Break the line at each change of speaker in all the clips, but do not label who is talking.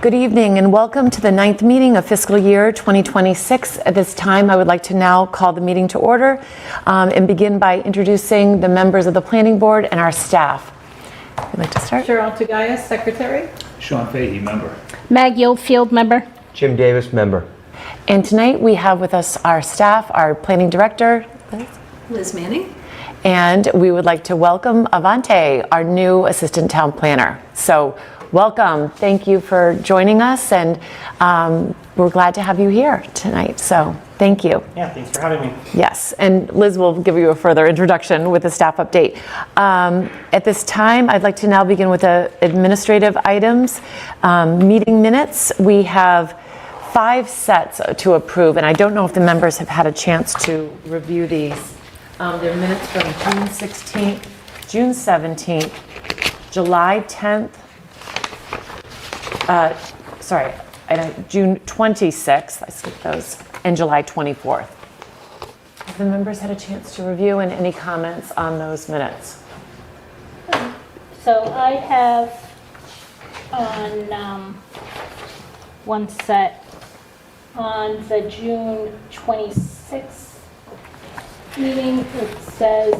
Good evening and welcome to the 9th meeting of fiscal year 2026. At this time, I would like to now call the meeting to order and begin by introducing the members of the planning board and our staff. Would you like to start?
Cheryl Tagayas, Secretary.
Sean Fahey, member.
Mag Yieldfield, member.
Jim Davis, member.
And tonight we have with us our staff, our planning director,
Liz Manning.
and we would like to welcome Avante, our new assistant town planner. So welcome. Thank you for joining us, and we're glad to have you here tonight. So thank you.
Yeah, thanks for having me.
Yes, and Liz will give you a further introduction with the staff update. At this time, I'd like to now begin with the administrative items. Meeting minutes, we have 5 sets to approve, and I don't know if the members have had a chance to review these. They're minutes from June 16th, June 17th, July 10th, June 26th, I skipped those, and July 24th. Have the members had a chance to review, and any comments on those minutes?
So I have on one set on the June 26th meeting, it says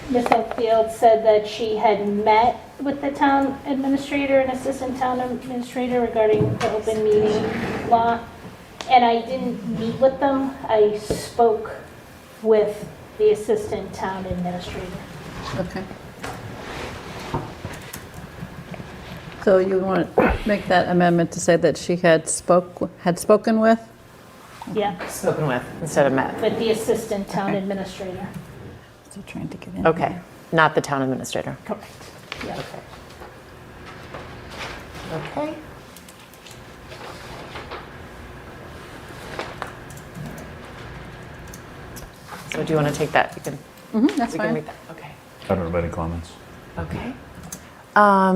Ms. Oakfield said that she had met with the town administrator and assistant town administrator regarding the open meeting law. And I didn't meet with them. I spoke with the assistant town administrator.
Okay. So you want to make that amendment to say that she had spoken with?
Yeah,
Spoken with instead of met.
with the assistant town administrator.
Still trying to get in.
Okay, not the town administrator.
Correct. Yeah.
Okay. So do you want to take that? You can.
That's
We can
fine.
read that. Okay.
I don't have any comments.
Okay.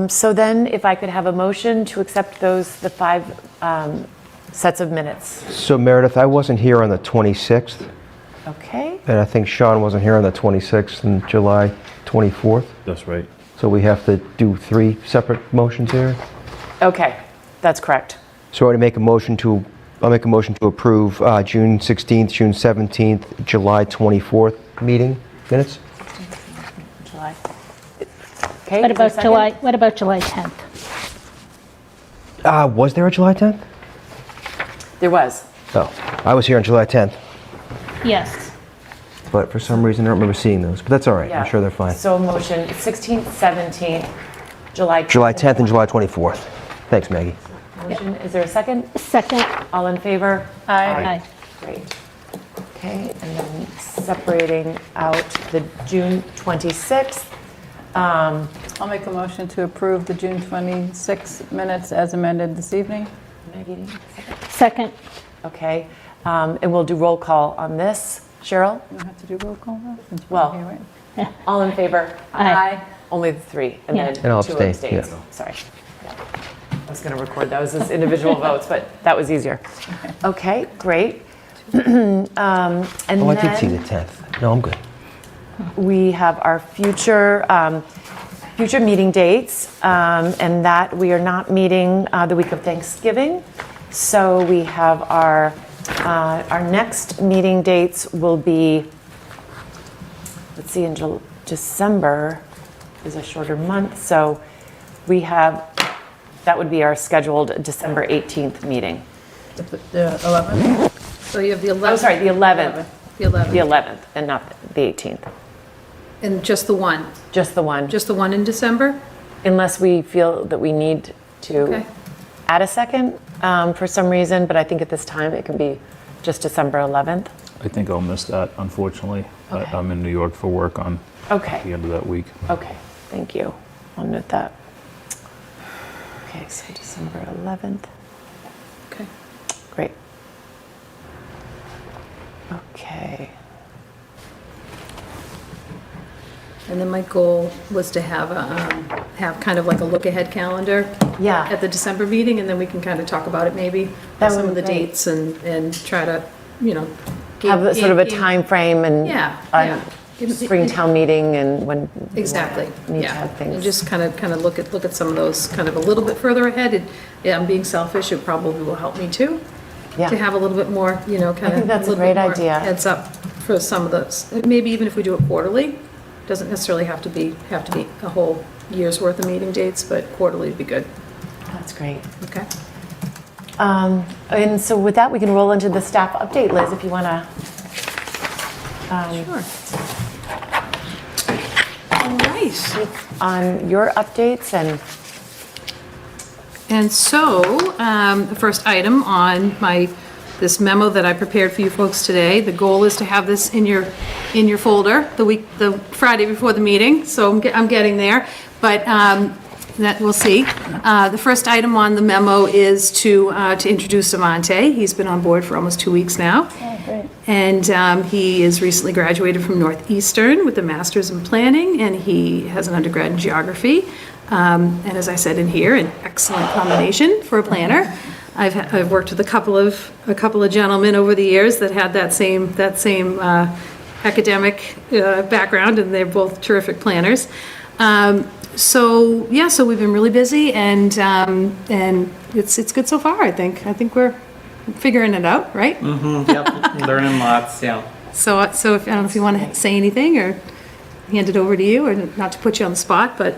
So then, if I could have a motion to accept the 5 sets of minutes.
So Meredith, I wasn't here on the 26th,
Okay.
and I think Sean wasn't here on the 26th and July 24th.
That's right.
So we have to do 3 separate motions here.
Okay, that's correct.
So I'll make a motion to approve June 16th, June 17th, July 24th meeting minutes.
July. Okay.
What
is there a
about
second?
July, what about July 10th?
Was there a July 10th?
There was.
No, I was here on July 10th,
Yes.
but for some reason I don't remember seeing those. But that's all right.
Yeah.
I'm sure they're fine.
So motion 16th, 17th, July 10th.
July 10th and July 24th. Thanks, Maggie.
Motion, is there a second?
Second.
All in favor?
Aye.
Great. Okay, and then separating out the June 26th.
I'll make a motion to approve the June 26 minutes as amended this evening.
Maggie, do you have a second?
Second.
Okay, and we'll do roll call on this. Cheryl?
You don't have to do roll call now? since we're
Well-
here, right?
All in favor?
Aye.
Only the 3, and then
And I'll
2
abstain,
abstains. Sorry. Yeah. I was going to record those as individual votes, but that was easier. Okay, great. And
Oh, I did see the
then
10th. No, I'm good.
we have our future meeting dates, and that we are not meeting the week of Thanksgiving. So we have our next meeting dates will be, let's see, in December is a shorter month, so we have, that would be our scheduled December 18th meeting.
The 11th? So you have the 11th?
Oh, sorry, the 11th.
The 11th.
The 11th, and not the 18th.
And just the one?
Just the one.
Just the one in December?
Unless we feel that we need to
Okay.
add a second for some reason, but I think at this time it can be just December 11th.
I think I'll miss that, unfortunately.
Okay.
I'm in New York for work on the
Okay,
end of that week.
okay, thank you. I'll note that. Okay, so December 11th,
Okay.
great. Okay,
And then my goal was to have kind of like a look-ahead calendar
yeah,
at the December meeting, and then we can kind of talk about it maybe,
That would
some of
be
the
great.
dates, and try to,
have a sort of a
game-
time frame and.
Yeah,
on-
yeah.
Springtown meeting and when.
Exactly,
Need to
yeah.
have things.
And just kind of look at some of those kind of a little bit further ahead. Yeah, I'm being selfish, it probably will help me too.
Yeah.
To have a little bit more, kind of.
think that's a great idea.
Heads up for some of those, maybe even if we do it quarterly, doesn't necessarily have to be a whole year's worth of meeting dates, but quarterly would be good.
That's great.
Okay.
And so with that, we can roll into the staff update, Liz, if you want to.
Sure. All right.
On your updates
And so, the first item on this memo that I prepared for you folks today, the goal is to have this in your folder the Friday before the meeting, so I'm getting there, but that we'll see. The first item on the memo is to introduce Amante. He's been on board for almost 2 weeks now.
Oh, great.
And he is recently graduated from Northeastern with a master's in planning, and he has an undergrad in geography. And as I said in here, an excellent combination for a planner. I've worked with a couple of gentlemen over the years that had that same academic background, and they're both terrific planners. So we've been really busy, and it's good so far. I think we're figuring it out, right?
Yep, learning lots, yeah.
So if I don't know if you want to say anything or hand it over to you, or not to put you on the spot, but.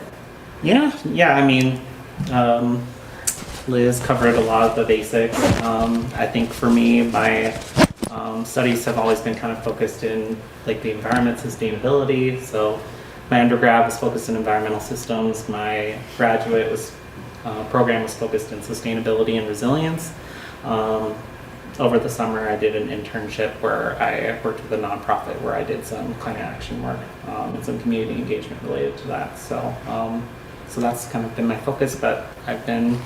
Yeah, I mean, Liz covered a lot of the basics. I think for me, my studies have always been kind of focused in like the environment sustainability. So my undergrad was focused in environmental systems. My graduate program was focused in sustainability and resilience. Over the summer, I did an internship where I worked with a nonprofit where I did some climate action work and some community engagement related to that. So that's kind of been my focus, but I've been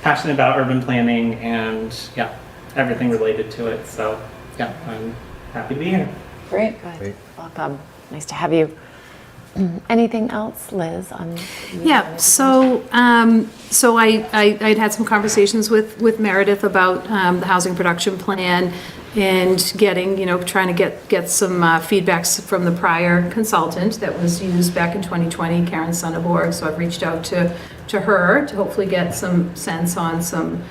passionate about urban planning and everything related to it. So I'm happy to be here.
Great.
good. Welcome. Nice to have you. Anything else, Liz?
Yeah, so I'd had some conversations with Meredith about the housing production plan and trying to get some feedbacks from the prior consultant that was used back in 2020, Karen Sonneborg. So I've reached out to her to hopefully get some sense on some,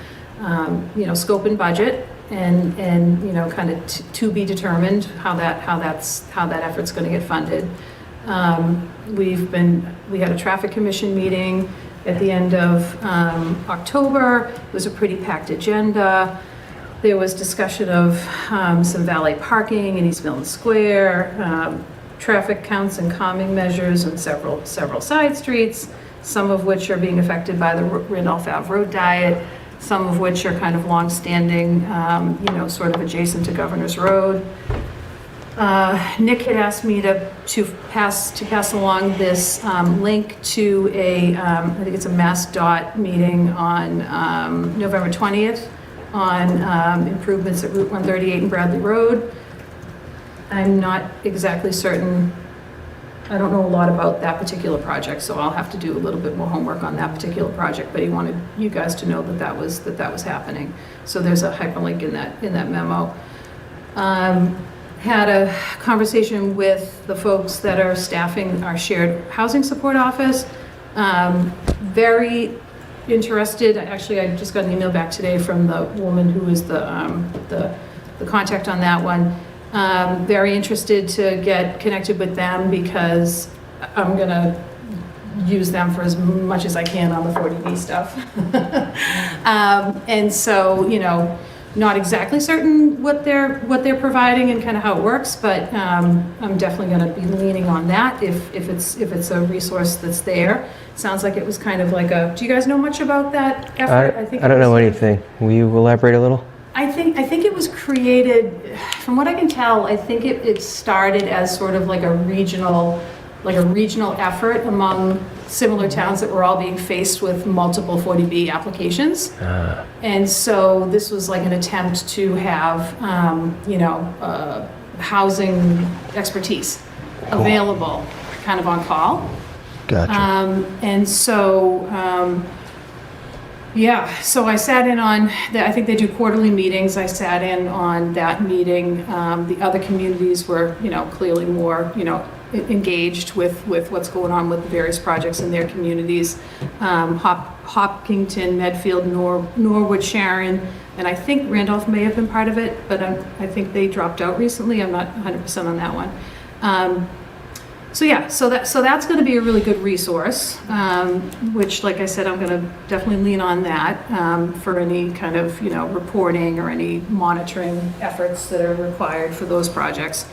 scope and budget and kind of to be determined how that effort's going to get funded. We had a traffic commission meeting at the end of October. It was a pretty packed agenda. There was discussion of some valet parking in East Milton Square, traffic counts and calming measures in several side streets, some of which are being affected by the Randolph Ave Road diet, some of which are kind of long-standing, sort of adjacent to Governor's Road. Nick had asked me to pass along this link to I think it's a MassDOT meeting on November 20th on improvements at Route 138 and Bradley Road. I'm not exactly certain. I don't know a lot about that particular project, so I'll have to do a little bit more homework on that particular project, but he wanted you guys to know that was happening. So there's a hyperlink in that memo. Had a conversation with the folks that are staffing our shared housing support office. Very interested. Actually, I just got an email back today from the woman who is the contact on that one. Very interested to get connected with them because I'm gonna use them for as much as I can on the 40B stuff. And so, not exactly certain what they're providing and kind of how it works, but I'm definitely going to be leaning on that if it's a resource that's there. Sounds like it was kind of like do you guys know much about that effort?
I don't know anything. Will you elaborate a little?
I think it was created, from what I can tell, I think it started as sort of like a regional effort among similar towns that were all being faced with multiple 40B applications. And so this was like an attempt to have, housing expertise available kind of on call.
Gotcha.
And so, so I sat in on, I think they do quarterly meetings. I sat in on that meeting. The other communities were, clearly more, engaged with what's going on with the various projects in their communities. Hopkinton, Medfield, Norwood, Sharon, and I think Randolph may have been part of it, but I think they dropped out recently. I'm not 100% on that one. So yeah, so that's going to be a really good resource, which, like I said, I'm going to definitely lean on that for any kind of, reporting or any monitoring efforts that are required for those projects.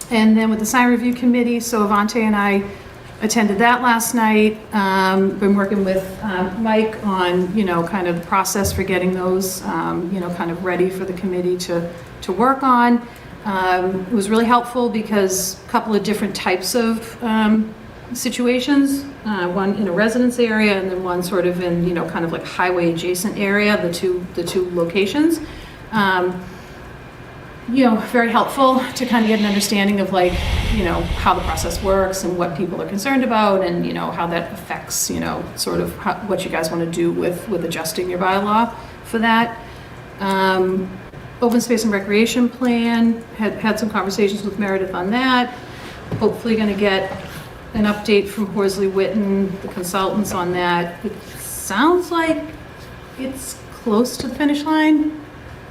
And then with the sign review committee, so Avante and I attended that last night. Been working with Mike on, kind of the process for getting those, kind of ready for the committee to work on. It was really helpful because a couple of different types of situations, one in a residence area and then one sort of in, kind of like highway adjacent area, the two locations. Very helpful to kind of get an understanding of like, how the process works and what people are concerned about and, how that affects, sort of what you guys want to do with adjusting your bylaw for that. Open space and recreation plan, had some conversations with Meredith on that. Hopefully going to get an update from Horsley Witten, the consultants on that. It sounds like it's close to the finish line.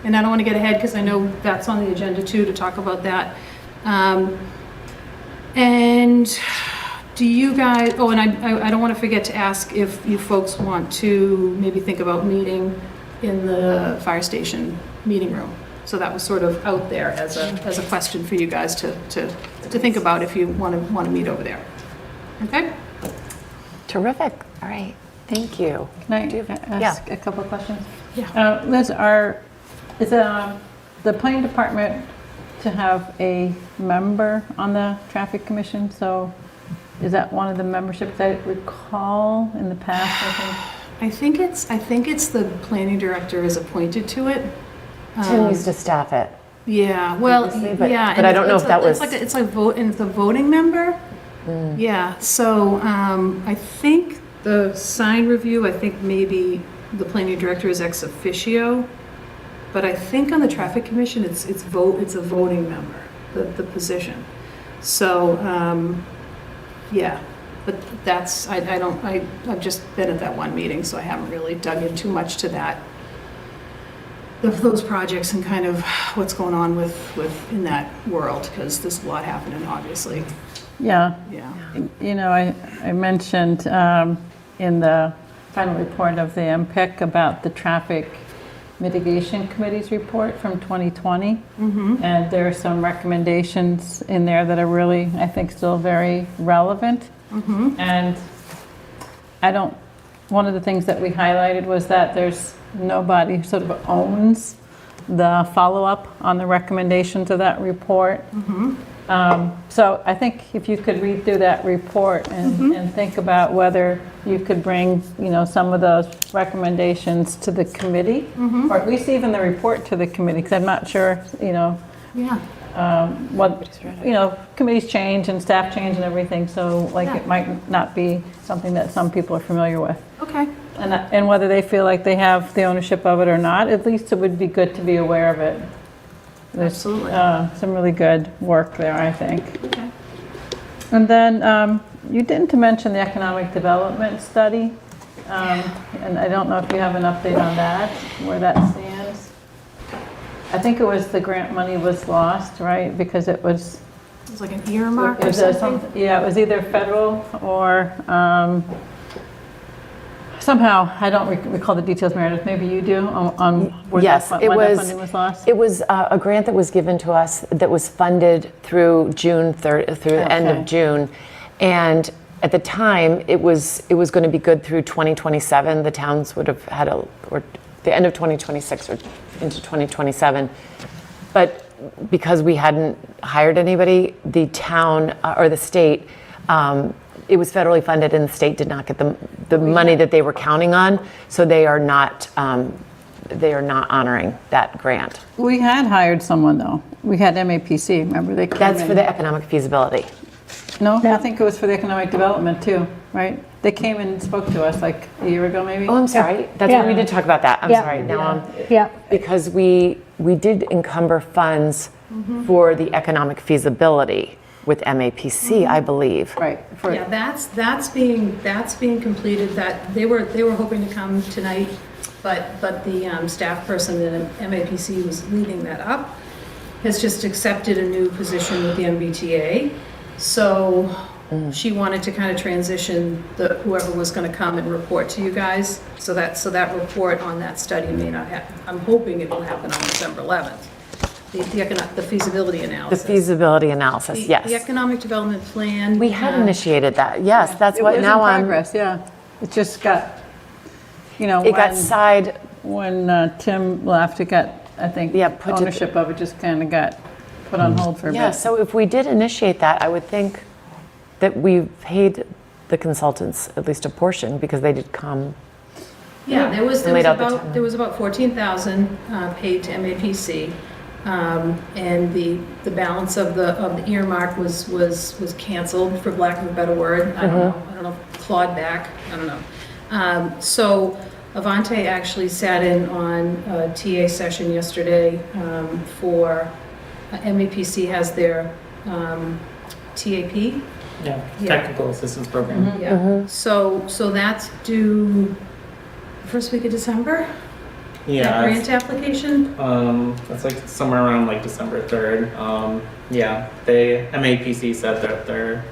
And I don't want to get ahead because I know that's on the agenda too, to talk about that. And do you guys, and I don't want to forget to ask if you folks want to maybe think about meeting in the fire station meeting room. So that was sort of out there as a question for you guys to think about if you want to meet over there. Okay?
Terrific. All right. Thank you.
Can I
Do you have-
ask a couple of questions?
Yeah.
Liz, is the planning department to have a member on the traffic commission? So is that one of the memberships I recall in the past, I think?
I think it's the planning director is appointed to it.
Tim used to staff it.
Yeah, well,
Previously, but-
yeah.
but I don't know if that was-
It's like vote, and it's a voting member. Yeah, so I think the sign review, I think maybe the planning director is ex officio, but I think on the traffic commission, it's a voting member, the position. So, yeah, but that's, I've just been at that one meeting, so I haven't really dug in too much to that. Those projects and kind of what's going on with in that world, because there's a lot happening, obviously.
Yeah.
Yeah.
I mentioned in the final report of the MPIC about the Traffic Mitigation Committee's report from 2020. And there are some recommendations in there that are really, I think, still very relevant. And one of the things that we highlighted was that there's nobody sort of owns the follow-up on the recommendations of that report. So I think if you could read through that report and think about whether you could bring, some of those recommendations to the committee, or at least even the report to the committee, because I'm not sure,
Yeah.
what, committees change and staff change and everything, so like it might not be something that some people are familiar with.
Okay.
And whether they feel like they have the ownership of it or not, at least it would be good to be aware of it. There's
Absolutely.
some really good work there, I think.
Okay.
And then you didn't mention the economic development study, and I don't know if you have an update on that, where that stands. I think it was the grant money was lost, right? Because it was...
It was like an earmark or
it was
something?
Yeah, it was either federal or... somehow, I don't recall the details, Meredith, maybe you do, on where
Yes,
that
it
why that
was.
funding was lost?
It was a grant that was given to us that was funded through June 3rd, through the end
Okay.
of June, and at the time it was going to be good through 2027. The towns would have had or the end of 2026 or into 2027, but because we hadn't hired anybody, the town or the state. It was federally funded, and the state did not get the money that they were counting on, so they are not honoring that grant.
We had hired someone, though. We had MAPC, remember? They came
That's for
in.
the economic feasibility.
No, I think it was for the economic development, too, right? They came and spoke to us like a year ago, maybe?
Oh, I'm sorry. That's
Yeah.
when we did talk about that. I'm
Yeah.
sorry. Now,
Yeah.
because we did encumber funds for the economic feasibility. with MAPC, I believe.
Right. for-
Yeah, that's being completed, that they were hoping to come tonight, but the staff person at MAPC was leading that up, has just accepted a new position with the MBTA. So she wanted to kind of transition whoever was going to come and report to you guys. So that report on that study may not happen. I'm hoping it will happen on December 11th. The feasibility
The
analysis.
feasibility analysis,
The
yes.
economic development plan.
We had initiated that, yes, that's
It
what
was
now
in
I'm,
progress, yeah. It just got, you know,
it got
when-
side,
when Tim left, it got, I think,
Yeah, put to-
ownership of it just kind of got put on hold for a bit.
yeah, so if we did initiate that, I would think that we paid the consultants at least a portion because they did come.
Yeah, there was
Laid out the
about,
timeline.
there was about 14,000 paid to MAPC. And the balance of the earmark was canceled, for lack of a better word. I don't know, clawed back, I don't know. So Avante actually sat in on a TA session yesterday for, MAPC has their TAP.
Yeah,
Yeah.
technical assistance program.
Yeah. So that's due first week of December? That
Yeah,
grant application?
that's like somewhere around like December 3rd. Yeah, MAPC said that they're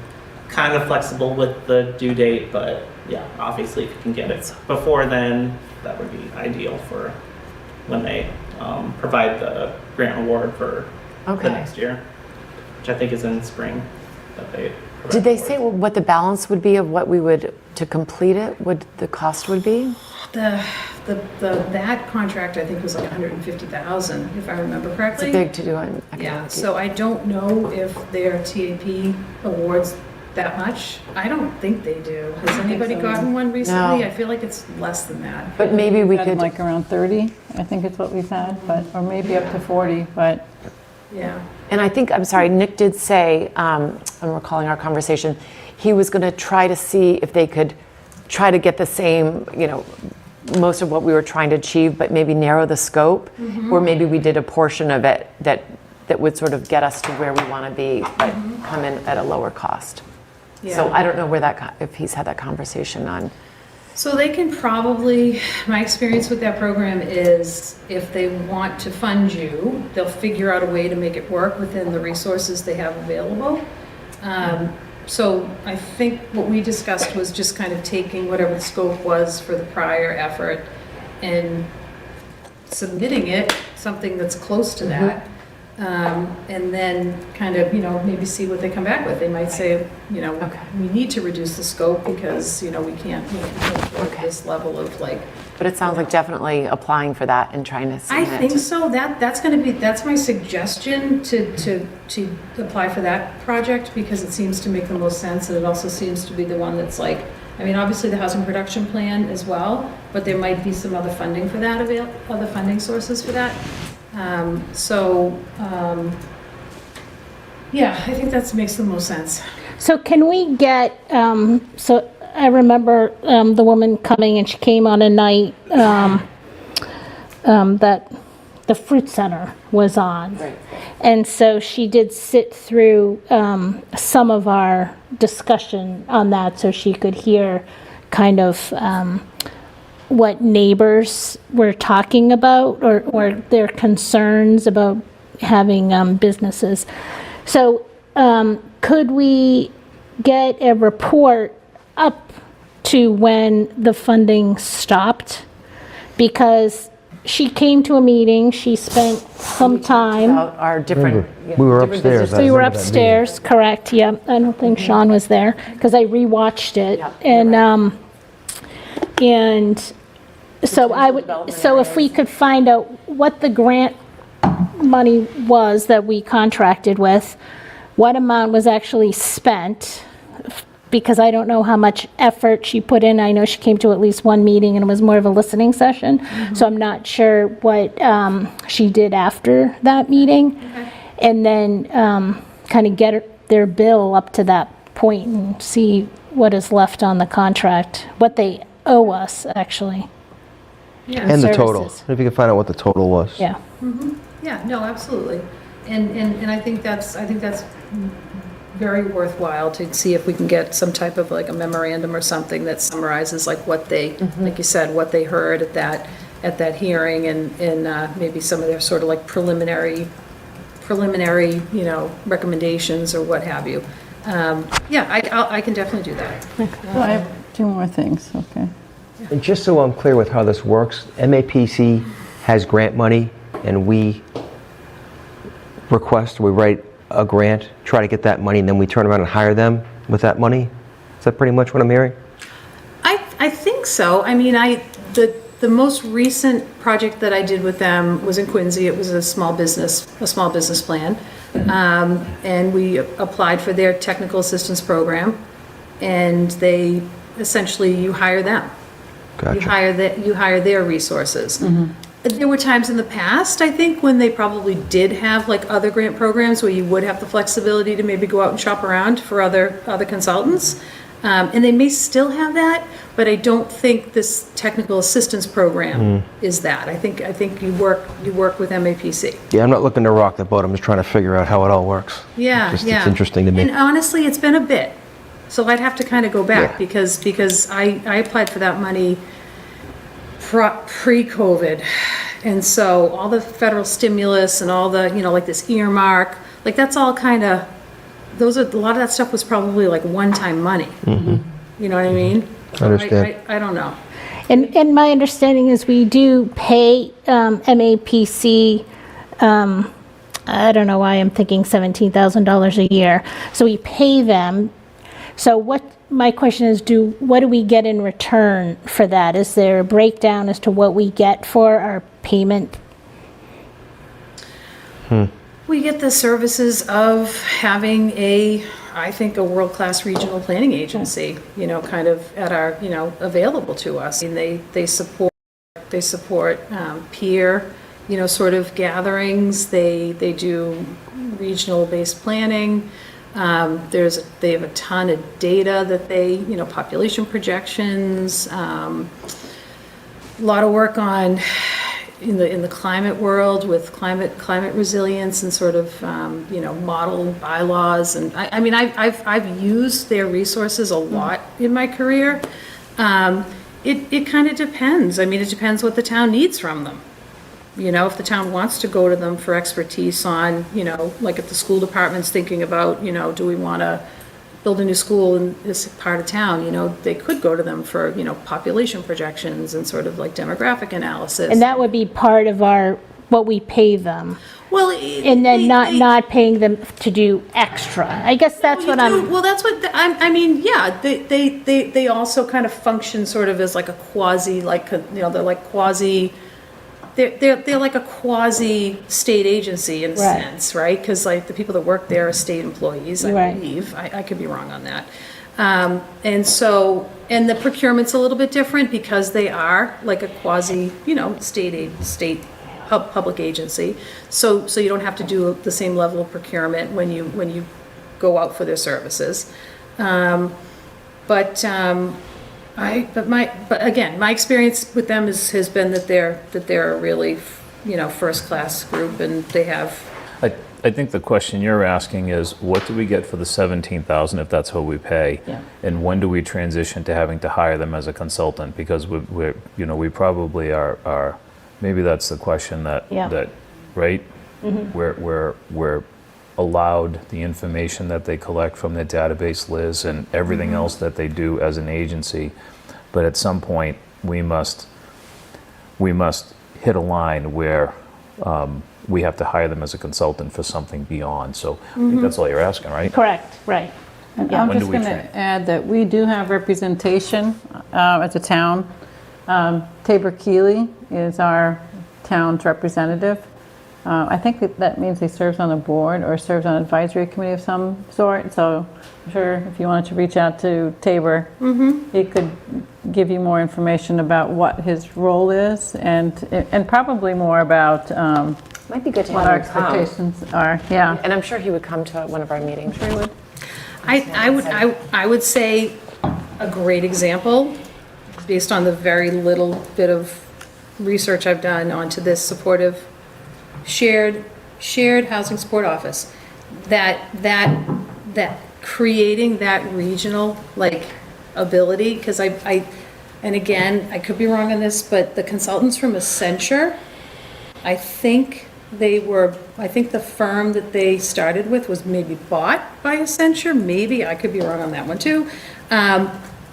kind of flexible with the due date, but yeah, obviously if you can get it before then, that would be ideal for when they provide the grant award for
Okay.
the next year, which I think is in spring. That they provide
Did they
the
say
award.
what the balance would be of what we would, to complete it, would the cost would be?
That contract, I think, was like 150,000, if I remember
It's
correctly.
big to do on
Yeah,
economic.
so I don't know if their TAP awards that much. I don't think they do. Has anybody
so.
gotten one recently?
No.
I feel like it's less than that.
But maybe we
Had
could,
like around 30, I think it's what we've had, but, or maybe up to 40, but
Yeah.
and I think, I'm sorry, Nick did say, I'm recalling our conversation, he was going to try to see if they could try to get the same, you know, most of what we were trying to achieve, but maybe narrow the scope, or maybe we did a portion of it that would sort of get us to where we want to be, but come in at a lower cost. So
Yeah.
I don't know where if he's had that conversation on.
So they can probably, my experience with that program is if they want to fund you, they'll figure out a way to make it work within the resources they have available. So I think what we discussed was just kind of taking whatever the scope was for the prior effort and submitting it, something that's close to that. And then kind of, you know, maybe see what they come back with. They might say, you know,
Okay.
we need to reduce the scope because, you know, we can't afford
Okay.
this level of like.
But it sounds like definitely applying for that and trying to
I
submit.
think so. That's my suggestion to apply for that project because it seems to make the most sense and it also seems to be the one that's like, I mean, obviously the housing production plan as well, but there might be some other funding for that, other funding sources for that. Yeah, I think that makes the most sense.
So can we get, so I remember the woman coming and she came on a night that the fruit center was on.
Right.
And so she did sit through some of our discussion on that so she could hear kind of what neighbors were talking about or their concerns about having businesses. So could we get a report up to when the funding stopped? Because she came to a meeting, she spent some time.
About our different.
We were
different
upstairs.
businesses.
We were
remember that meeting.
upstairs, correct, yeah. I don't think Sean was there, because I rewatched it.
Yeah, you're
And so I would,
development
so if we could find out what the grant money was that we contracted with, what amount was actually spent, because I don't know how much effort she put in. I know she came to at least one meeting and it was more of a listening session. So I'm not sure what she did after that meeting. And then kind of get their bill up to that point and see what is left on the contract, what they owe us, actually.
Yeah.
And the total.
services.
If you can find out what the total was.
Yeah.
very worthwhile to see if we can get some type of like a memorandum or something that summarizes like what they, like you said, what they heard at that hearing and maybe some of their sort of like preliminary, you know, recommendations or what have you. Yeah, I can definitely do that.
So I have two more things, okay.
And just so I'm clear with how this works, MAPC has grant money, and we write a grant, try to get that money, and then we turn around and hire them with that money? Is that pretty much what I'm hearing?
I think so. I mean, the most recent project that I did with them was in Quincy. It was a small business plan. And we applied for their technical assistance program, and they essentially, you hire them.
Gotcha.
You hire their resources. There were times in the past, I think, when they probably did have like other grant programs where you would have the flexibility to maybe go out and shop around for other consultants. And they may still have that, but I don't think this technical assistance program is that. I think you work with MAPC.
Yeah, I'm not looking to rock the boat. I'm just trying to figure out how it all works.
Yeah,
It's
yeah.
interesting to me.
And honestly, it's been a bit. So I'd have to kind of go back
Yeah.
because I applied for that money pre-COVID. And so all the federal stimulus and all the, you know, like this earmark, like that's all kind of, a lot of that stuff was probably like one-time money. You know what I mean?
I understand.
I don't know.
And my understanding is we do pay MAPC, I don't know why I'm thinking $17,000 a year. So we pay them. So my question is, what do we get in return for that? Is there a breakdown as to what we get for our payment?
We get the services of having I think, a world-class regional planning agency, you know, kind of at our, you know, available to us. And they support peer, you know, sort of gatherings. They do regional-based planning. They have a ton of data that you know, population projections, a lot of work on in the climate world with climate resilience and sort of you know, model bylaws. And I mean, I've used their resources a lot in my career. It kind of depends. I mean, it depends what the town needs from them. You know, if the town wants to go to them for expertise on, you know, like if the school department's thinking about, you know, do we want to build a new school in this part of town, you know, they could go to them for, you know, population projections and sort of like demographic analysis.
And that would be part of what we pay them.
Well,
And then not paying them to do extra. I guess that's what I'm.
Well, that's what, I mean, yeah, they also kind of function sort of as like a quasi, like, you know, they're like quasi, they're like a quasi state agency in a
Right.
sense, right? Because like the people that work there are state employees, I
Right.
believe. I could be wrong on that. And so, and the procurement's a little bit different because they are like a quasi, you know, state public agency. So you don't have to do the same level of procurement when you go out for their services. But again, my experience with them has been that they're a really, you know, first-class group, and they have.
I think the question you're asking is, what do we get for the 17,000 if that's what we pay?
Yeah.
And when do we transition to having to hire them as a consultant? Because we're you know, we probably are, maybe that's the question that, right? We're allowed the information that they collect from their database, Liz, and everything else that they do as an agency. But at some point, we must hit a line where we have to hire them as a consultant for something beyond. So I think that's all you're asking, right?
Correct, right.
And
Yeah.
I'm
When
just
do we
going
train?
to add that we do have representation as a town. Tabor Keeley is our town's representative. I think that means he serves on a board or serves on an advisory committee of some sort. So I'm sure if you wanted to reach out to Tabor, he could give you more information about what his role is and probably more about
Might be good to
what our
have him come.
expectations are. Yeah.
And I'm sure he would come to one of our meetings.
Sure would.
I would say a great example, based on the very little bit of research I've done onto this supportive shared housing support office, that that creating that regional, like, ability, because and again, I could be wrong on this, but the consultants from Accenture, I think the firm that they started with was maybe bought by Accenture, maybe, I could be wrong on that one too.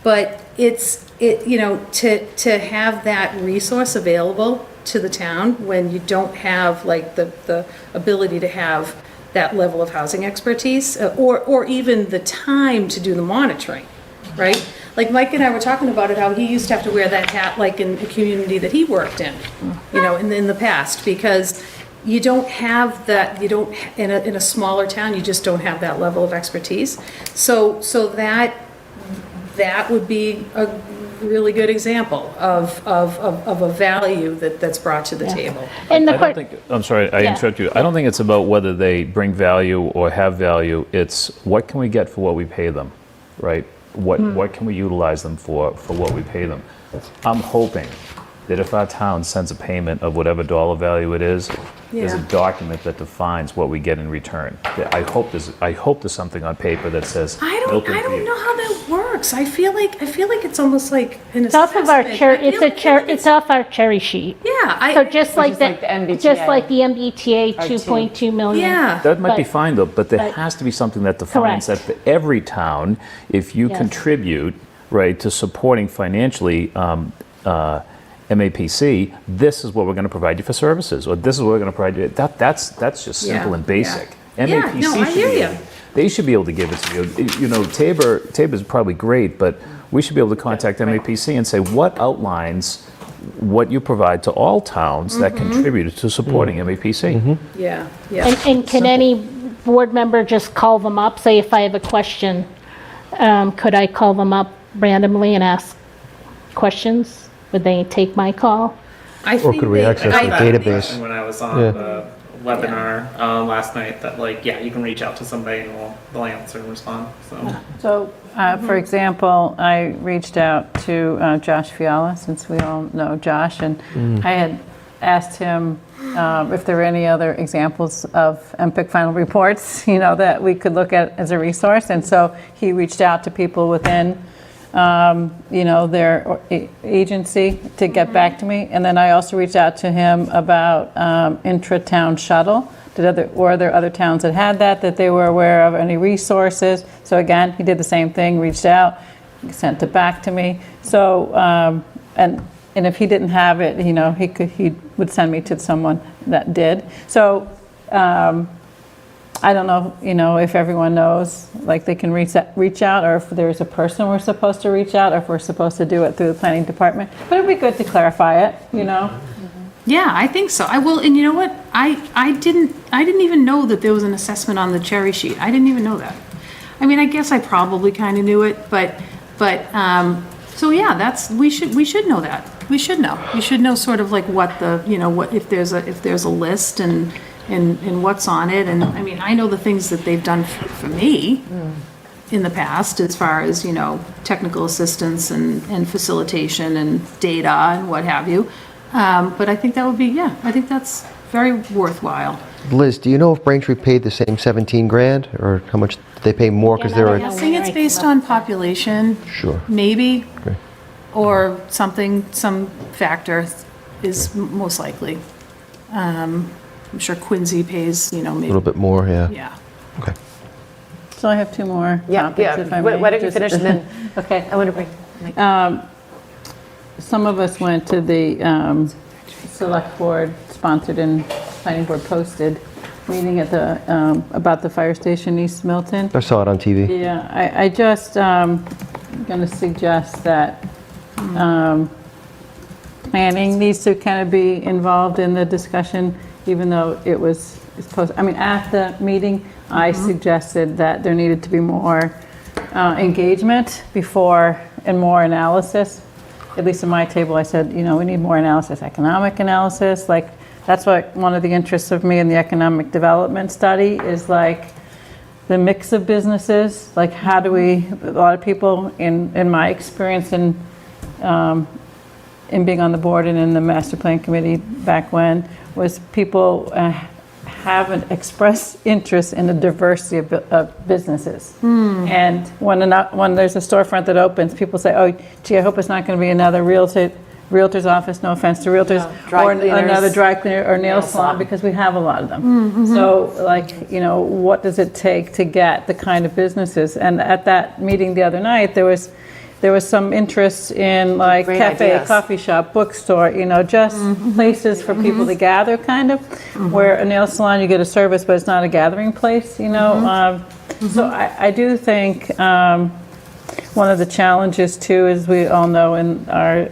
But to have that resource available to the town when you don't have like the ability to have that level of housing expertise, or even the time to do the monitoring, right? Like Mike and I were talking about it, how he used to have to wear that hat like in the community that he worked in, in the past, because you don't have that, in a smaller town, you just don't have that level of expertise. So that would be a really good example of a value that's brought to the table.
And the
I don't think, I'm sorry, I interrupt you. I don't think it's about whether they bring value or have value. It's what can we get for what we pay them, right? What can we utilize them for what we pay them? I'm hoping that if our town sends a payment of whatever dollar value it is, there's a document that defines what we get in return. I hope there's something on paper that says
I don't
Milton
know how that works. I feel like it's almost like an
It's off of our
assessment.
it's off our cherry sheet.
Yeah,
So just like
is like the MBTA.
just like the MBTA 2.2 million.
yeah.
That might be
But-
fine though, but there
but-
has to be something that defines that
Correct.
for every town, if you
Yes.
contribute, right, to supporting financially MAPC, this is what we're going to provide you for services, or this is what we're going to provide you. That's just simple
Yeah,
and basic.
yeah. Yeah,
MAPC
no, I
should
hear
be
ya.
able- They should be able to give it to you. You know, Tabor's probably great, but we should be able to contact MAPC and say, what outlines what you provide to all towns that contribute to supporting MAPC?
Yeah, yeah.
And can any board member just call them up? Say if I have a question, could I call them up randomly and ask questions? Would they take my call?
I
Or
think
could we
they-
access
I-
the
That
database?
impression when I was on
Yeah.
the webinar last night, that like, yeah, you can reach out to somebody and they'll answer and respond. So
So, for example, I reached out to Josh Fiala, since we all know Josh, and I had asked him if there were any other examples of MPIC final reports, that we could look at as a resource. And so he reached out to people within, their agency to get back to me. And then I also reached out to him about intra-town shuttle. Were there other towns that had that they were aware of, any resources? So again, he did the same thing, reached out, sent it back to me. So, and if he didn't have it, he would send me to someone that did. So, I don't know, if everyone knows, like they can reach out, or if there's a person we're supposed to reach out, or if we're supposed to do it through the planning department. But it'd be good to clarify it,
Yeah, I think so. I will, and you know what? I didn't even know that there was an assessment on the cherry sheet. I didn't even know that. I mean, I guess I probably kind of knew it, but so yeah, we should know that. We should know. We should know sort of like what what if there's a list and what's on it. And I mean, I know the things that they've done for me in the past as far as, technical assistance and facilitation and data and what have you. But I think that would be, I think that's very worthwhile.
Liz, do you know if Braintree paid the same 17 grand, or how much did they pay more because they're
I'm
a...
guessing it's based on population,
Sure.
maybe,
Okay.
or some factor is most likely. I'm sure Quincy pays,
A
maybe,
little bit more, yeah.
yeah.
Okay.
So I have two more
Yeah,
topics, if I may.
why don't you
Just-
finish and then
Okay.
I want to bring Mike.
Some of us went to the select board sponsored and planning board posted meeting at the, about the fire station in East Milton.
I saw it on TV.
Yeah, I just going to suggest that planning needs to kind of be involved in the discussion, even though it's posted. I mean, at the meeting, I suggested that there needed to be more engagement before and more analysis. At least in my table, I said, we need more analysis, economic analysis. Like, that's what one of the interests of me in the economic development study is, like, the mix of businesses. Like, how do we, a lot of people in my experience in being on the board and in the master plan committee back when, was people have an express interest in the diversity of businesses. And when there's a storefront that opens, people say, oh, gee, I hope it's not going to be another realtor's office, no offense to realtors,
dry
or
cleaners,
another dry cleaner or nail
nail
salon,
salon.
because we have a lot of them. So like, what does it take to get the kind of businesses? And at that meeting the other night, there was some interest in like
Great
cafe,
ideas.
coffee shop, bookstore, just places for people to gather, kind of. Where a nail salon, you get a service, but it's not a gathering place, So I do think one of the challenges too is, we all know, in our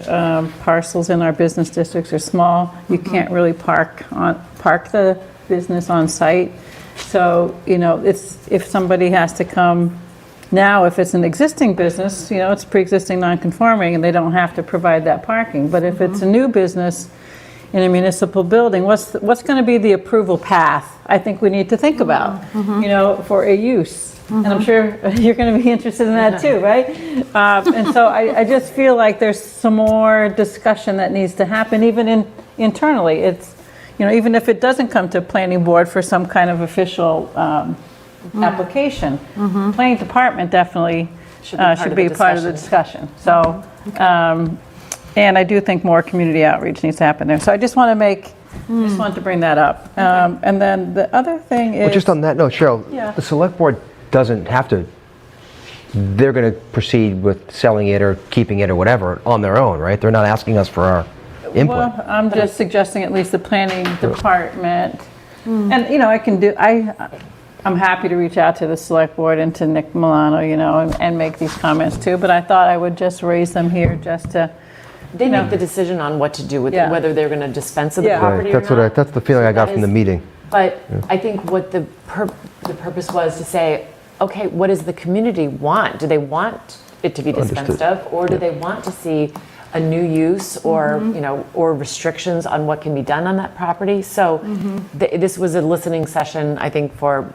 parcels in our business districts are small. You can't really park the business on site. So if somebody has to come. Now, if it's an existing business, it's pre-existing non-conforming and they don't have to provide that parking. But if it's a new business in a municipal building, what's going to be the approval path? I think we need to think about, for a use. And I'm sure you're going to be interested in that too, right? And so I just feel like there's some more discussion that needs to happen, even internally. It's, even if it doesn't come to planning board for some kind of official application, planning department definitely should be part of the discussion. So, and I do think more community outreach needs to happen there. So I just want to bring that up. And then the other thing is,
Well, just on that note, Cheryl,
Yeah.
the select board doesn't have to, they're going to proceed with selling it or keeping it or whatever on their own, right? They're not asking us for our input.
well, I'm just suggesting at least the planning department. And, I'm happy to reach out to the select board and to Nick Milano, and make these comments too. But I thought I would just raise them here just to,
They make the decision on what to do with it,
Yeah.
whether they're going to dispense of the
Yeah.
property
Right,
or not.
that's the feeling I got
that
from the
is-
meeting.
But I think what the purpose was to say, okay, what does the community want? Do they want it to be dispensed
Understood.
of, or do they want to see a new use, or or restrictions on what can be done on that property? So this was a listening session, I think, for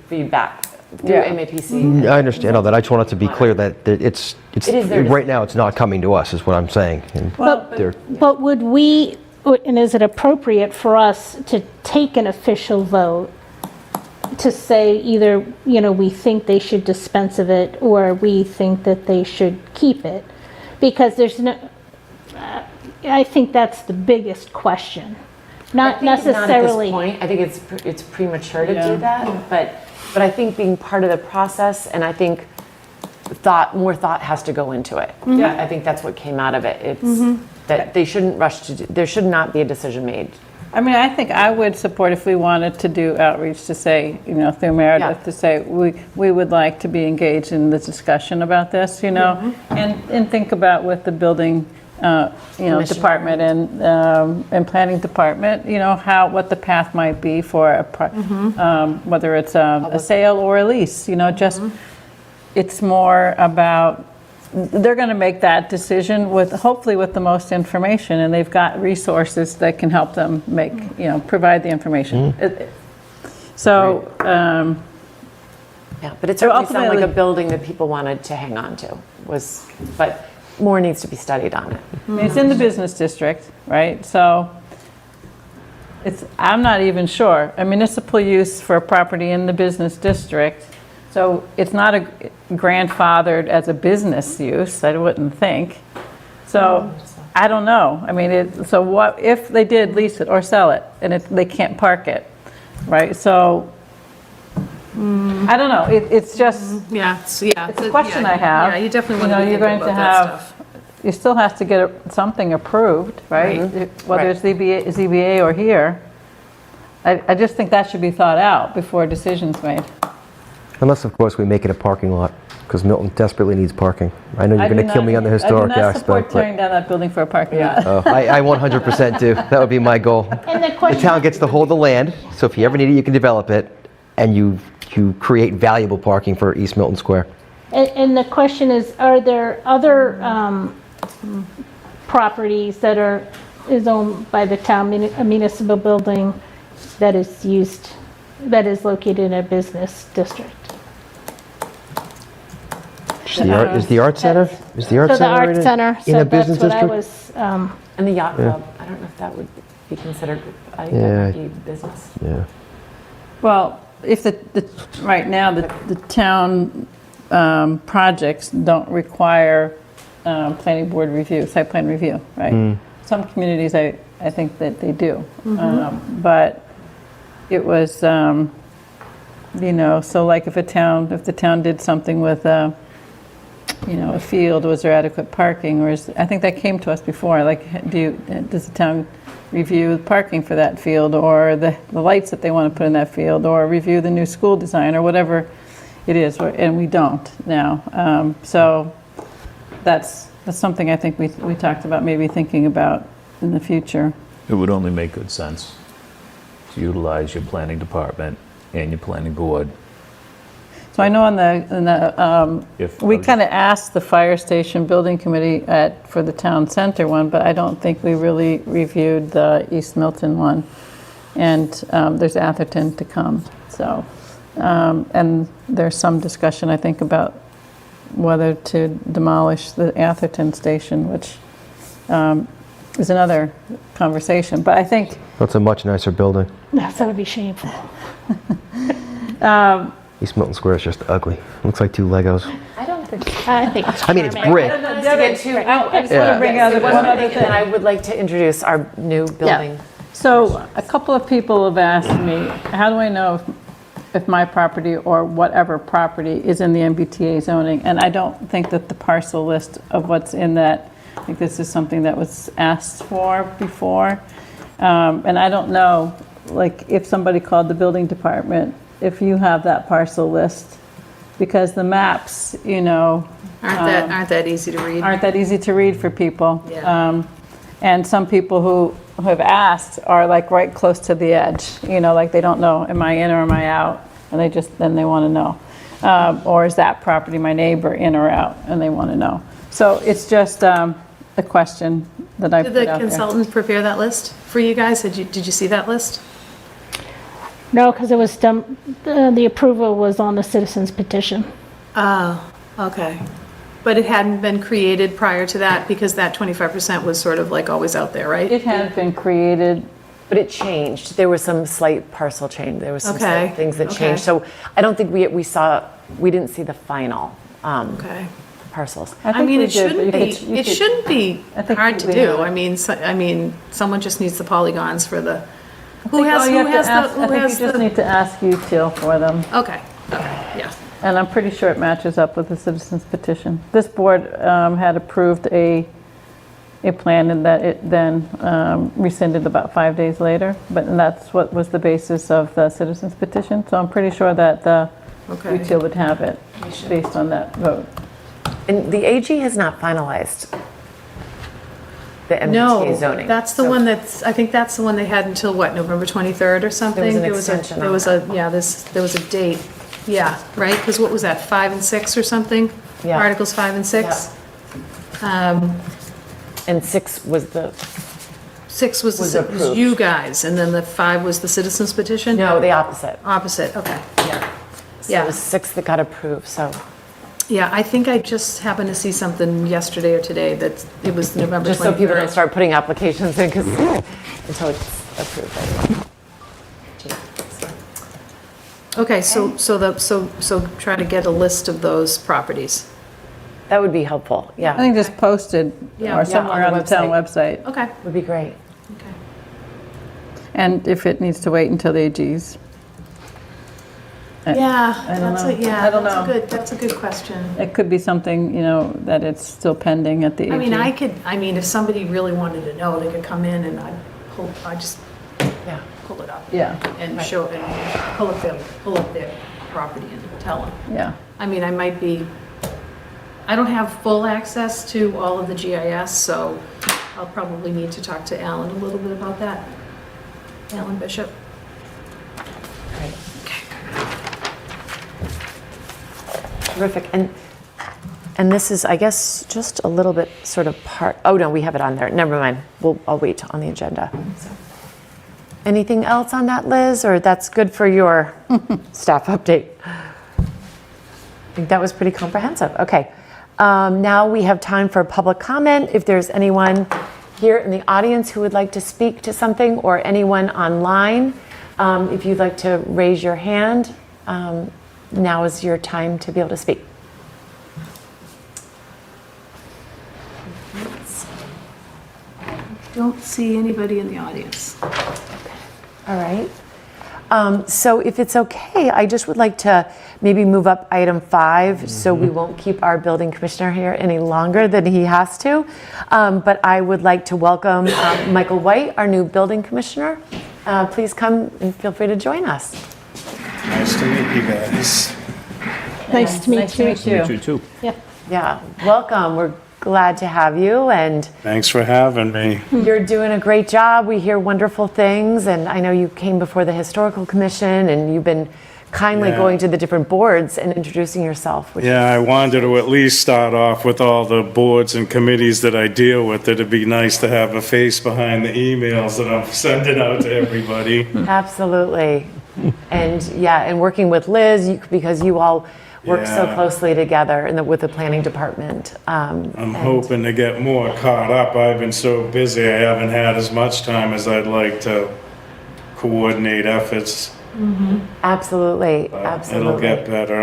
feedback through
Yeah.
MAPC.
I understand all that. I just want it to be clear that it's
It is their
right now, it's not coming to us, is what I'm saying. And they're-
But would we, and is it appropriate for us to take an official vote to say either, we think they should dispense of it, or we think that they should keep it? Because there's no, I think that's the biggest question. Not necessarily.
Not at this point. I think it's premature to
Yeah.
do that, but I think being part of the process, and I think more thought has to go into it.
Yeah.
I think that's what came out of it. It's that they shouldn't rush there should not be a decision made.
I mean, I think I would support if we wanted to do outreach to say, through Meredith,
Yeah.
to say, we would like to be engaged in the discussion about this, and think about with the building,
Commissioner.
department and planning department, what the path might be for whether it's a sale or a lease, just, it's more about, they're going to make that decision hopefully with the most information, and they've got resources that can help them provide the information. So,
Yeah, but it certainly sounded like
ultimately-
a building that people wanted to hang on to. But more needs to be studied on it.
I mean, it's in the business district, right? So I'm not even sure. A municipal use for a property in the business district, so it's not grandfathered as a business use, I wouldn't think. So I don't know. I mean, so what if they did lease it or sell it and they can't park it, right? So I don't know. It's just,
It's
it's a question I have.
Yeah, you definitely want to
you're
think
going
about
to
that
have,
stuff.
you still have to get something approved, right? Whether
Right.
it's ZBA or here. I just think that should be thought out before a decision's made.
Unless, of course, we make it a parking lot, because Milton desperately needs parking. I know you're going to kill me on the historic
I do not support
aspect,
tearing down that building for a parking lot.
but I 100% do. That would be my goal.
And the
The
question,
town gets to hold the land, so if you ever need it, you can develop it, and you create valuable parking for East Milton Square.
and the question is, are there other properties that is owned by the town, a municipal building that is located in a business district?
Is the art center? Is the art
So the
center
art center,
in
so
a business
that's what I
district?
was,
And the yacht club, I don't know if that would be considered, I think
Yeah.
that would be business.
Yeah.
Well, if right now, the town projects don't require planning board review, site plan review, right? Some communities, I think that they do. But it was, so like if the town did something with, a field, was there adequate parking? I think that came to us before, like, does the town review parking for that field, or the lights that they want to put in that field, or review the new school design, or whatever it is, and we don't now. So that's something I think we talked about maybe thinking about in the future.
It would only make good sense to utilize your planning department and your planning board.
So I know we kind of asked the fire station building committee for the town center one, but I don't think we really reviewed the East Milton one. And there's Atherton to come. So, and there's some discussion, I think, about whether to demolish the Atherton station, which is another conversation. But I think
That's a much nicer building.
That would be shameful.
East Milton Square is just ugly. Looks like two Legos.
I don't think so.
I think it's
I mean, it's
charming.
brick.
I just want to bring out
One
one
other
other
thing, and I would like to introduce our new building.
So a couple of people have asked me, how do I know if my property or whatever property is in the MBTA zoning? And I don't think that the parcel list of what's in that, I think this is something that was asked for before. And I don't know, like, if somebody called the building department, if you have that parcel list, because the maps,
Aren't that easy to read?
aren't that easy to read for people.
Yeah.
And some people who have asked are like right close to the edge, like they don't know, am I in or am I out? And then they want to know. Or is that property my neighbor, in or out? And they want to know. So it's just a question that I
Did
put
the
out there.
consultant prepare that list for you guys? Did you see that list?
No, because it was done, the approval was on the citizens petition.
Oh, okay. But it hadn't been created prior to that because that 25% was sort of like always out there, right?
It had been created.
But it changed. There was some slight parcel change. There was some
Okay,
slight things that
okay.
changed. So I don't think we didn't see the final
Okay.
parcels.
I
I
think
mean,
we
it
did,
shouldn't
but
be,
you could-
it shouldn't be
I think
hard to
we
do.
have it.
I mean, someone just needs the polygons for the, who
Oh,
has,
you
who
have to
has the,
ask-
who
I think
has
you just
the?
need to ask UTIL for them.
Okay, yeah.
And I'm pretty sure it matches up with the citizens petition. This board had approved a plan, and that it then rescinded about 5 days later. And that's what was the basis of the citizens petition. So I'm pretty sure that the
Okay.
UTIL would have it based on that vote.
And the AG has not finalized the MBTA
No,
zoning.
that's the
So
one I think that's the one they had until what, November 23rd or something?
an
There
extension
There
on
was a, yeah, there was a date. Yeah, right? Because what was that, 5 and 6 or something?
Yeah.
Articles 5 and 6?
And 6 was the,
6 was
Was
was
approved.
you guys, and then the 5 was the citizens petition?
no, the opposite.
Opposite, okay, yeah.
So
Yeah.
it was 6 that got approved, so
Yeah, I think I just happened to see something yesterday or today that it was November 23rd.
just so people don't start putting applications in, because until it's approved.
Okay, so try to get a list of those properties.
That would be helpful,
I
yeah,
think just posted
Yeah.
or somewhere
on
on
the
the town website.
Okay,
would be great.
okay.
And if it needs to wait until the AG's.
Yeah,
I don't
that's
know.
a, yeah,
I don't
that's a
know.
good, that's a good question.
It could be something, that it's still pending at the AG.
I mean, if somebody really wanted to know, they could come in and I'd just
Yeah.
pull it up
Yeah,
and
Right.
show, and pull up their property and tell them.
yeah.
I mean, I don't have full access to all of the GIS, so I'll probably need to talk to Alan a little bit about that. Alan Bishop.
Great. Terrific. And this is, I guess, just a little bit sort of oh no, we have it on there. Never mind. I'll wait on the agenda. So. Anything else on that, Liz, or that's good for your staff update? I think that was pretty comprehensive. Okay. Now we have time for public comment. If there's anyone here in the audience who would like to speak to something, or anyone online, If you'd like to raise your hand, now is your time to be able to speak.
Don't see anybody in the audience.
All right. So if it's okay, I just would like to maybe move up item 5 so we won't keep our building commissioner here any longer than he has to. But I would like to welcome Michael White, our new building commissioner. Please come and feel free to join us.
Nice to meet you guys.
Nice to meet
Nice to meet you.
You too.
Yeah, welcome. We're glad to have you, and
Thanks for having me.
you're doing a great job. We hear wonderful things, and I know you came before the Historical Commission, and you've been kindly
Yeah.
going to the different boards and introducing yourself. Which
Yeah, I wanted to at least start off with all the boards and committees that I deal with. It'd be nice to have a face behind the emails that I'm sending out to everybody.
Absolutely. And yeah, and working with Liz, because you all work so
Yeah.
closely together with the planning department.
I'm hoping to get more caught up. I've been so busy, I haven't had as much time as I'd like to coordinate efforts.
Absolutely,
But
absolutely.
It'll get better.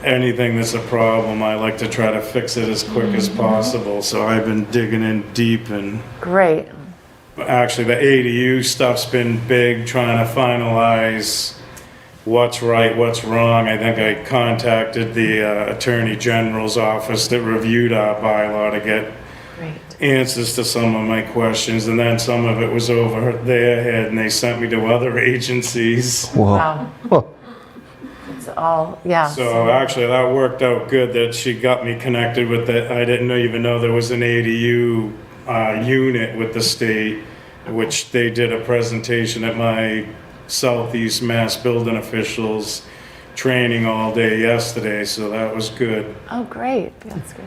Anything that's a problem, I like to try to fix it as quick as possible. So I've been digging in deep, and
Great.
actually the ADU stuff's been big, trying to finalize what's right, what's wrong. I think I contacted the Attorney General's office that reviewed our bylaw to get
Great.
answers to some of my questions, and then some of it was over their head, and they sent me to other agencies.
Whoa.
Wow.
Huh.
It's all, yeah.
So actually, that worked out good that she got me connected with it. I didn't even know there was an ADU unit with the state, which they did a presentation at my Southeast Mass building officials training all day yesterday, so that was good.
Oh, great. That's good.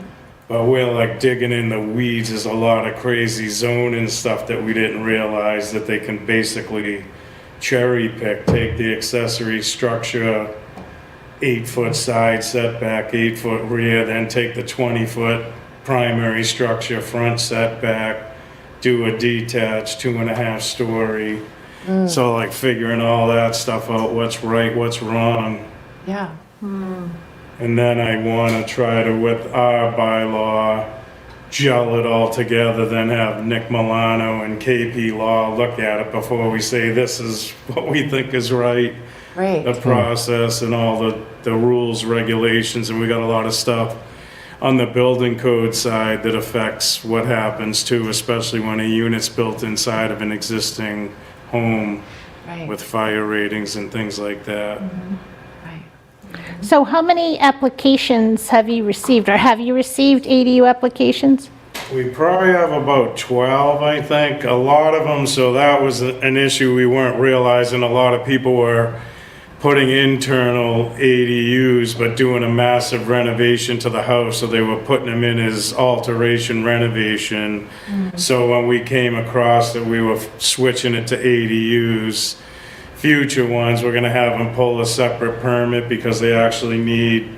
But we're like digging in the weeds. There's a lot of crazy zoning stuff that we didn't realize that they can basically cherry pick, take the accessory structure, 8-foot side setback, 8-foot rear, then take the 20-foot primary structure, front setback, do a detached 2.5-story. So like figuring all that stuff out, what's right, what's wrong.
Yeah.
And then I want to try to, with our bylaw, gel it all together, then have Nick Milano and KP Law look at it before we say this is what we think is right.
Great.
The process and all the rules, regulations, and we got a lot of stuff on the building code side that affects what happens too, especially when a unit's built inside of an existing home
Right.
with fire ratings and things like that.
Right.
So how many applications have you received, or have you received ADU applications?
We probably have about 12, I think, a lot of them, so that was an issue we weren't realizing. A lot of people were putting internal ADUs, but doing a massive renovation to the house, so they were putting them in as alteration renovation. So when we came across that we were switching it to ADUs, future ones, we're gonna have them pull a separate permit because they actually need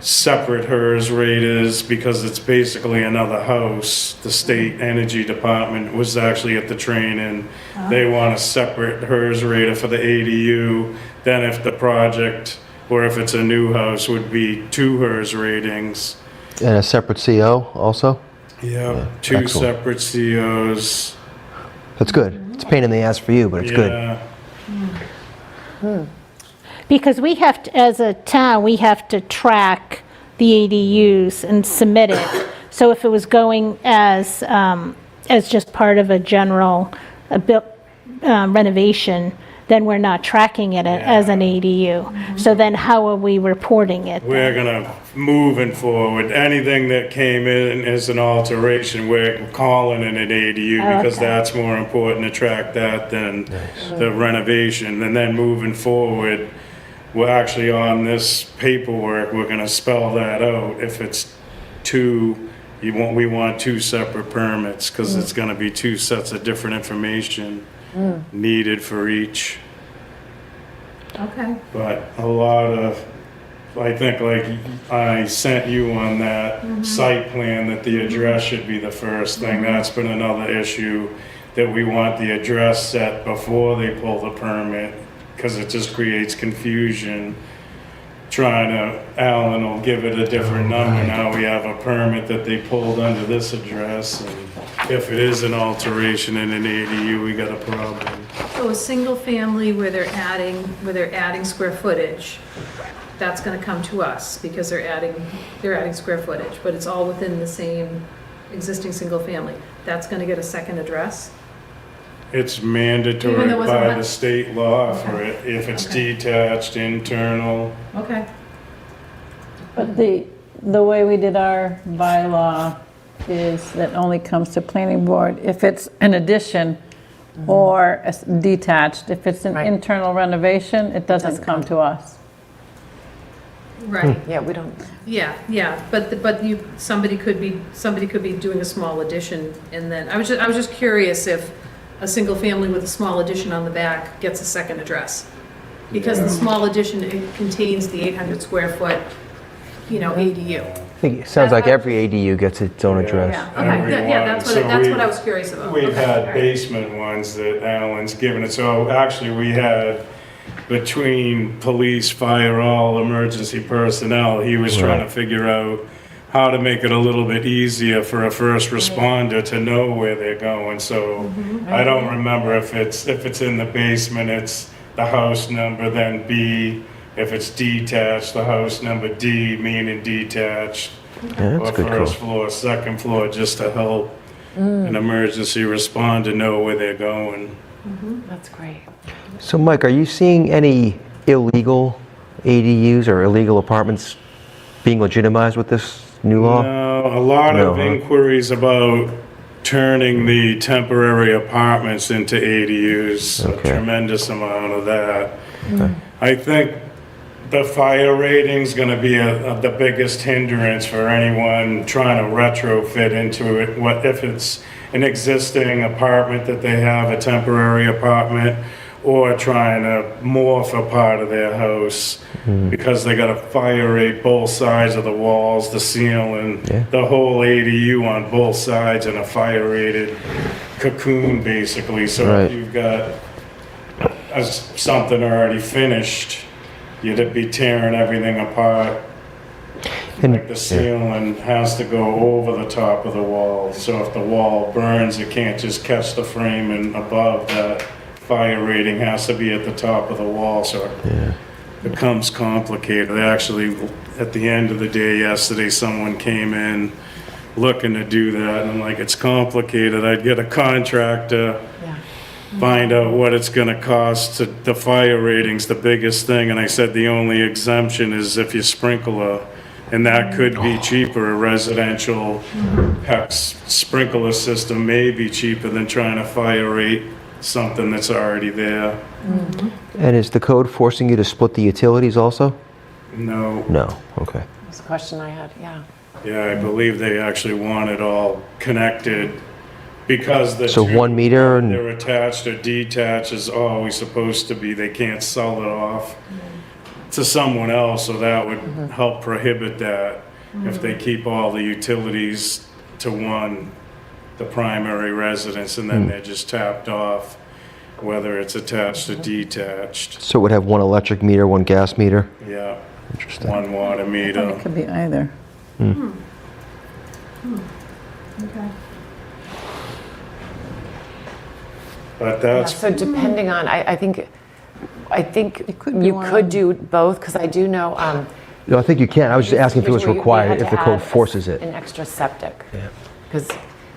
separate HERS raters because it's basically another house. The state energy department was actually at the training. They want a separate HERS rater for the ADU. Then if the project, or if it's a new house, would be 2 HERS ratings.
And a separate CO also?
Yeah, 2
excellent.
separate COs.
That's good. It's a pain in the ass for you, but it's good.
Yeah.
Because we have to, as a town, we have to track the ADUs and submit it. So if it was going as just part of a general renovation, then we're not tracking it as an ADU. So then how are we reporting it?
We're gonna, moving forward, anything that came in as an alteration, we're calling it an ADU because
Okay.
that's more important to track that than the renovation. And then moving forward, we're actually on this paperwork, we're gonna spell that out. If it's 2, we want 2 separate permits because it's gonna be 2 sets of different information needed for each.
Okay.
But a lot of, I think like I sent you on that site plan that the address should be the first thing. That's been another issue. that we want the address set before they pull the permit, because it just creates confusion. Alan will give it a different number. Now we have a permit that they pulled under this address, and if it is an alteration in an ADU, we got a problem.
So a single family where they're adding square footage, that's gonna come to us because they're adding square footage, but it's all within the same existing single family. That's gonna get a second address?
It's
Even
mandatory
though it's
by
not-
the state law for it, if it's detached, internal.
Okay.
But the way we did our bylaw is that only comes to planning board if it's an addition or detached. If it's an
Right.
internal renovation, it doesn't come to us.
Right,
Yeah, we don't,
yeah, but somebody could be doing a small addition, and then, I was just curious if a single family with a small addition on the back gets a second address. Because the small addition, it contains the 800 square foot, ADU.
I think it sounds like every ADU gets its own address.
Yeah, okay, yeah, that's what I was curious about.
We've
Okay,
had
all right.
basement ones that Alan's given it, so actually we had, between police, fire, all emergency personnel, he was trying to figure out how to make it a little bit easier for a first responder to know where they're going, so I don't remember if it's in the basement, it's the house number, then B, if it's detached, the house number D, meaning detached.
Yeah, that's
Or
good
first
call.
floor, second floor, just to help an emergency responder know where they're going.
that's great.
So Mike, are you seeing any illegal ADUs or illegal apartments being legitimized with this new law?
No, a lot
No,
of
huh?
inquiries about turning the temporary apartments into ADUs, a
Okay.
tremendous amount of that. I think the fire rating's gonna be the biggest hindrance for anyone trying to retrofit into it. What if it's an existing apartment that they have, a temporary apartment, or trying to morph a part of their house, because they gotta fire rate both sides of the walls, the ceiling,
Yeah.
the whole ADU on both sides in a fire rated cocoon, basically. So
Right.
if you've got something already finished, you'd be tearing everything apart.
And-
Like the ceiling has to go over the top of the wall, so if the wall burns, it can't just catch the frame and above that fire rating has to be at the top of the wall, so it becomes complicated. Actually, at the end of the day yesterday, someone came in looking to do that, and I'm like, it's complicated. I'd get a contractor,
Yeah.
find out what it's gonna cost to, the fire rating's the biggest thing, and I said the only exemption is if you sprinkler, and that could be cheaper. A residential PEX sprinkler system may be cheaper than trying to fire rate something that's already there.
And is the code forcing you to split the utilities also?
No,
No, okay.
That's a question I had, yeah.
yeah, I believe they actually want it all connected, because the
So
two,
1 meter and-
they're attached or detached is always supposed to be, they can't sell it off to someone else, so that would help prohibit that if they keep all the utilities to one, the primary residence, and then they're just tapped off, whether it's attached or detached.
So it would have one electric meter, one gas meter?
Yeah,
Interesting.
one water meter.
It could be either.
Okay.
But
Yeah,
that's,
so depending on, I think
could be
you
one
could
of-
do both, because I do know.
No, I think you can. I was just asking if it was
usually we
required,
had
if
to
the code
add
forces it.
An extra septic.
Yeah.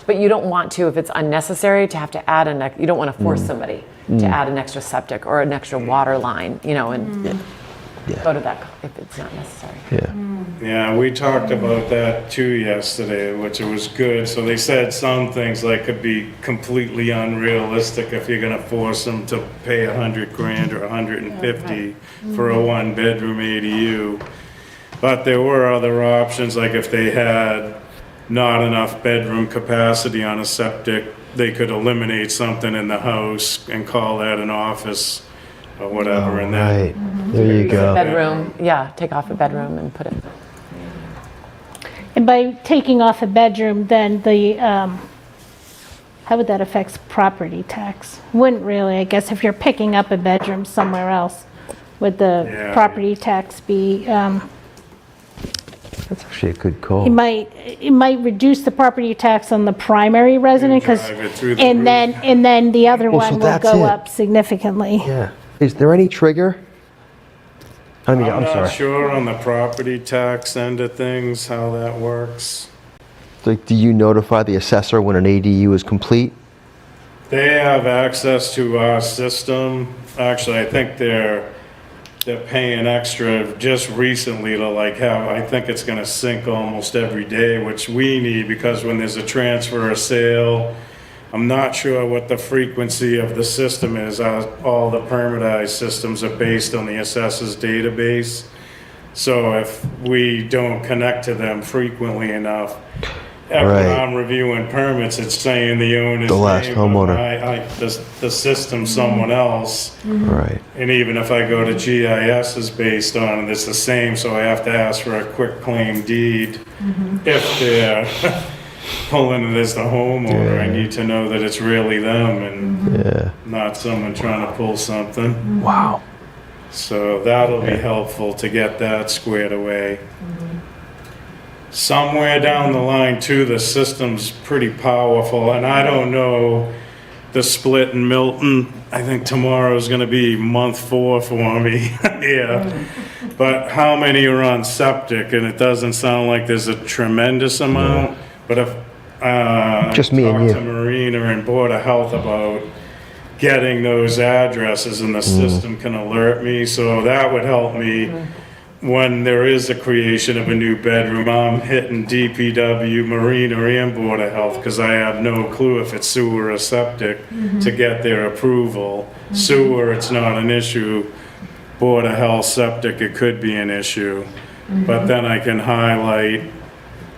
But you don't want to, if it's unnecessary, to have to add you don't want to force somebody to add an extra septic or an extra water line, and go to that if it's not necessary.
Yeah.
yeah, we talked about that too yesterday, which it was good. So they said some things like could be completely unrealistic if you're gonna force them to pay $100,000 or $150 for a one-bedroom ADU. But there were other options, like if they had not enough bedroom capacity on a septic, they could eliminate something in the house and call that an office or whatever, and then
Right, there you go.
Bedroom, yeah, take off a bedroom and put it.
And by taking off a bedroom, then the how would that affect property tax? Wouldn't really, I guess, if you're picking up a bedroom somewhere else, would the
Yeah.
property tax be,
That's actually a good call.
it might reduce the property tax on the primary resident, because,
drive it through the
and then the other
Well, so
one will
that's
go
it.
up significantly.
Yeah. Is there any trigger? I mean, I'm
not
sorry.
sure on the property tax end of things, how that works.
Like, do you notify the assessor when an ADU is complete?
They have access to our system. Actually, I think they're paying extra just recently to like have, I think it's gonna sync almost every day, which we need because when there's a transfer or sale, I'm not sure what the frequency of the system is. All the permitized systems are based on the assessor's database. So if we don't connect to them frequently enough, when
Right.
I'm reviewing permits, it's saying the owner's
The last
name,
homeowner.
the system's someone else.
Right.
And even if I go to GIS is based on it, it's the same, so I have to ask for a quick claim deed. If they're pulling it as the homeowner, I need to know that it's really them and
Yeah.
not someone trying to pull something.
Wow.
So that'll be helpful to get that squared away. Somewhere down the line too, the system's pretty powerful, and I don't know the split in Milton. I think tomorrow's gonna be month 4 for me, yeah. But how many are on septic? And it doesn't sound like there's a tremendous amount, but if,
Just me and
talk
you.
to Marina and Board of Health about getting those addresses and the system can alert me, so that would help me when there is a creation of a new bedroom. I'm hitting DPW, Marina, and Board of Health, because I have no clue if it's sewer or septic to get their approval. Sewer, it's not an issue. Board of Health, septic, it could be an issue. But then I can highlight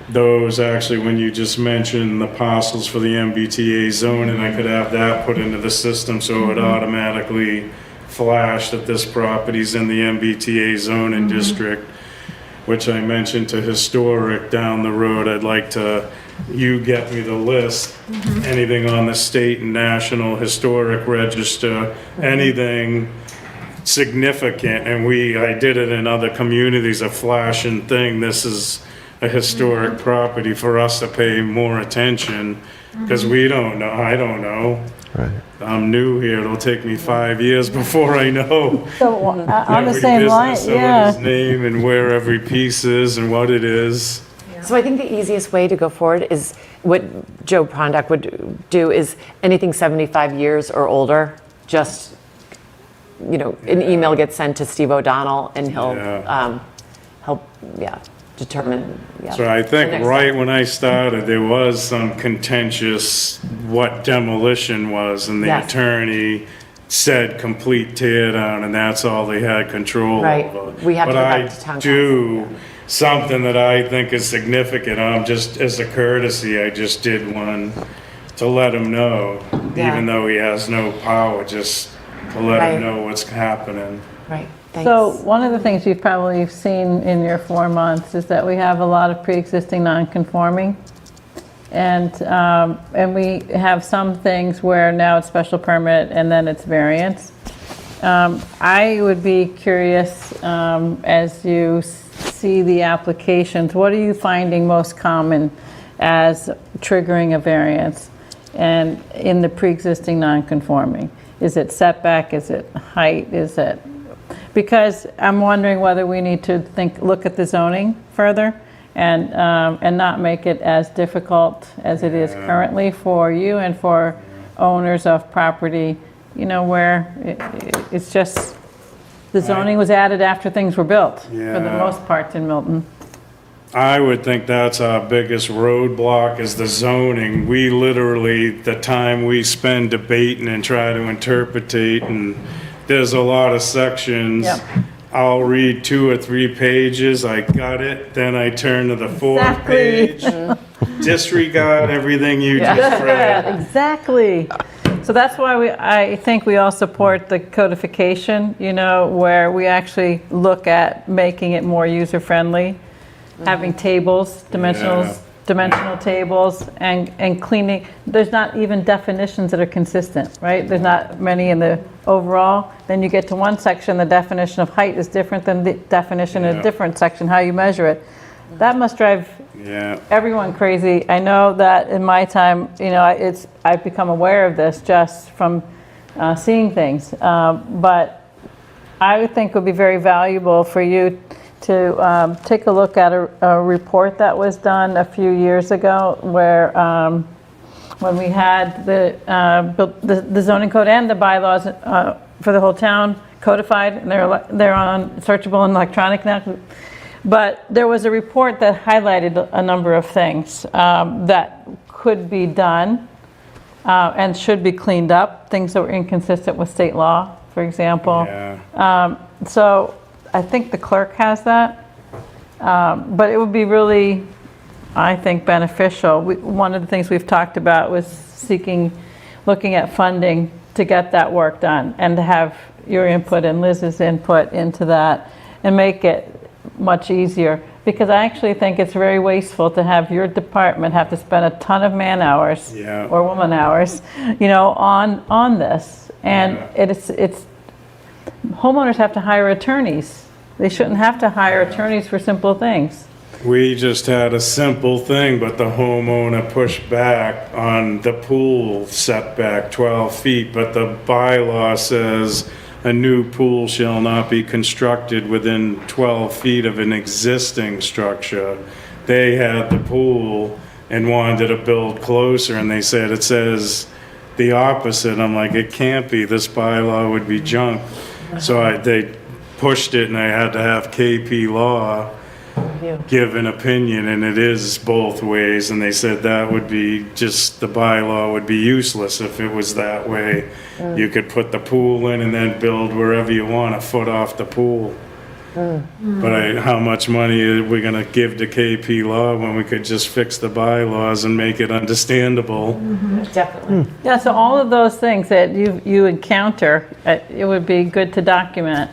those, actually, when you just mentioned the parcels for the MBTA zone, and I could have that put into the system so it automatically flash that this property's in the MBTA zone and district, which I mentioned to historic down the road. I'd like to, you get me the list, anything on the state and national historic register, anything significant, and I did it in other communities, a flashing thing. This is a historic property for us to pay more attention, because we don't know, I don't know.
Right.
I'm new here, it'll take me 5 years before I know
So on the
every
same line,
business,
yeah.
somebody's name and where every piece is and what it is.
So I think the easiest way to go forward is what Joe Prondak would do is anything 75 years or older, just, an email gets sent to Steve O'Donnell and he'll
Yeah.
help, determine,
So I
the
think
next
right
step.
when I started, there was some contentious what demolition was, and the
Yes.
attorney said complete tear down, and that's all they had control
Right.
over.
We have to
But
go back
I
to town
do
council,
something that I think is significant. Just as a courtesy, I just did one to let him know,
Yeah.
even though he has no power, just to let
Right.
him know what's happening.
Right, thanks.
So one of the things you've probably seen in your 4 months is that we have a lot of pre-existing non-conforming. And we have some things where now it's special permit and then it's variance. I would be curious, as you see the applications, what are you finding most common as triggering a variance and in the pre-existing non-conforming? Is it setback? Is it height? Is it, because I'm wondering whether we need to look at the zoning further and not make it as difficult as it is currently for you and for owners of property, where it's just, the zoning was added after things were built, for the
Yeah.
most part in Milton.
I would think that's our biggest roadblock is the zoning. We literally, the time we spend debating and try to interpretate, and there's a lot of sections.
Yep.
I'll read 2 or 3 pages, I got it, then I turn to the 4th
Exactly.
page. Disregard everything you just read.
Exactly. So that's why I think we all support the codification, where we actually look at making it more user-friendly, having tables, dimensionals, dimensional tables and cleaning. There's not even definitions that are consistent, right? There's not many in the overall. Then you get to one section, the definition of height is different than the definition in
Yeah.
a different section, how you measure it. That must drive
Yeah.
everyone crazy. I know that in my time, I've become aware of this just from seeing things. But I would think it would be very valuable for you to take a look at a report that was done a few years ago where when we had the zoning code and the bylaws for the whole town codified, and they're on searchable and electronic now. But there was a report that highlighted a number of things that could be done and should be cleaned up, things that were inconsistent with state law, for example.
Yeah.
So I think the clerk has that, but it would be really, I think, beneficial. One of the things we've talked about was looking at funding to get that work done and to have your input and Liz's input into that and make it much easier. Because I actually think it's very wasteful to have your department have to spend a ton of man hours
Yeah.
or woman hours, on this. And
Yeah.
it's homeowners have to hire attorneys. They shouldn't have to hire attorneys for simple things.
We just had a simple thing, but the homeowner pushed back on the pool setback 12 feet, but the bylaw says a new pool shall not be constructed within 12 feet of an existing structure. They had the pool and wanted to build closer, and they said it says the opposite. I'm like, it can't be, this bylaw would be junk. So they pushed it, and I had to have KP Law give an opinion, and it is both ways, and they said that would be just, the bylaw would be useless if it was that way. You could put the pool in and then build wherever you want, a foot off the pool. But how much money are we gonna give to KP Law when we could just fix the bylaws and make it understandable?
Definitely.
Yeah, so all of those things that you encounter, it would be good to document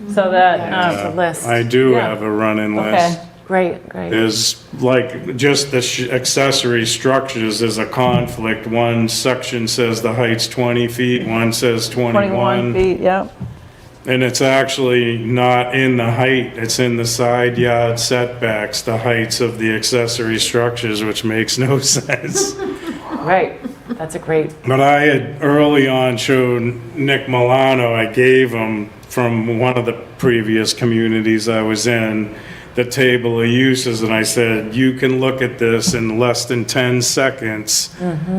so that,
Just a list.
I do
Yeah.
have a running
okay.
list.
Great, great.
There's like just the accessory structures, there's a conflict. One section says the height's 20 feet, one says
21 feet, yep.
And it's actually not in the height, it's in the side yard setbacks, the heights of the accessory structures, which makes no sense.
Right. That's a great,
But I had early on showed Nick Milano, I gave him from one of the previous communities I was in, the table of uses, and I said, you can look at this in less than 10 seconds.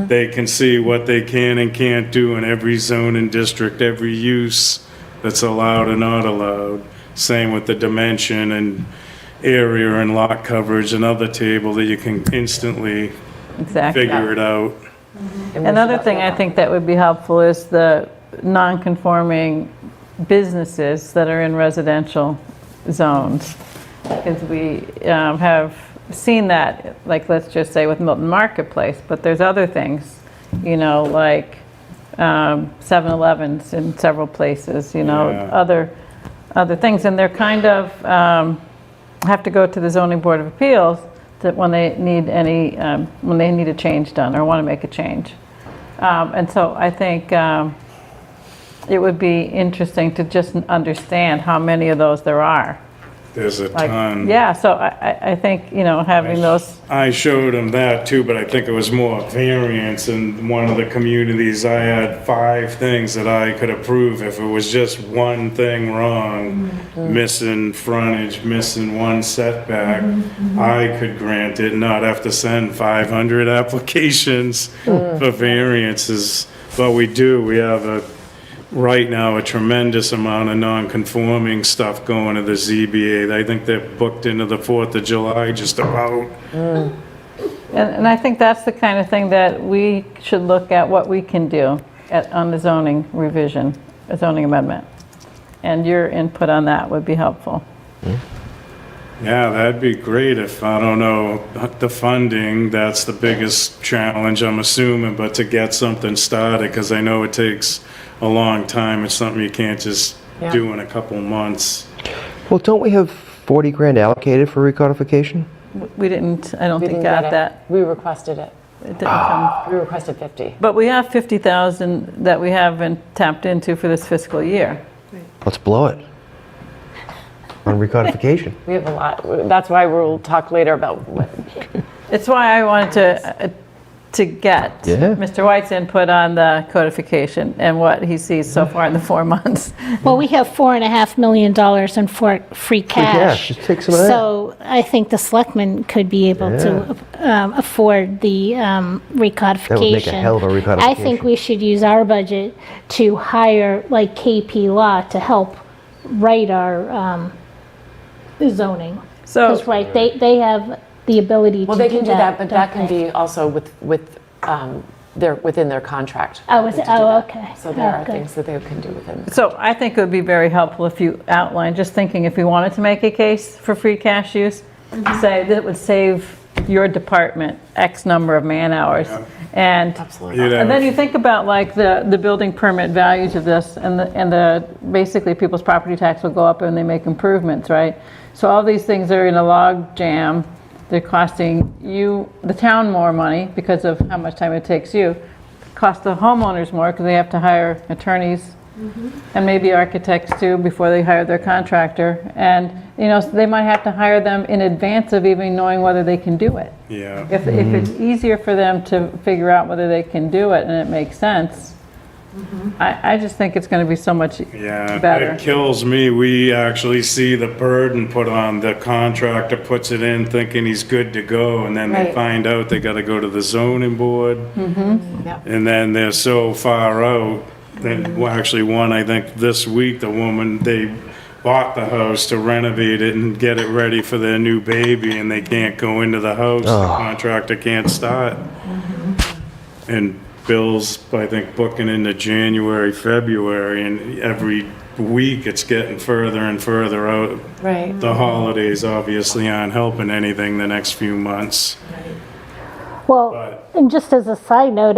They can see what they can and can't do in every zone and district, every use that's allowed and not allowed. Same with the dimension and area and lot coverage, another table that you can instantly
Exactly.
figure it out.
Another thing I think that would be helpful is the non-conforming businesses that are in residential zones. Because we have seen that, like, let's just say with Milton Marketplace, but there's other things, like 7-Elevens in several places,
Yeah.
other things. And they're kind of, have to go to the Zoning Board of Appeals that when they need when they need a change done or want to make a change. And so I think it would be interesting to just understand how many of those there are.
There's a
Like,
ton.
yeah, so I think, having those,
I showed him that too, but I think it was more variance. In one of the communities, I had 5 things that I could approve if it was just one thing wrong, missing frontage, missing one setback, I could grant it, not have to send 500 applications for variances. But we have right now a tremendous amount of non-conforming stuff going to the ZBA. I think they're booked into the 4th of July just about.
and I think that's the kind of thing that we should look at what we can do on the zoning revision, a zoning amendment. And your input on that would be helpful.
Yeah, that'd be great if, I don't know, the funding, that's the biggest challenge, I'm assuming, but to get something started, because I know it takes a long time. It's something you can't just do in a couple months.
Well, don't we have 40 grand allocated for recodification?
We didn't, I don't
We
think,
didn't get
got
it.
that.
We requested it.
It didn't come.
We requested 50.
But we have 50,000 that we haven't tapped into for this fiscal year.
Let's blow it. On recodification.
We have a lot. That's why we'll talk later about what.
It's why I wanted to get
Yeah.
Mr. White's input on the codification and what he sees so far in the 4 months.
Well, we have $4.5 million in free cash.
Just take some of that.
So I think the selectmen could be able to afford the recodification.
That would make a hell of a recodification.
I think we should use our budget to hire like KP Law to help write our zoning.
So,
Because, right, they have the ability to do that.
Well, they can do that, but that
don't
can
they?
be also within their contract.
Oh, is it?
to do
Oh,
that.
okay.
So there
Oh,
are
good.
things that they can do within.
so I think it would be very helpful if you outline, just thinking if we wanted to make a case for free cash use, say that would save your department X number of man hours. And
Absolutely.
You'd
And then you
have,
think about like the building permit values of this and the basically people's property tax will go up when they make improvements, right? So all these things are in a log jam. They're costing you, the town, more money because of how much time it takes you. Cost the homeowners more because they have to hire attorneys and maybe architects too before they hire their contractor. And, so they might have to hire them in advance of even knowing whether they can do it.
yeah.
If it's easier for them to figure out whether they can do it and it makes sense, I just think it's going to be so much
Yeah,
better.
it kills me. We actually see the burden put on the contractor, puts it in thinking he's good to go, and then they
Right.
find out they gotta go to the zoning board.
Yep.
And then they're so far out, that, well, actually one, I think this week, the woman, they bought the house to renovate it and get it ready for their new baby, and they can't go into the house, the contractor can't start. And Bill's, I think, booking into January, February, and every week it's getting further and further out.
Right.
The holidays obviously aren't helping anything the next few months.
Well,
But-
and just as a side note,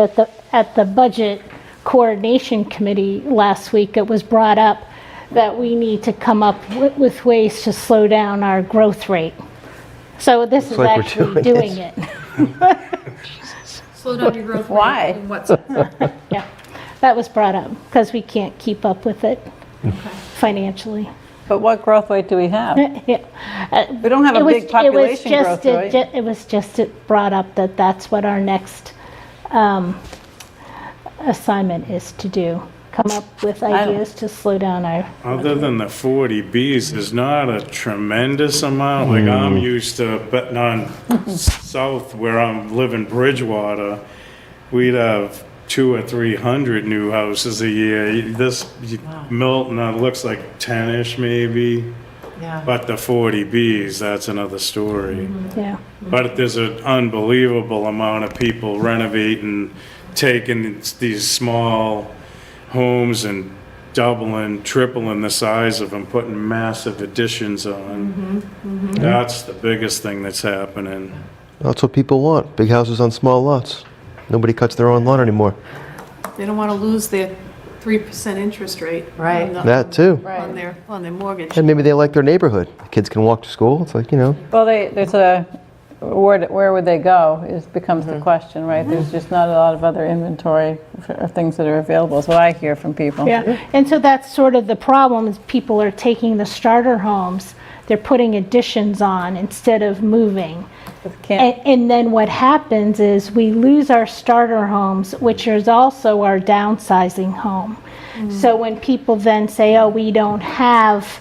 at the budget coordination committee last week, it was brought up that we need to come up with ways to slow down our growth rate. So this is
like we're
actually
doing
doing it.
Slow down your growth rate.
Why?
In what sense?
Yeah, that was brought up because we can't keep up with it financially.
But what growth rate do we have?
Yeah.
We don't have a big population growth rate.
It was just brought up that that's what our next assignment is to do. Come up with ideas to slow down our,
Other than the 40Bs, there's not a tremendous amount. Like I'm used to betting on south where I'm living Bridgewater, we'd have 200 or 300 new houses a year. This Milton looks like 10-ish maybe.
Yeah.
But the 40Bs, that's another story.
yeah.
But there's an unbelievable amount of people renovating, taking these small homes and doubling, tripling the size of them, putting massive additions on. That's the biggest thing that's happening.
That's what people want, big houses on small lots. Nobody cuts their own lawn anymore.
They don't want to lose their 3% interest rate.
Right.
on the-
That too.
On their mortgage.
And maybe they like their neighborhood. The kids can walk to school. It's like,
Well, there's where would they go becomes the question, right? There's just not a lot of other inventory of things that are available, is what I hear from people.
Yeah, and so that's sort of the problem, is people are taking the starter homes, they're putting additions on instead of moving.
Can't-
And then what happens is we lose our starter homes, which is also our downsizing home. So when people then say, oh, we don't have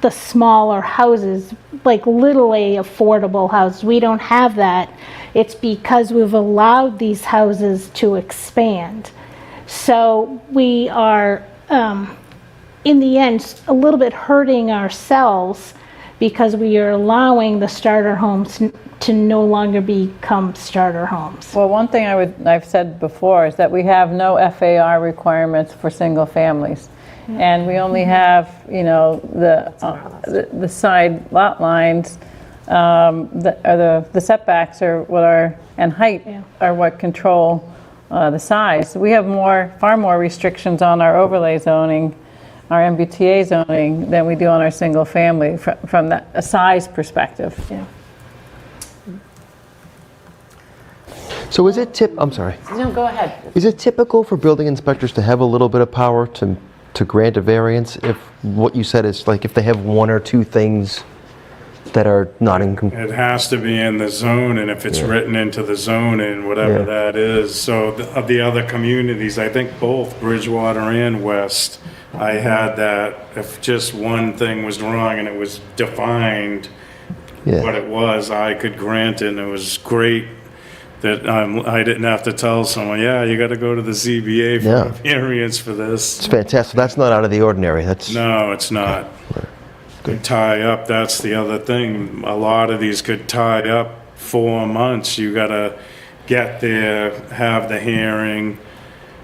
the smaller houses, like literally affordable houses, we don't have that. It's because we've allowed these houses to expand. So we are, in the end, a little bit hurting ourselves because we are allowing the starter homes to no longer become starter homes.
Well, one thing I've said before is that we have no FAR requirements for single families. And we only have, the side lot lines, the setbacks are what are, and height are what control the size. We have far more restrictions on our overlay zoning our MBTA zoning than we do on our single family from that, a size perspective. Yeah.
So is it I'm sorry.
No, go ahead.
Is it typical for building inspectors to have a little bit of power to grant a variance if what you said is like if they have one or two things that are not in
It has to be in the zone, and if it's written into the zoning, whatever
Yeah.
that is. So of the other communities, I think both Bridgewater and West, I had that if just one thing was wrong and it was defined what it was, I could grant it, and it was great that I didn't have to tell someone, yeah, you got to go to the ZBA for
Yeah.
a variance for this.
It's fantastic. That's not out of the ordinary. That's
No, it's not. Could tie up, that's the other thing. A lot of these could tie up 4 months. You gotta get there, have the hearing,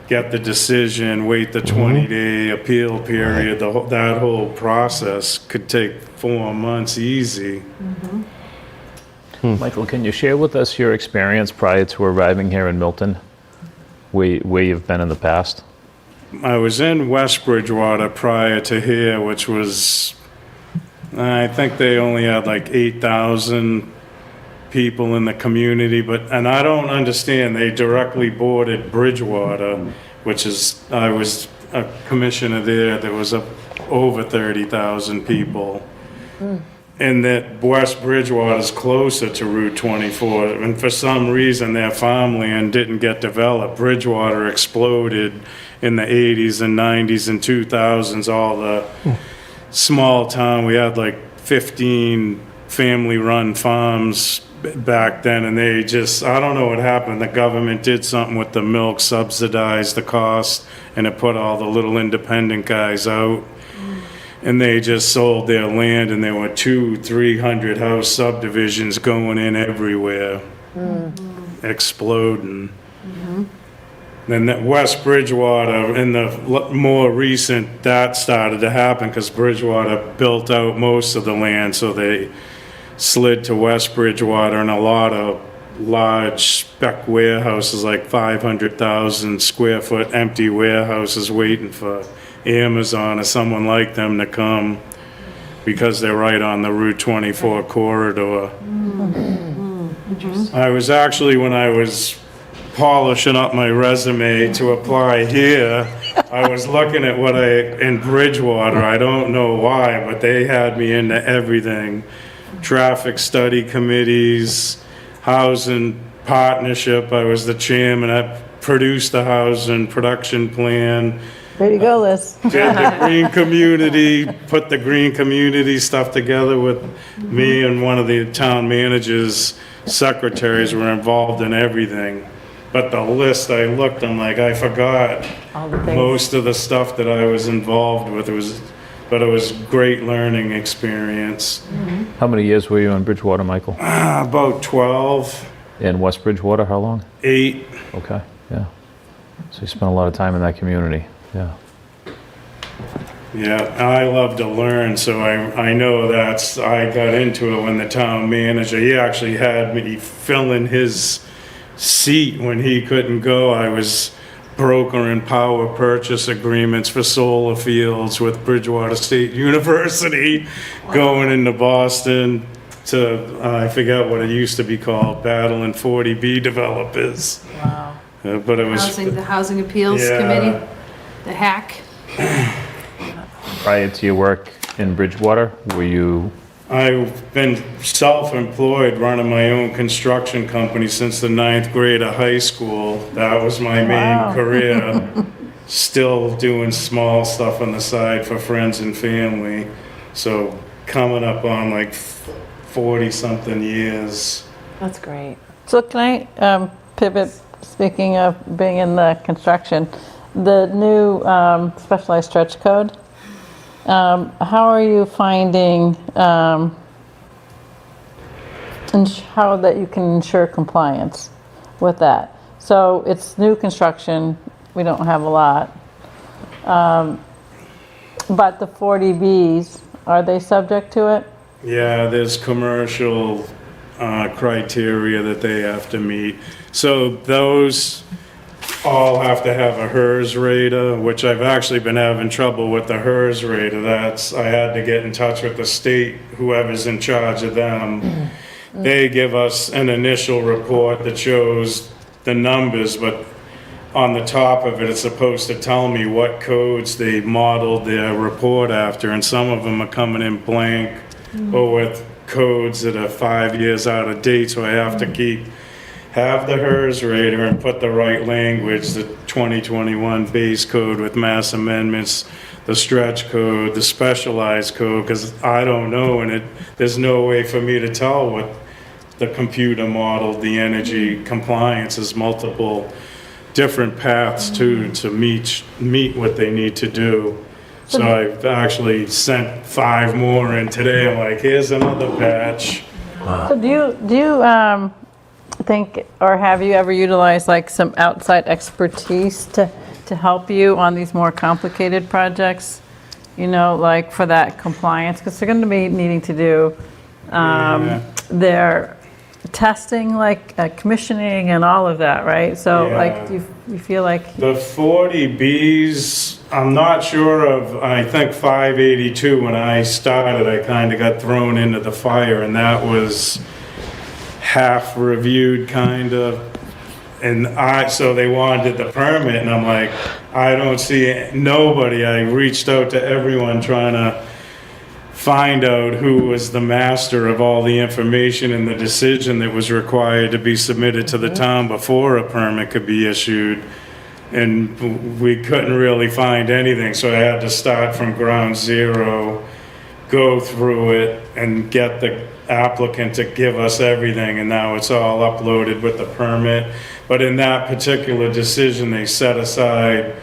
get the decision, wait the 20-day appeal period. That whole process could take 4 months easy.
Michael, can you share with us your experience prior to arriving here in Milton, where you've been in the past?
I was in West Bridgewater prior to here, which was, I think they only had like 8,000 people in the community, and I don't understand, they directly boarded Bridgewater, which is, I was a commissioner there was over 30,000 people. And that West Bridgewater is closer to Route 24, and for some reason their farmland didn't get developed. Bridgewater exploded in the 80s and 90s and 2000s, all the small town, we had like 15 family-run farms back then, and they just, I don't know what happened. The government did something with the milk, subsidized the cost, and it put all the little independent guys out. And they just sold their land, and there were 200-300 house subdivisions going in everywhere, exploding. Then that West Bridgewater, in the more recent, that started to happen because Bridgewater built out most of the land, so they slid to West Bridgewater, and a lot of large spec warehouses, like 500,000 square foot empty warehouses waiting for Amazon or someone like them to come because they're right on the Route 24 corridor. I was actually, when I was polishing up my resume to apply here, I was looking at what in Bridgewater, I don't know why, but they had me into everything. Traffic study committees, housing partnership, I was the chairman, I produced the housing production plan.
Way to go, Liz.
Did the green community, put the green community stuff together with me, and one of the town manager's secretaries were involved in everything. But the list, I looked, I'm like, I forgot
All the things.
most of the stuff that I was involved with. But it was great learning experience.
How many years were you in Bridgewater, Michael?
About 12,
In West Bridgewater, how long?
8.
Okay, yeah. So you spent a lot of time in that community, yeah.
Yeah, I love to learn, so I know I got into it when the town manager, he actually had me fill in his seat when he couldn't go. I was brokering power purchase agreements for solar fields with Bridgewater State University, going into Boston to, I forget what it used to be called, battling 40B developers.
Wow.
But it was...
The Housing Appeals
Yeah.
Committee, the hack.
Prior to your work in Bridgewater, were you,
I've been self-employed, running my own construction company since the 9th grade of high school. That was my main career. Still doing small stuff on the side for friends and family. So coming up on like 40-something years.
That's great.
So can I pivot, speaking of being in the construction, the new specialized stretch code, how are you finding how that you can ensure compliance with that? So it's new construction, we don't have a lot. But the 40Bs, are they subject to it?
Yeah, there's commercial criteria that they have to meet. So those all have to have a HERS rater, which I've actually been having trouble with the HERS rater. I had to get in touch with the state, whoever's in charge of them. They give us an initial report that shows the numbers, but on the top of it, it's supposed to tell me what codes they modeled their report after, and some of them are coming in blank or with codes that are 5 years out of date, so I have to have the HERS rater and put the right language, the 2021 base code with mass amendments, the stretch code, the specialized code, because I don't know, and there's no way for me to tell what the computer modeled the energy compliance is. Multiple different paths to meet what they need to do. So I've actually sent 5 more in today. I'm like, here's another batch.
So do you think, or have you ever utilized like some outside expertise to help you on these more complicated projects? You know, like for that compliance, because they're going to be needing to do their testing, like commissioning and all of that, right? So like, do you feel like...
The 40Bs, I'm not sure of. I think 582, when I started, I kind of got thrown into the fire, and that was half reviewed, kind of. And so they wanted the permit, and I'm like, I don't see nobody. I reached out to everyone trying to find out who was the master of all the information and the decision that was required to be submitted to the town before a permit could be issued. And we couldn't really find anything, so I had to start from ground zero, go through it, and get the applicant to give us everything, and now it's all uploaded with the permit. But in that particular decision, they set aside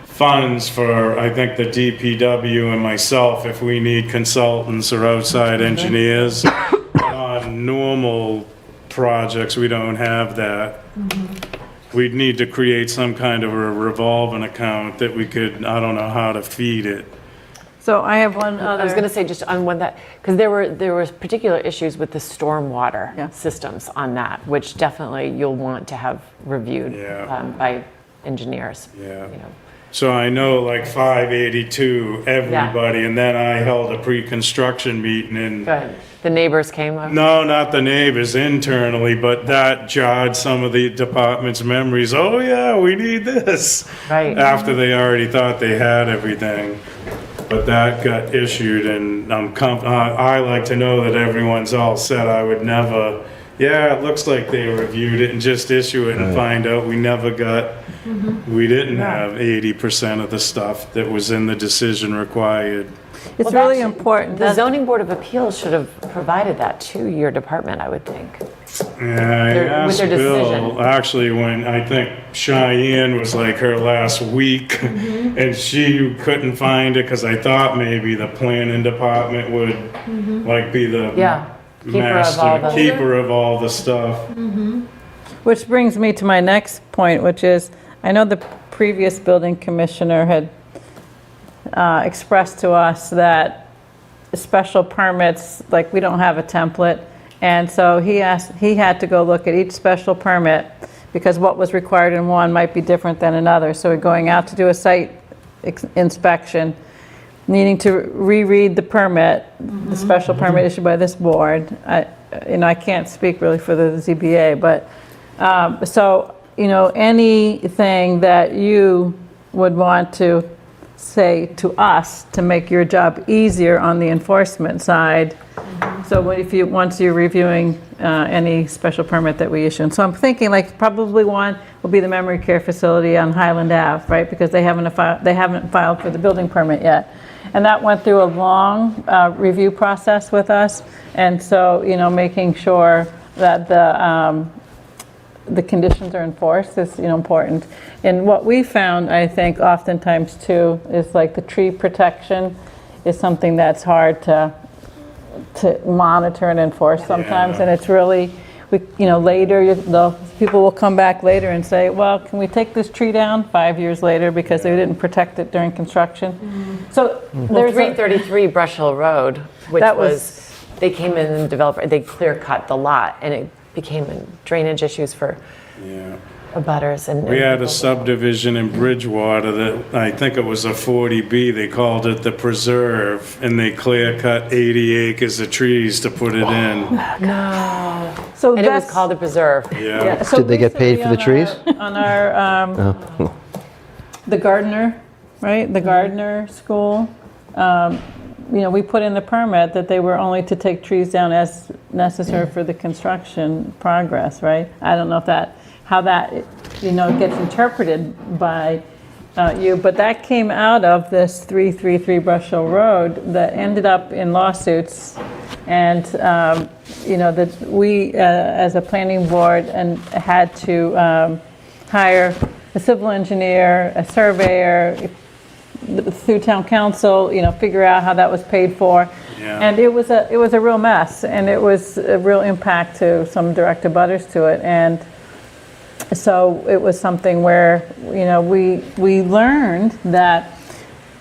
funds for, I think, the DPW and myself if we need consultants or outside engineers. But on normal projects, we don't have that. We'd need to create some kind of a revolving account that we could, I don't know how to feed it.
So I have one other...
I was going to say just on one that, because there were particular issues with the stormwater systems on that, which definitely you'll want to have reviewed by engineers.
Yeah.
You know.
So I know like 582, everybody, and then I held a pre-construction meeting and...
Good. The neighbors came up?
No, not the neighbors, internally, but that jarred some of the department's memories. Oh yeah, we need this.
Right.
After they already thought they had everything. But that got issued, and I like to know that everyone's all set. I would never, it looks like they reviewed it, and just issue it and find out we never got, we didn't have 80% of the stuff that was in the decision required.
It's really important.
The zoning board of appeals should have provided that to your department, I would think.
Yeah, I asked
their decision.
Bill, actually, when I think Cheyenne was like her last week, and she couldn't find it because I thought maybe the planning department would like be the keeper of all the stuff.
Which brings me to my next point, which is, I know the previous building commissioner had expressed to us that special permits, like we don't have a template, and so he had to go look at each special permit because what was required in one might be different than another. So we're going out to do a site inspection, needing to reread the permit, the special permit issued by this board. I can't speak really for the ZBA, but so anything that you would want to say to us to make your job easier on the enforcement side. So once you're reviewing any special permit that we issue. And so I'm thinking like probably one will be the memory care facility on Highland Ave, right? Because they haven't filed for the building permit yet. And that went through a long review process with us. And so, making sure that the conditions are enforced is important. And what we found, I think, oftentimes too, is like the tree protection is something that's hard to monitor and enforce sometimes. And it's really, later, people will come back later and say, well, can we take this tree down 5 years later because they didn't protect it during construction? So
there's 333 Brush Hill Road, which they came in and they clear cut the lot, and it became drainage issues for abutters and.
We had a subdivision in Bridgewater that, I think it was a 40B, they called it the Preserve, and they clear cut 80 acres of trees to put it in.
No.
So
And it was
that's-
called the preserve.
Yeah.
so
Did they get paid for the
recently
trees?
On our, the Gardner, right, the Gardner School, we put in the permit that they were only to take trees down as necessary for the construction progress, right? I don't know if how that, gets interpreted by you, but that came out of this 333 Brush Hill Road that ended up in lawsuits. And, that we, as a planning board, and had to hire a civil engineer, a surveyor, through town council, figure out how that was paid for.
Yeah.
And it was a real mess, and it was a real impact to some direct abutters to it. And so it was something where, we learned that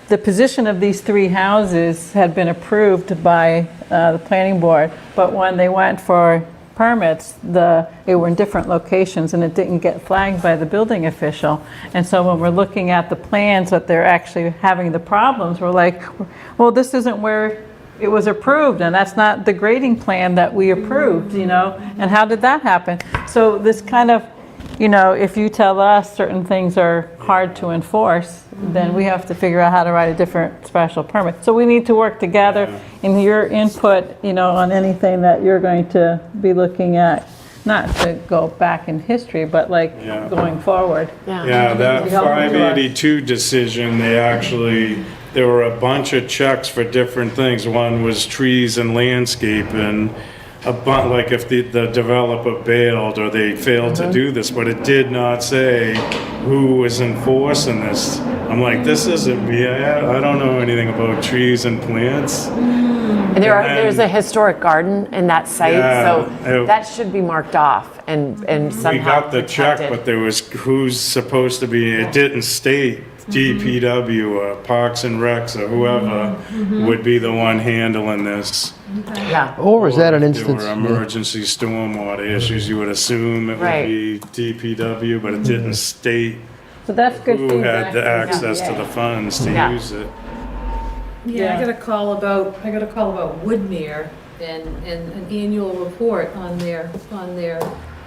the position of these 3 houses had been approved by the planning board, but when they went for permits, they were in different locations and it didn't get flagged by the building official. And so when we're looking at the plans that they're actually having the problems, we're like, well, this isn't where it was approved, and that's not the grading plan that we approved, and how did that happen? So this kind of, if you tell us certain things are hard to enforce, then we have to figure out how to write a different special permit. So we need to work together in your input, on anything that you're going to be looking at, not to go back in history, but going forward.
Yeah, that
Be helpful to us.
582 decision, there were a bunch of checks for different things. One was trees and landscape, and like if the developer bailed or they failed to do this, but it did not say who was enforcing this. I'm like, this isn't me. I don't know anything about trees and plants.
And there's a historic garden in that site,
Yeah,
so that should be marked off and somehow
We got the check,
protected.
but there was who's supposed to be, it didn't state DPW or Parks and Recs or whoever would be the one handling this.
Yeah.
Or is that an
If
instance?
there were emergency stormwater issues, you would assume it would
Right.
be DPW, but it didn't state
So that's good
who
feedback.
had the access to the funds to
Yeah.
use it.
Yeah, I
Yeah.
got a call about Woodmere and an annual report on their,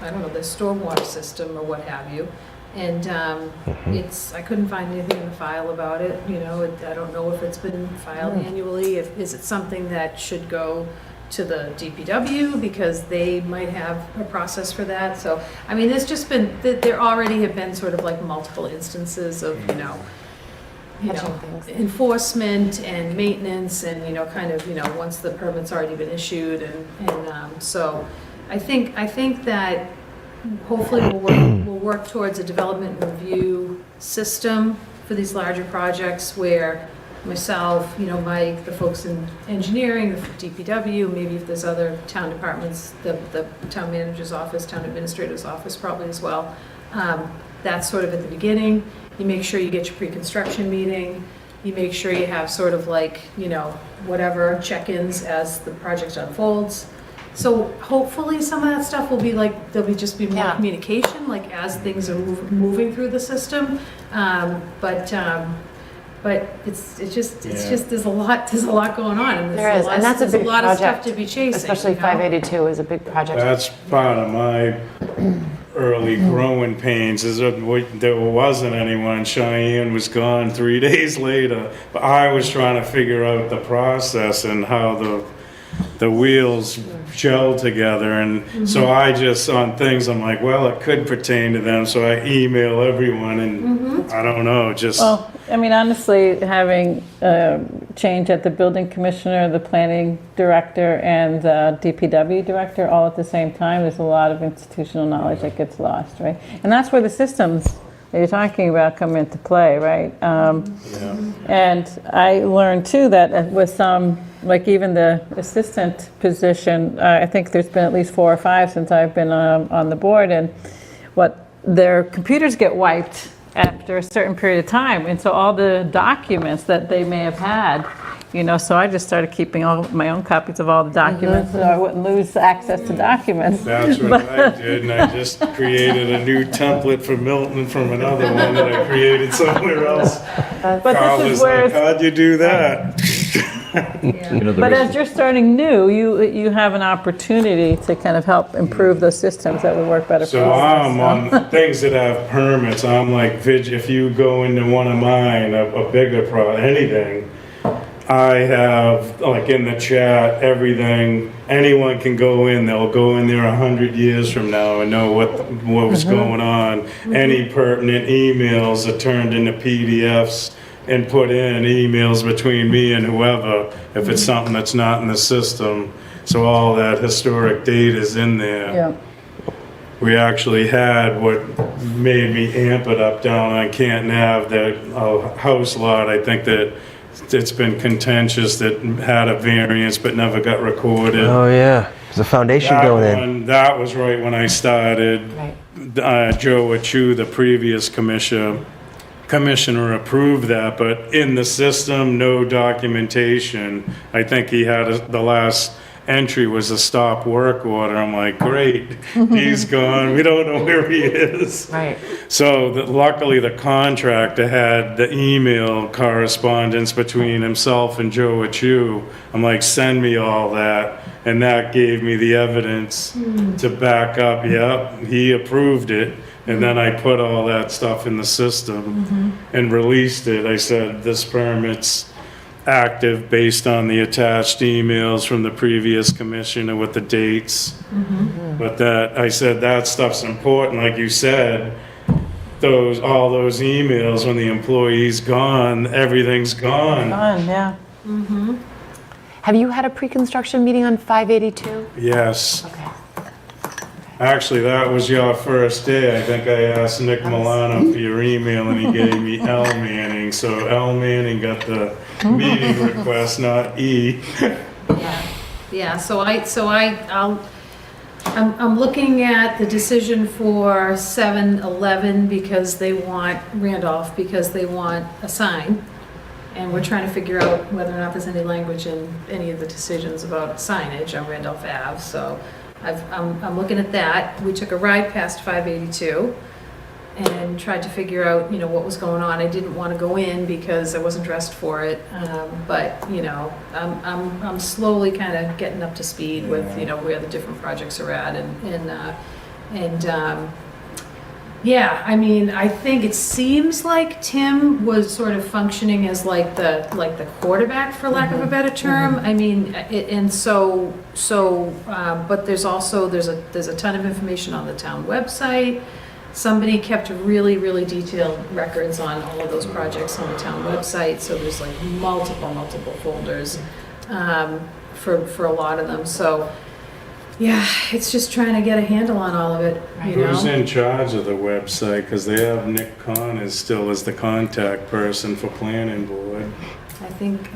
I don't know, their stormwater system or what have you. And I couldn't find anything in the file about it, I don't know if it's been filed annually, is it something that should go to the DPW because they might have a process for that? So, I mean, there's just been, there already have been sort of like multiple instances of,
Catching things.
enforcement and maintenance and, kind of, once the permit's already been issued and so I think that hopefully we'll work towards a development review system for these larger projects where myself, Mike, the folks in engineering, the DPW, maybe if there's other town departments, the town manager's office, town administrator's office probably as well. That's sort of at the beginning. You make sure you get your pre-construction meeting. You make sure you have sort of like, whatever check-ins as the project unfolds. So hopefully some of that stuff will be like, there'll just be more
Yeah.
communication, like as things are moving through the system. But it's just, there's a lot going on. And
There is, and that's a big
There's a lot of stuff
project,
to be chasing.
especially 582 is a big project.
That's part of my early growing pains, is that there wasn't anyone. Cheyenne was gone 3 days later, but I was trying to figure out the process and how the wheels gel together, and so I just, on things, I'm like, well, it could pertain to them, so I email everyone, and I don't know, just,
Well, I mean, honestly, having change at the building commissioner, the planning director, and the DPW director all at the same time, there's a lot of institutional knowledge that gets lost, right? And that's where the systems that you're talking about come into play, right? And I learned too that with some, like even the assistant position, I think there's been at least 4 or 5 since I've been on the board, and their computers get wiped after a certain period of time, and so all the documents that they may have had so I just started keeping all my own copies of all the documents so I wouldn't lose access to documents.
That's what I did, and I just created a new template for Milton from another one that I created somewhere else.
But
Carl
this
was
is where
like, how'd you do that?
The
But
reason-
as you're starting new, you have an opportunity to kind of help improve those systems that would work better for
So
us.
I'm on things that have permits, I'm like, if you go into one of mine, a bigger anything, I have, like in the chat, everything, anyone can go in, they'll go in there 100 years from now and know what was going on. Any pertinent emails are turned into PDFs and put in emails between me and whoever, if it's something that's not in the system. So all that historic data is in there.
Yeah.
We actually had what made me amp it up down on Canton Ave, that house lot, I think that it's been contentious, that had a variance but never got recorded.
Oh, yeah. There's a foundation
That
going in.
one, that was right when I started.
Right.
Joe Achu, the previous commissioner, approved that, but in the system, no documentation. I think he had the last entry was a stop work order. I'm like, great, he's gone. We don't know where he is.
Right.
So luckily, the contractor had the email correspondence between himself and Joe Achu. I'm like, send me all that. And that gave me the evidence to back up, yep, he approved it. And then I put all that stuff in the system and released it. I said, this permit's active based on the attached emails from the previous commissioner with the dates. But that, I said, that stuff's important, like you said, all those emails, when the employee's gone, everything's gone.
Fun, yeah.
Have you had a pre-construction meeting on 582?
Yes.
Okay.
Actually, that was your first day. I think I asked Nick Milano for your email and he gave me L Manning. So L Manning got the meeting request, not E.
Yeah, I'm looking at the decision for 7-11 because they want, Randolph, because they want a sign. And we're trying to figure out whether or not there's any language in any of the decisions about signage on Randolph Ave. So I'm looking at that. We took a ride past 582 and tried to figure out, what was going on. I didn't want to go in because I wasn't dressed for it. But, I'm slowly kind of getting up to speed with, where the different projects are at. Yeah, I mean, I think it seems like Tim was sort of functioning as like the quarterback, for lack of a better term. I mean, but there's a ton of information on the town website. Somebody kept really, really detailed records on all of those projects on the town website, so there's like multiple folders for a lot of them. So, yeah, it's just trying to get a handle on all of it,
Who's in charge of the website? Because they have Nick Con still as the contact person for planning board.
I think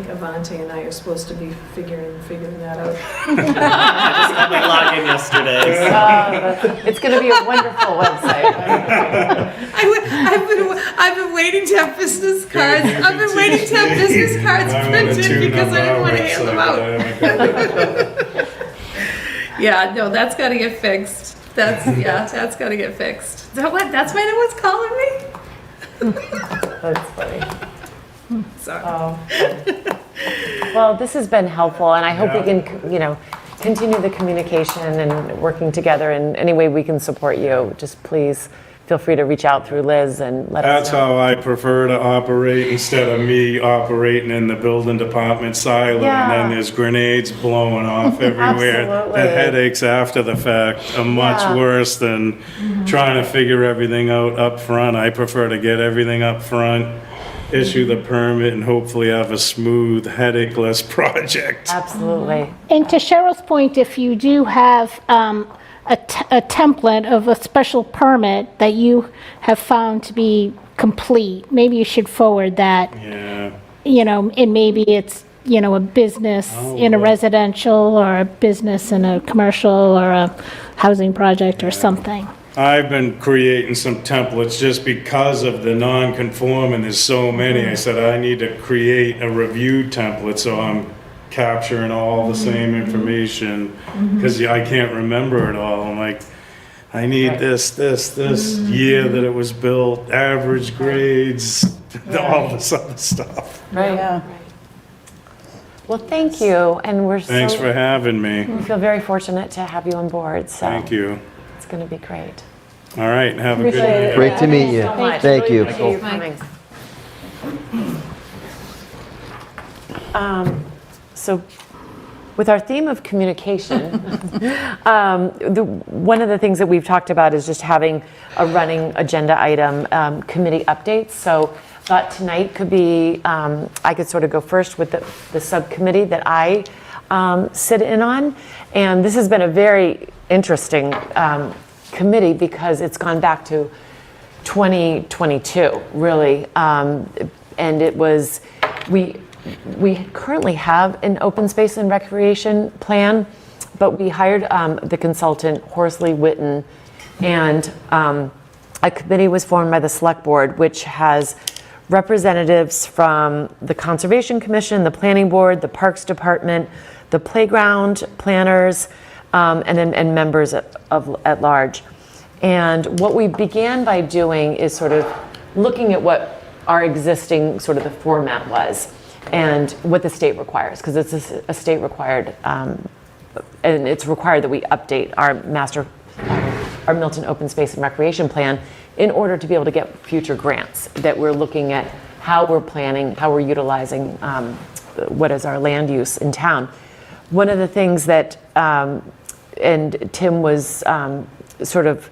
Avante and I are supposed to be figuring that out.
I just had my login yesterday.
It's going to be a wonderful website.
I've been waiting to have business cards. I've been waiting to have business cards printed because I didn't want to hand them out. Yeah, no, that's got to get fixed. That's got to get fixed. Is that what? That's why no one's calling me?
That's funny.
Sorry.
Well, this has been helpful, and I hope we can, continue the communication and working together in any way we can support you. Just please feel free to reach out through Liz and let us
That's
know.
how I prefer to operate instead of me operating in the building department silo.
Yeah.
And then there's grenades blowing off everywhere.
Absolutely.
The headaches after the fact are much
Yeah.
worse than trying to figure everything out up front. I prefer to get everything up front, issue the permit, and hopefully have a smooth, headache-less project.
Absolutely.
And to Cheryl's point, if you do have a template of a special permit that you have found to be complete, maybe you should forward that,
Yeah.
and maybe it's, a business in a residential or a business in a commercial or a housing project or something.
I've been creating some templates just because of the non-conform, and there's so many. I said I need to create a review template so I'm capturing all the same information, because I can't remember it all. I'm like, I need this year that it was built, average grades, all this other stuff.
Right.
Yeah.
Well, thank you, and
Thanks for having me.
we feel very fortunate to have you on board, so.
Thank you.
It's going to be great.
All right, have a good
Appreciate it.
night.
Great to meet you.
So much.
Thank
Really
you.
appreciate you coming. So with our theme of communication, one of the things that we've talked about is just having a running agenda item, committee updates. So thought tonight could be, I could sort of go first with the subcommittee that I sit in on. And this has been a very interesting committee because it's gone back to 2022, really. And it was, we currently have an open space and recreation plan, but we hired the consultant Horsley Witten, and a committee was formed by the select board, which has representatives from the Conservation Commission, the Planning Board, the Parks Department, the playground planners, and members at large. And what we began by doing is sort of looking at what our existing sort of the format was and what the state requires, because it's a state required, and it's required that we update our our Milton Open Space and Recreation Plan in order to be able to get future grants, that we're looking at how we're planning, how we're utilizing what is our land use in town. One of the things that, and Tim was sort of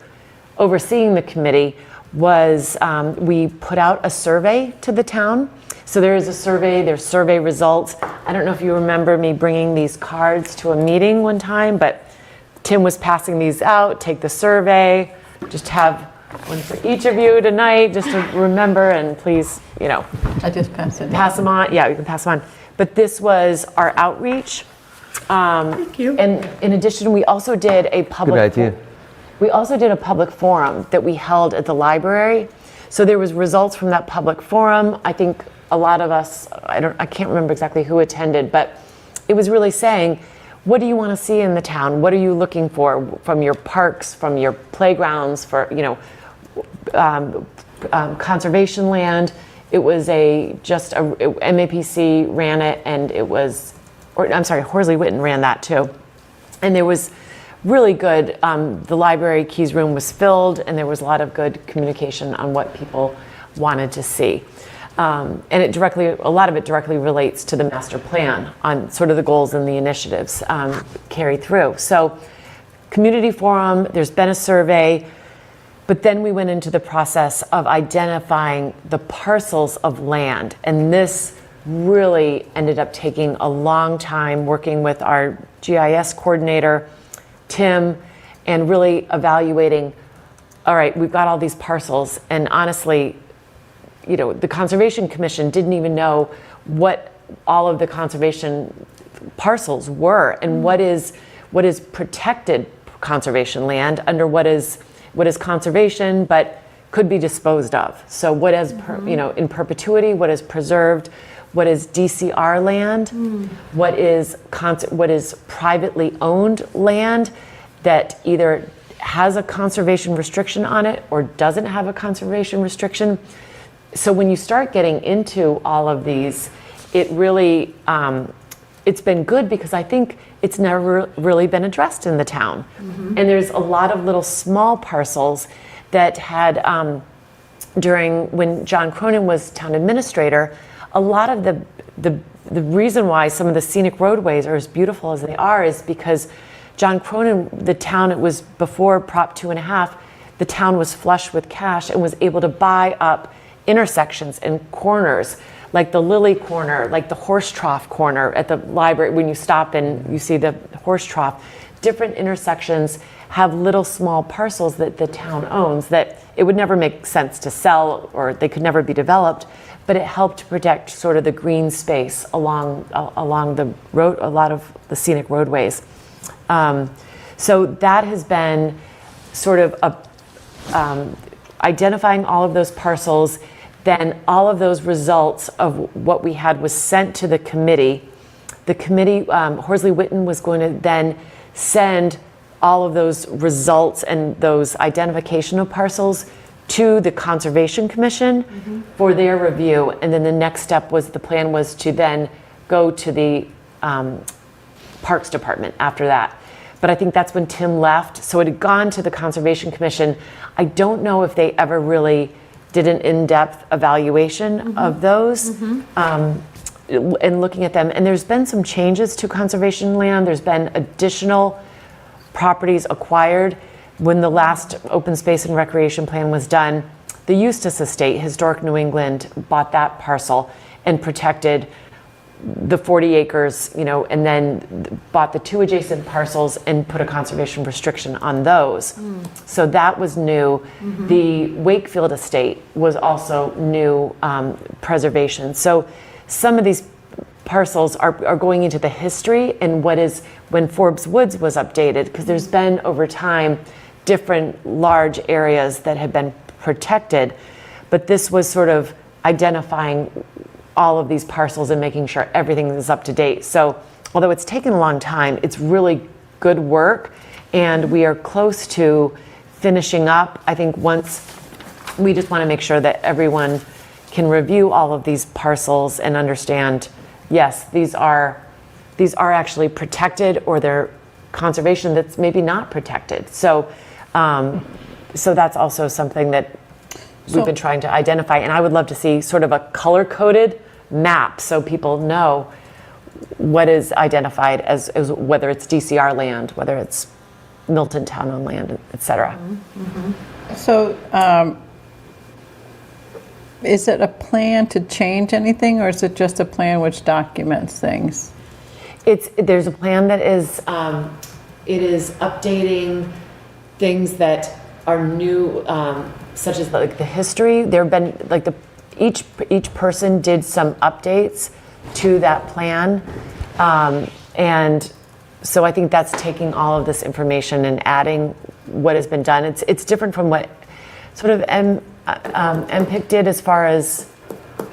overseeing the committee, was we put out a survey to the town. So there is a survey, there's survey results. I don't know if you remember me bringing these cards to a meeting one time, but Tim was passing these out, take the survey, just have one for each of you tonight, just to remember, and please, you know,
I just passed it.
pass them on. Yeah, you can pass them on. But this was our outreach. Thank you. And in addition, we also did a public.
Good idea.
We also did a public forum that we held at the library. So there was results from that public forum. I think a lot of us, I can't remember exactly who attended, but it was really saying, what do you want to see in the town? What are you looking for from your parks, from your playgrounds, for, you know, conservation land? It was MAPC ran it, and it was, Horsley Witten ran that too. And there was really good, the library keys room was filled, and there was a lot of good communication on what people wanted to see. And a lot of it directly relates to the master plan on sort of the goals and the initiatives carried through. So community forum, there's been a survey, but then we went into the process of identifying the parcels of land. And this really ended up taking a long time, working with our GIS coordinator, Tim, and really evaluating, all right, we've got all these parcels, and honestly, you know, the Conservation Commission didn't even know what all of the conservation parcels were, and what is protected conservation land under what is conservation but could be disposed of. So what is you know, in perpetuity, what is preserved, what is DCR land, what is privately owned land that either has a conservation restriction on it or doesn't have a conservation restriction. So when you start getting into all of these, it really, it's been good because I think it's never really been addressed in the town. And there's a lot of little small parcels that had, when John Cronin was town administrator, a lot of the reason why some of the scenic roadways are as beautiful as they are is because John Cronin, the town, it was before Prop 2.5, the town was flush with cash and was able to buy up intersections and corners, like the Lily corner, like the horse trough corner at the library. When you stop and you see the horse trough, different intersections have little small parcels that the town owns that it would never make sense to sell, or they could never be developed, but it helped to protect sort of the green space along the road, a lot of the scenic roadways. So that has been sort of identifying all of those parcels. Then all of those results of what we had was sent to the committee. The committee, Horsley Witten was going to then send all of those results and those identification of parcels to the Conservation Commission for their review. And then the next step was, the plan was to then go to the Parks Department after that. But I think that's when Tim left. So it had gone to the Conservation Commission. I don't know if they ever really did an in-depth evaluation of those and looking at them. And there's been some changes to conservation land. There's been additional properties acquired. When the last open space and recreation plan was done, the Eustis Estate, Historic New England, bought that parcel and protected the 40 acres, you know, and then bought the 2 adjacent parcels and put a conservation restriction on those. So that was new. The Wakefield Estate was also new preservation. So some of these parcels are going into the history and what is when Forbes Woods was updated, because there's been over time different large areas that have been protected, but this was sort of identifying all of these parcels and making sure everything is up to date. So although it's taken a long time, it's really good work, and we are close to finishing up. I think once we just want to make sure that everyone can review all of these parcels and understand, yes, these are actually protected, or they're conservation that's maybe not protected. So so that's also something that we've been trying to identify, and I would love to see sort of a color-coded map so people know what is identified as whether it's DCR land, whether it's Milton town-owned land, et cetera.
So is it a plan to change anything, or is it just a plan which documents things?
There's a plan that is, it is updating things that are new, such as like the history. There have been like each person did some updates to that plan, and so I think that's taking all of this information and adding what has been done. It's different from what sort of MPIC did, as far as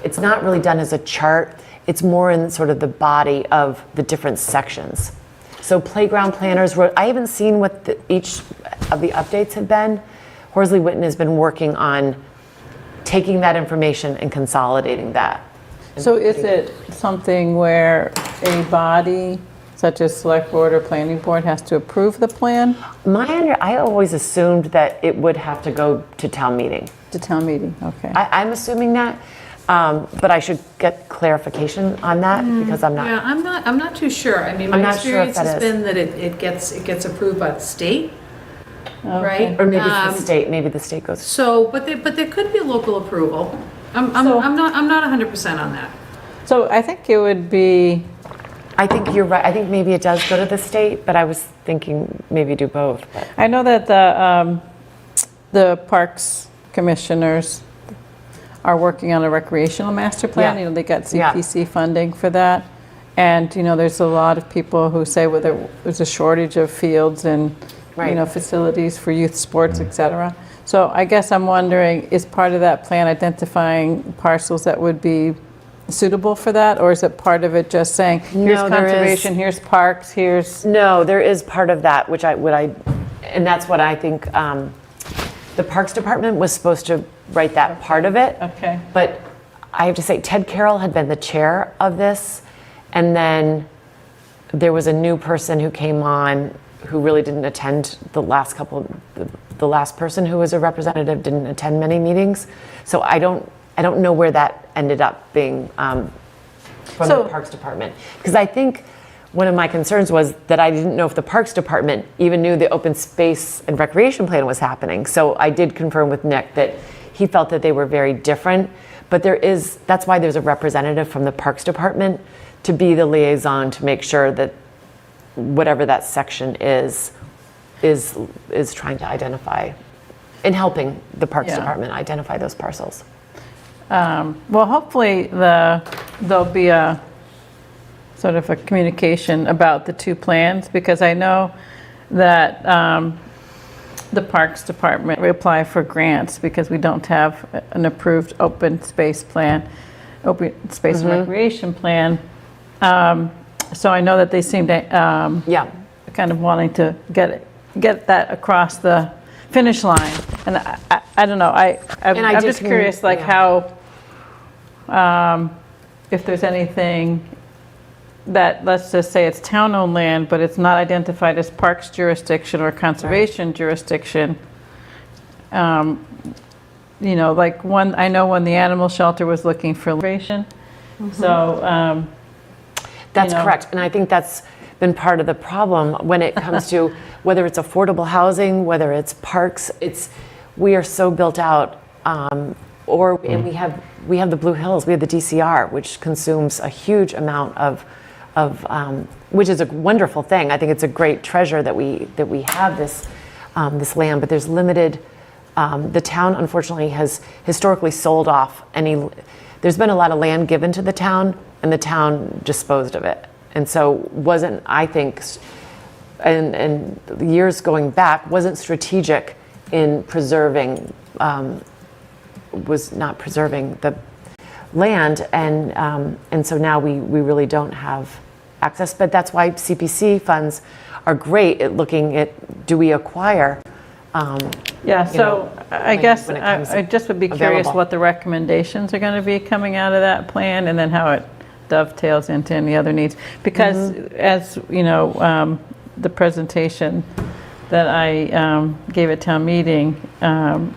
it's not really done as a chart. It's more in sort of the body of the different sections. So playground planners wrote, I haven't seen what each of the updates have been. Horsley Witten has been working on taking that information and consolidating that.
So is it something where a body such as select board or planning board has to approve the plan?
I always assumed that it would have to go to town meeting.
To town meeting, okay.
I'm assuming that, but I should get clarification on that because I'm not.
Yeah, I'm not too sure. I mean,
I'm
my
not sure if
experience
that
has
is.
been that it gets approved by the state, right?
Or maybe it's the state. Maybe the state goes.
So, but there could be a local approval. I'm not 100% on that.
So I think it would be,
I think you're right. I think maybe it does go to the state, but I was thinking maybe do both. But.
I know that the parks commissioners are working on a recreational master plan.
Yeah.
You know, they got
Yeah.
CPC funding for that. And, you know, there's a lot of people who say there's a shortage of fields and,
Right.
you know, facilities for youth sports, et cetera. So I guess I'm wondering, is part of that plan identifying parcels that would be suitable for that? Or is it part of it just saying, here's
No, there is-
conservation, here's parks, here's...
No, there is part of that, and that's what I think, the Parks Department was supposed to write that part of it.
Okay.
But I have to say, Ted Carroll had been the chair of this, and then there was a new person who came on who really didn't attend the last person who was a representative didn't attend many meetings. So I don't know where that ended up being from
So-
the Parks Department. Because I think one of my concerns was that I didn't know if the Parks Department even knew the open space and recreation plan was happening. So I did confirm with Nick that he felt that they were very different. But that's why there's a representative from the Parks Department to be the liaison to make sure that whatever that section is trying to identify and helping the Parks
Yeah.
Department identify those parcels.
Well, hopefully there'll be a sort of a communication about the two plans, because I know that the Parks Department apply for grants because we don't have an approved open space plan, open space and recreation plan. So I know that they seem to
Yeah.
kind of wanting to get that across the finish line. And I don't know, I'm just curious, like how, if there's anything that, let's just say it's town-owned land, but it's not identified as parks jurisdiction or conservation jurisdiction. You know, like I know when the animal shelter was looking for conservation, so.
That's
you know.
correct. And I think that's been part of the problem when it comes to whether it's affordable housing, whether it's parks, we are so built out, and we have the Blue Hills, we have the DCR, which consumes a huge amount of which is a wonderful thing. I think it's a great treasure that we have this land, but there's limited. The town unfortunately has historically sold off there's been a lot of land given to the town, and the town disposed of it. And so wasn't, I think, and years going back, wasn't strategic in was not preserving the land. And so now we really don't have access. But that's why CPC funds are great at looking at, do we acquire?
Yeah, so I guess
when it comes
I just would be curious
available.
what the recommendations are going to be coming out of that plan, and then how it dovetails into any other needs. Because as you know, the presentation that I gave at town meeting, all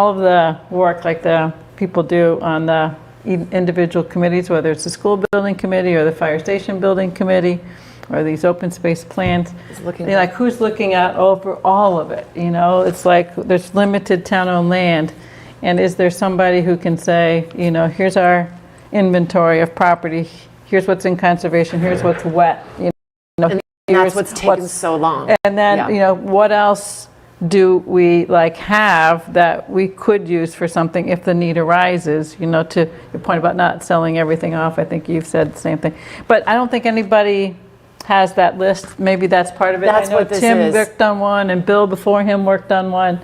of the work like the people do on the individual committees, whether it's the school building committee or the fire station building committee, or these open space plans, they're like, who's looking out over all of it? You know, it's like there's limited town-owned land, and is there somebody who can say, you know, here's our inventory of property, here's what's in conservation, here's what's wet, you know,
And that's what's taken so long.
and then you know, what else do we like have that we could use for something if the need arises? You know, to your point about not selling everything off, I think you've said the same thing, but I don't think anybody has that list. Maybe that's part of it.
That's
I know
what this
Tim
is.
worked on one, and Bill before him worked on one,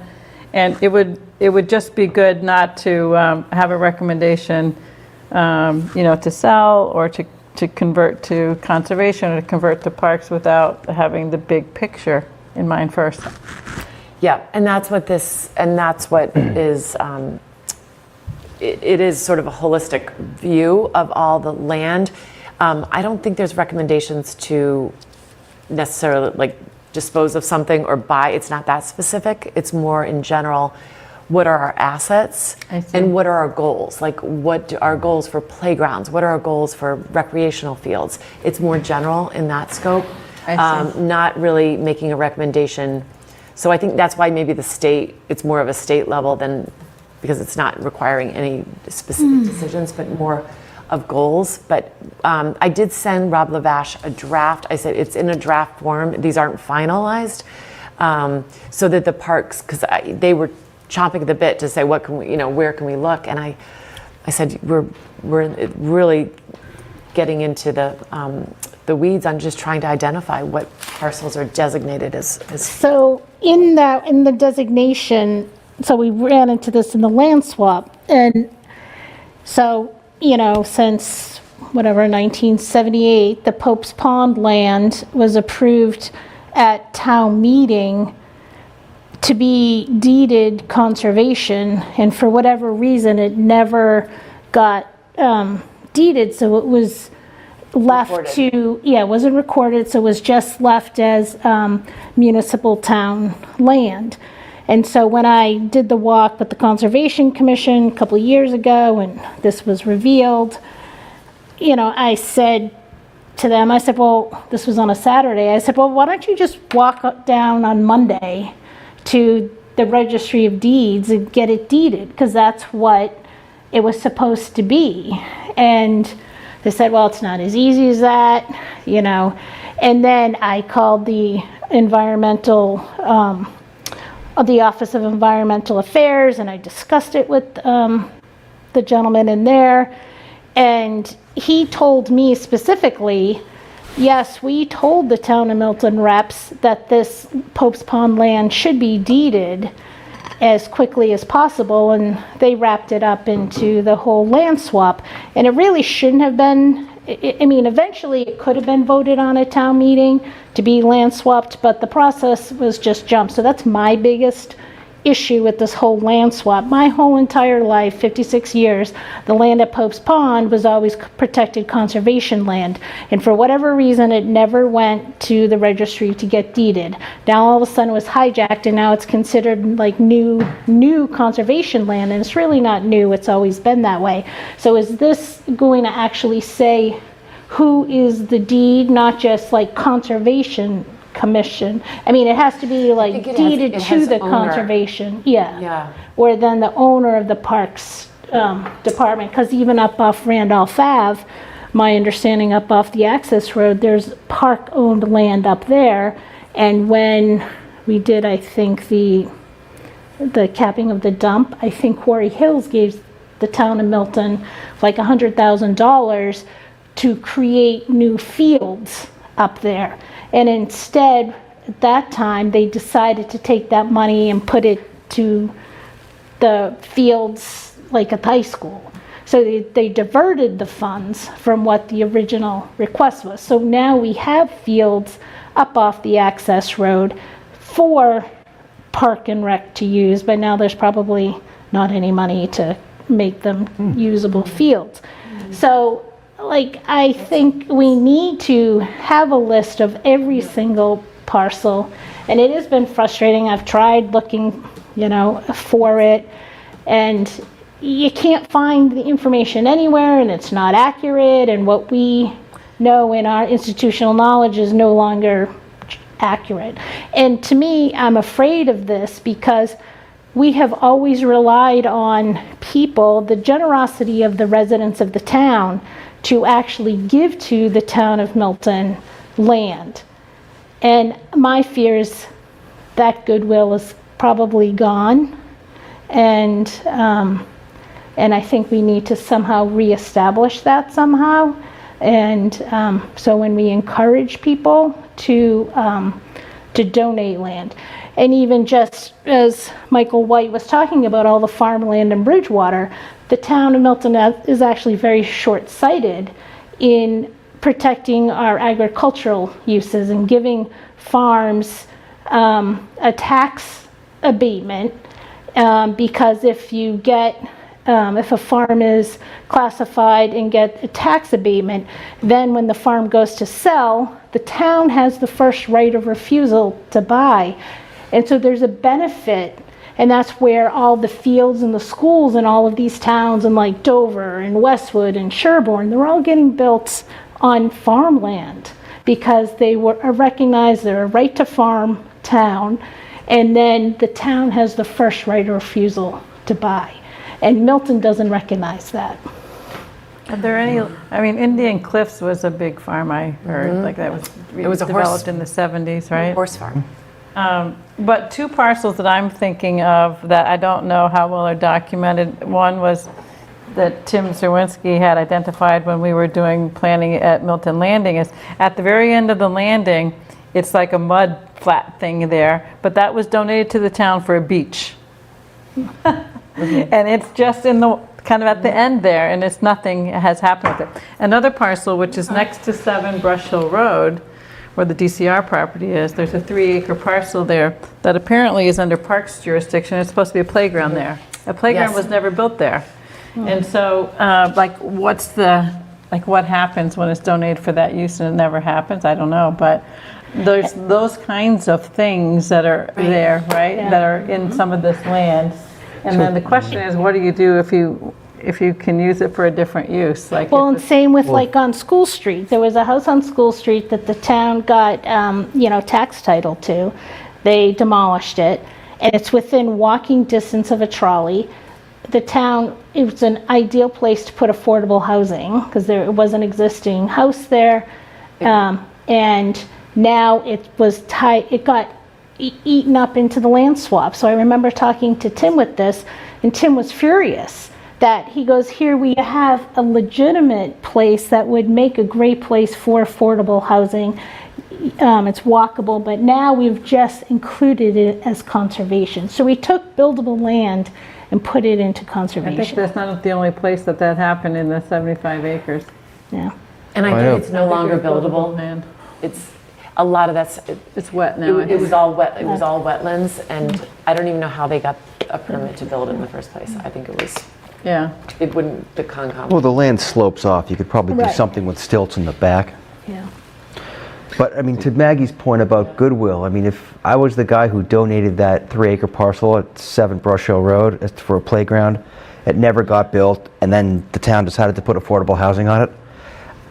and it would just be good not to have a recommendation, you know, to sell or to convert to conservation or to convert to parks without having the big picture in mind first.
Yeah, and that's what is, it is sort of a holistic view of all the land. I don't think there's recommendations to necessarily like dispose of something or buy. It's not that specific. It's more in general, what are our assets and what are our goals? Like what are our goals for playgrounds? What are our goals for recreational fields? It's more general in that scope, not really making a recommendation. So I think that's why maybe the state, it's more of a state level than, because it's not requiring any specific decisions, but more of goals. But I did send Rob Lavash a draft. I said it's in a draft form. These aren't finalized, so that the parks, because they were chomping at the bit to say what can we, you know, where can we look? And I said we're really getting into the weeds on just trying to identify what parcels are designated as.
So in the designation, so we ran into this in the land swap, and so, you know, since whatever, 1978, the Pope's Pond land was approved at town meeting to be deeded conservation, and for whatever reason, it never got deeded, so it was left
Recorded.
it wasn't recorded, so it was just left as municipal town land. And so when I did the walk with the Conservation Commission a couple of years ago, and this was revealed, you know, I said to them, I said, well, this was on a Saturday, I said, well, why don't you just walk down on Monday to the Registry of Deeds and get it deeded, because that's what it was supposed to be. And they said, well, it's not as easy as that, you know. And then I called the the Office of Environmental Affairs, and I discussed it with the gentleman in there, and he told me specifically yes, we told the town of Milton reps that this Pope's Pond land should be deeded as quickly as possible, and they wrapped it up into the whole land swap. And it really shouldn't have been, I mean, eventually it could have been voted on at town meeting to be land swapped, but the process was just jumped. So that's my biggest issue with this whole land swap. My whole entire life, 56 years, the land at Pope's Pond was always protected conservation land. And for whatever reason, it never went to the registry to get deeded. Now all of a sudden it was hijacked, and now it's considered like new conservation land, and it's really not new, it's always been that way. So is this going to actually say who is the deed, not just like conservation commission? I mean, it has to be like
think it
deeded to
has
the
owner.
conservation, yeah.
Yeah.
Or then the owner of the parks department, because even up off Randolph Ave, my understanding up off the access road, there's park-owned land up there. And when we did, I think, the capping of the dump, I think Quarry Hills gave the town of Milton like $100,000 to create new fields up there. And instead, at that time, they decided to take that money and put it to the fields like at the high school. So they diverted the funds from what the original request was. So now we have fields up off the access road for park and rec to use, but now there's probably not any money to make them usable fields. So like, I think we need to have a list of every single parcel, and it has been frustrating. I've tried looking, for it, and you can't find the information anywhere, and it's not accurate, and what we know in our institutional knowledge is no longer accurate. And to me, I'm afraid of this because we have always relied on people, the generosity of the residents of the town, to actually give to the town of Milton land. And my fear is that goodwill is probably gone. And I think we need to somehow reestablish that somehow. And so when we encourage people to donate land, and even just as Michael White was talking about all the farmland in Bridgewater, the town of Milton is actually very short-sighted in protecting our agricultural uses and giving farms a tax abatement, because if you get if a farm is classified and get a tax abatement, then when the farm goes to sell, the town has the first right of refusal to buy. And so there's a benefit, and that's where all the fields and the schools in all of these towns, and like Dover and Westwood and Sherborne, they're all getting built on farmland because they are recognized they're a right to farm town, and then the town has the first right of refusal to buy. And Milton doesn't recognize that.
Are there any, I mean, Indian Cliffs was a big farm, I heard, like that was
It was a
developed in the 70s, right?
Horse farm.
But two parcels that I'm thinking of that I don't know how well are documented. One was that Tim Zerwinski had identified when we were doing planning at Milton Landing, is at the very end of the landing, it's like a mud flat thing there, but that was donated to the town for a beach. And it's just in the, kind of at the end there, and it's nothing has happened with it. Another parcel, which is next to 7 Brush Hill Road, where the DCR property is, there's a 3-acre parcel there that apparently is under Parks jurisdiction. It's supposed to be a playground there. A playground
Yes.
was never built there. And so, what happens when it's donated for that use and it never happens? I don't know, but there's those kinds of things that are there, right?
Yeah.
That are in some of this land. And then the question is, what do you do if you can use it for a different use? Like,
Well,
if
and
it's-
same with like on School Street. There was a house on School Street that the town got, tax title to. They demolished it, and it's within walking distance of a trolley. The town, it was an ideal place to put affordable housing because there was an existing house there. And now it was it got eaten up into the land swap. So I remember talking to Tim with this, and Tim was furious that he goes, here we have a legitimate place that would make a great place for affordable housing. It's walkable, but now we've just included it as conservation. So we took buildable land and put it into
I think
conservation.
that's not the only place that happened in the 75 acres.
Yeah.
And I
I know.
think it's no longer buildable.
Land.
It's, a lot of that's,
It's wet now. I
it was
think.
all wet, it was all wetlands, and I don't even know how they got a permit to build in the first place. I think it was,
Yeah.
it wouldn't, the Concom.
Well, the land slopes off. You could probably do
Right.
something with stilts in the back.
Yeah.
But, I mean, to Maggie's point about goodwill, I mean, if I was the guy who donated that 3-acre parcel at 7 Brush Hill Road for a playground, it never got built, and then the town decided to put affordable housing on it,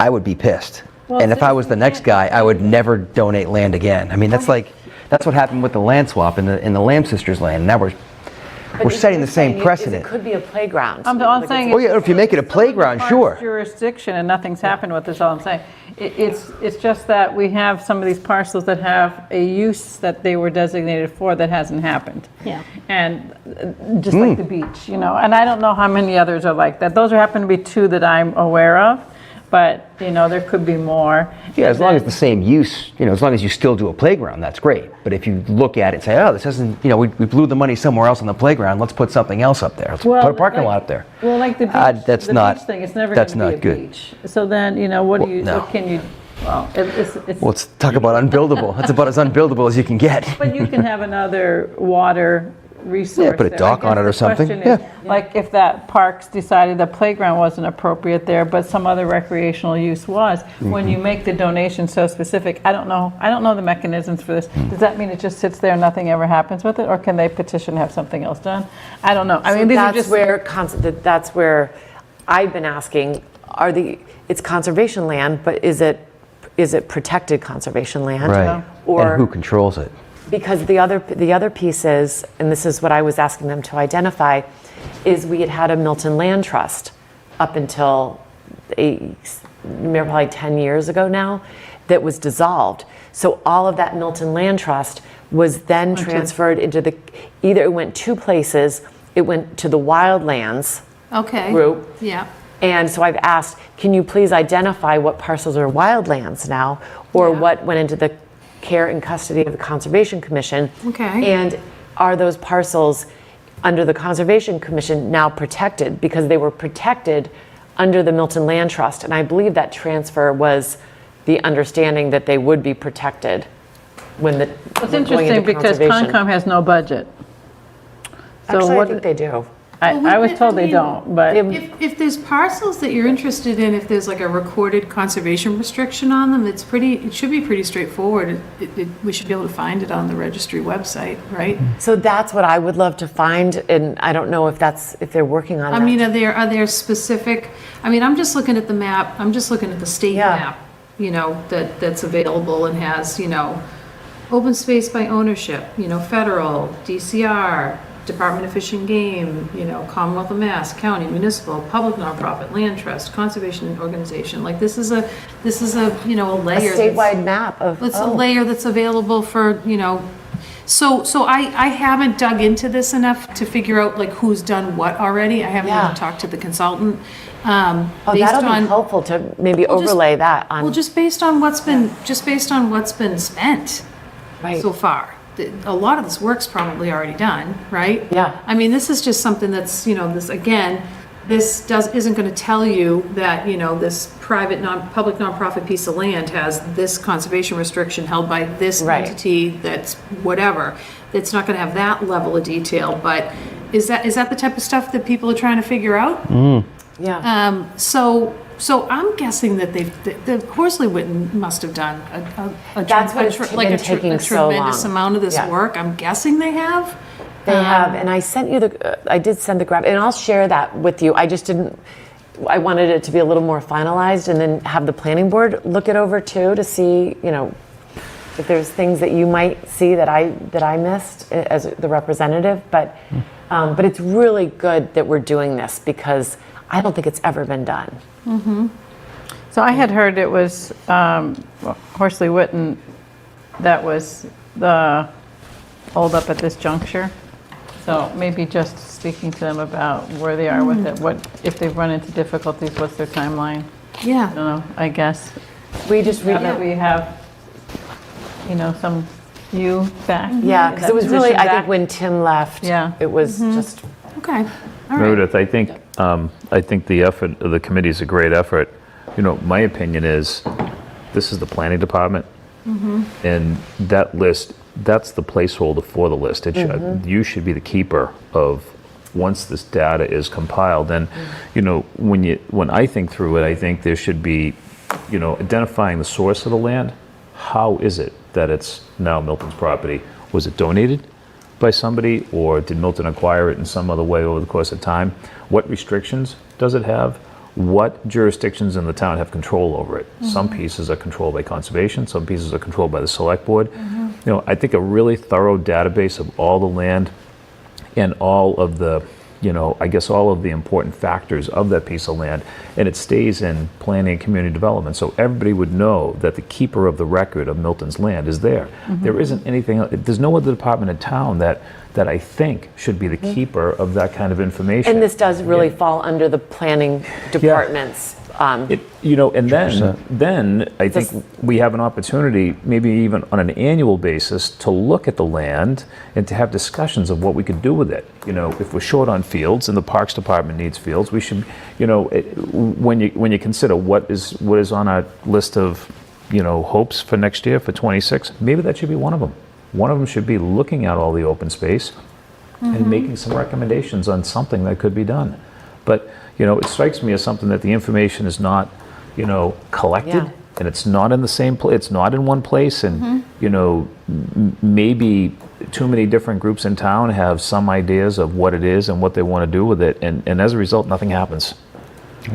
I would be pissed.
Well,
And if I was the next guy, I would never donate land again. I mean, that's what happened with the land swap in the Lamb Sisters land. Now we're setting the same precedent.
It could be a playground.
I'm
Like,
saying.
Oh, yeah, if you make it a playground, sure.
Jurisdiction and nothing's happened with this, all I'm saying. It's just that we have some of these parcels that have a use that they were designated for that hasn't happened.
Yeah.
And just like the beach, and I don't know how many others are like that. Those happen to be 2 that I'm aware of, but, there could be more.
Yeah, as long as the same use, as long as you still do a playground, that's great. But if you look at it and say, oh, this isn't, we blew the money somewhere else on the playground, let's put something else up there. Let's put a parking lot up there.
Well, like the beach,
That's
the
not-
beach thing, it's never
that's
going to be a
not good.
beach. So then, what do you,
no.
what can you, well, it's.
Well, let's talk about unbuildable. That's about as unbuildable as you can get.
But you can have another water resource.
Yeah, put a
there.
dock
I
on
guess
it or
the
something.
question is, like if that parks decided the playground wasn't appropriate there, but some other recreational use was, when
Mm-hmm.
you make the donation so specific, I don't know the mechanisms for this.
Mm.
Does that mean it just sits there and nothing ever happens with it? Or can they petition to have something else done? I don't know. I mean, these are just.
That's where I've been asking, it's conservation land, but is it protected conservation land?
Right.
Or
And who controls it?
because the other piece is, and this is what I was asking them to identify, is we had a Milton Land Trust up until probably 10 years ago now, that was dissolved. So all of that Milton Land Trust was then transferred into either it went 2 places. It went to the Wildlands
Okay.
group.
Yeah.
And so I've asked, can you please identify what parcels are wildlands now, or
Yeah.
what went into the care and custody of the Conservation Commission?
Okay.
And are those parcels under the Conservation Commission now protected? Because they were protected under the Milton Land Trust, and I believe that transfer was the understanding that they would be protected when the.
It's interesting because Concom has no budget. So
Actually, I
what,
think they do.
I was told they don't, but.
If there's parcels that you're interested in, if there's like a recorded conservation restriction on them, it should be pretty straightforward. We should be able to find it on the registry website, right?
So that's what I would love to find, and I don't know if they're working on that.
I mean, are there specific, I'm just looking at the map, I'm just looking at the state
Yeah.
map, that's available and has, open space by ownership, federal, DCR, Department of Fish and Game, Commonwealth of Mass, county, municipal, public nonprofit, land trust, conservation organization. Like this is a layer.
a
that's-
statewide map of.
It's a layer that's available for, so I haven't dug into this enough to figure out like who's done what already. I haven't
Yeah.
even talked to the consultant.
Oh,
Based
that'll
on-
be helpful to maybe
Well, just-
overlay that on.
Well, just based on what's been spent
Right.
so far. A lot of this work's probably already done, right?
Yeah.
This is just something that's, this isn't going to tell you that, this public nonprofit piece of land has this conservation restriction held by this
Right.
entity that's whatever. It's not going to have that level of detail, but is that the type of stuff that people are trying to figure out?
Yeah.
So I'm guessing that the Horsley Witten must have done
That's what it's been taking so
tremendous
long.
amount of this
Yeah.
work. I'm guessing they have.
They have, and I sent you I did send the graph, and I'll share that with you. I just didn't, I wanted it to be a little more finalized, and then have the planning board look it over too, to see, if there's things that you might see that I missed as the representative, but it's really good that we're doing this, because I don't think it's ever been done.
So I had heard it was Horsley Witten that was the hold up at this juncture. So maybe just speaking to them about where they are with it, what, if they've run into difficulties, what's their timeline? I
Yeah.
don't know, I guess.
We just,
Now that we have, some you back.
yeah, because it was really, I think
back.
when Tim left,
Yeah.
it was just,
Okay. All right.
Meredith, I think the effort of the committee is a great effort. My opinion is, this is the planning department, and that list, that's the placeholder for the list. It should, you should be the keeper of, once this data is compiled. And, when I think through it, I think there should be, identifying the source of the land. How is it that it's now Milton's property? Was it donated by somebody, or did Milton acquire it in some other way over the course of time? What restrictions does it have? What jurisdictions in the town have control over it? Some pieces are controlled by conservation, some pieces are controlled by the select board. I think a really thorough database of all the land and all of the, all of the important factors of that piece of land, and it stays in planning and community development, so everybody would know that the keeper of the record of Milton's land is there. There isn't anything, there's no other department in town that I think should be the keeper of that kind of information.
and this does really fall under the planning department's,
And then I think we have an opportunity, maybe even on an annual basis, to look at the land and to have discussions of what we could do with it. If we're short on fields and the Parks Department needs fields, we should, when you consider what is on our list of, hopes for next year, for 26, maybe that should be one of them. One of them should be looking at all the open space and making some recommendations on something that could be done. But, it strikes me as something that the information is not, collected,
Yeah.
and it's not in the same place, it's not in one place, and, maybe too many different groups in town have some ideas of what it is and what they want to do with it, and as a result, nothing happens.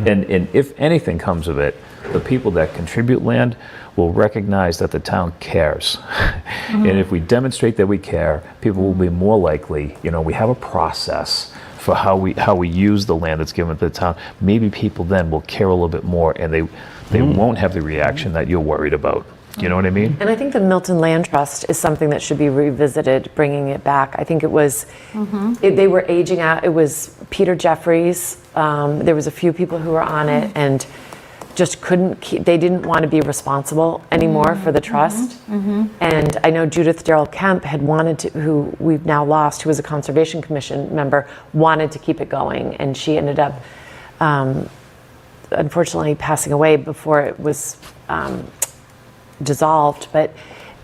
And if anything comes of it, the people that contribute land will recognize that the town cares. And if we demonstrate that we care, people will be more likely, we have a process for how we use the land that's given to the town. Maybe people then will care a little bit more, and they won't have the reaction that you're worried about. You know what I mean?
and I think the Milton Land Trust is something that should be revisited, bringing it back. I think it was, they were aging out, it was Peter Jeffries, there was a few people who were on it, and just couldn't keep, they didn't want to be responsible anymore for the trust. And I know Judith Darrell Kemp had wanted to, who we've now lost, who was a Conservation Commission member, wanted to keep it going, and she ended up unfortunately passing away before it was dissolved. But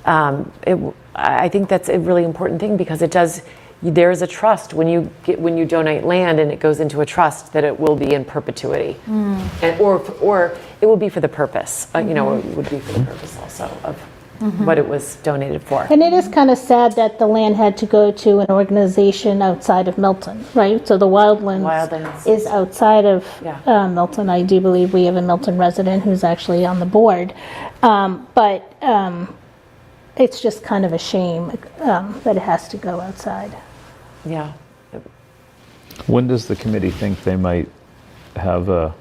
I think that's a really important thing, because it does, there is a trust when you donate land and it goes into a trust, that it will be in perpetuity, and or it will be for the purpose. It would be for the purpose also of what it was donated for.
And it is kind of sad that the land had to go to an organization outside of Milton, right? So the Wildlands
Wildlands.
is outside of
Yeah.
Milton. I do believe we have a Milton resident who's actually on the board. But it's just kind of a shame that it has to go outside.
Yeah.
When does the committee think they might have a...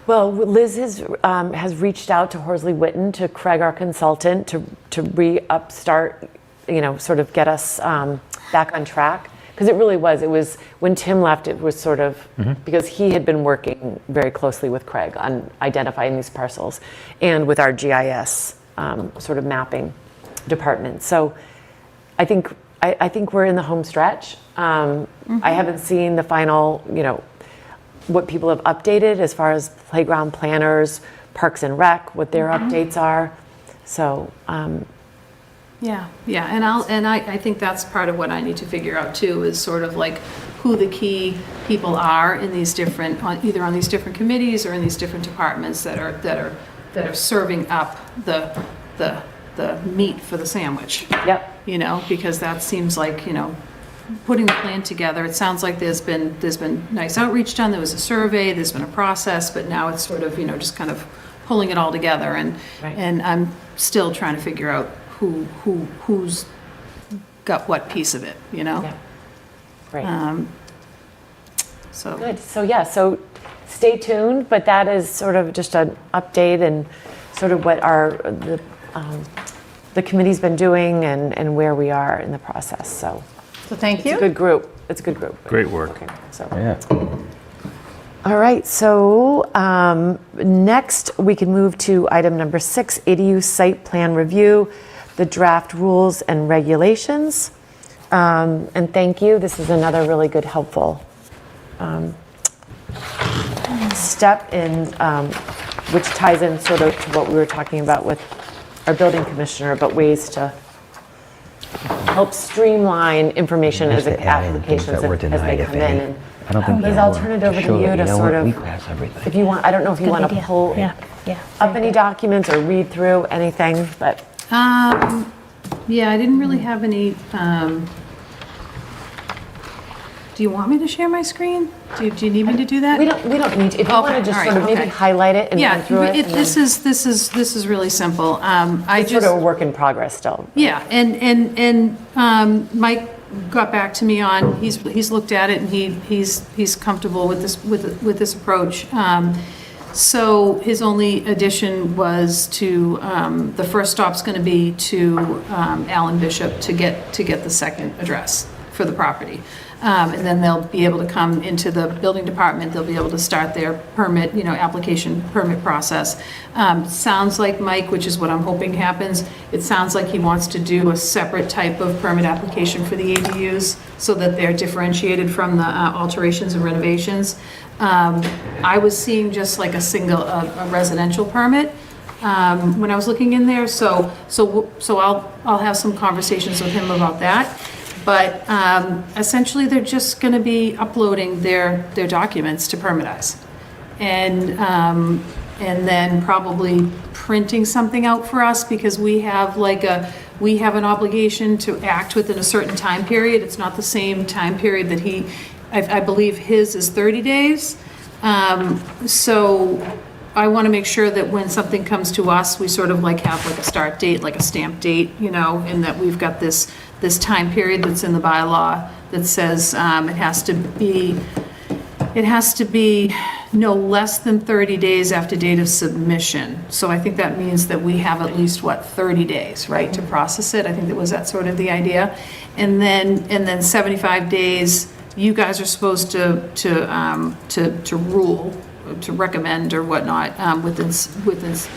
Well, Liz has reached out to Horsley Witten, to Craig, our consultant, to re-upstart, sort of get us back on track. Because it was, when Tim left, it was sort of, because he had been working very closely with Craig on identifying these parcels, and with our GIS sort of mapping department. So I think we're in the home stretch. I haven't seen the final, what people have updated as far as playground planners, Parks and Rec, what their updates are. So,
Yeah, and I think that's part of what I need to figure out too, is sort of like who the key people are in these different, either on these different committees or in these different departments that are serving up the meat for the sandwich.
yep.
Because that seems like, putting the plan together, it sounds like there's been nice outreach done, there was a survey, there's been a process, but now it's sort of, just kind of pulling it all together, and
Right.
and I'm still trying to figure out who's got what piece of it,
Yeah. Great.
So
Good. So stay tuned, but that is sort of just an update and sort of what the committee's been doing and where we are in the process. So
So thank
It's a
you.
good group. It's a good group.
Great work.
Okay, so.
Yeah.
All right, so next we can move to item number 6, ADU site plan review, the draft rules and regulations. And thank you, this is another really good, helpful step in, which ties in sort of to what we were talking about with our building commissioner, but ways to help streamline information as
Just to add in things
applications
that were
as
denied,
they
if
come in.
any.
And
I don't think
Liz,
there
I'll
were.
turn it over to
Show
you
that,
to
know
sort
what,
of,
we pass everything.
if you want, I don't know if you
Good
want to
idea.
pull
Yeah, yeah.
up any documents or read through anything, but
Yeah, I didn't really have any, do you want me to share my screen? Do you need me to do that?
we don't need to. If you want to
Okay,
just
all
sort
right,
of maybe
okay.
highlight it and
Yeah,
run through it. and
this
then-
is really simple. I
It's sort
just,
of a work in progress still.
yeah, and Mike got back to me on, he's looked at it and he's comfortable with this approach. So his only addition was to, the first stop's going to be to Alan Bishop to get the second address for the property. And then they'll be able to come into the building department, they'll be able to start their permit, application permit process. Sounds like Mike, which is what I'm hoping happens, it sounds like he wants to do a separate type of permit application for the ADUs so that they're differentiated from the alterations and renovations. I was seeing just like a single, a residential permit when I was looking in there, so I'll have some conversations with him about that. But essentially, they're just going to be uploading their documents to Permitize. And then probably printing something out for us because we have an obligation to act within a certain time period. It's not the same time period that I believe his is 30 days. So I want to make sure that when something comes to us, we sort of have a start date, like a stamp date, and that we've got this time period that's in the bylaw that says it has to be no less than 30 days after date of submission. So I think that means that we have at least, 30 days, right, to process it? I think that sort of the idea. And then 75 days, you guys are supposed to rule, to recommend or whatnot, within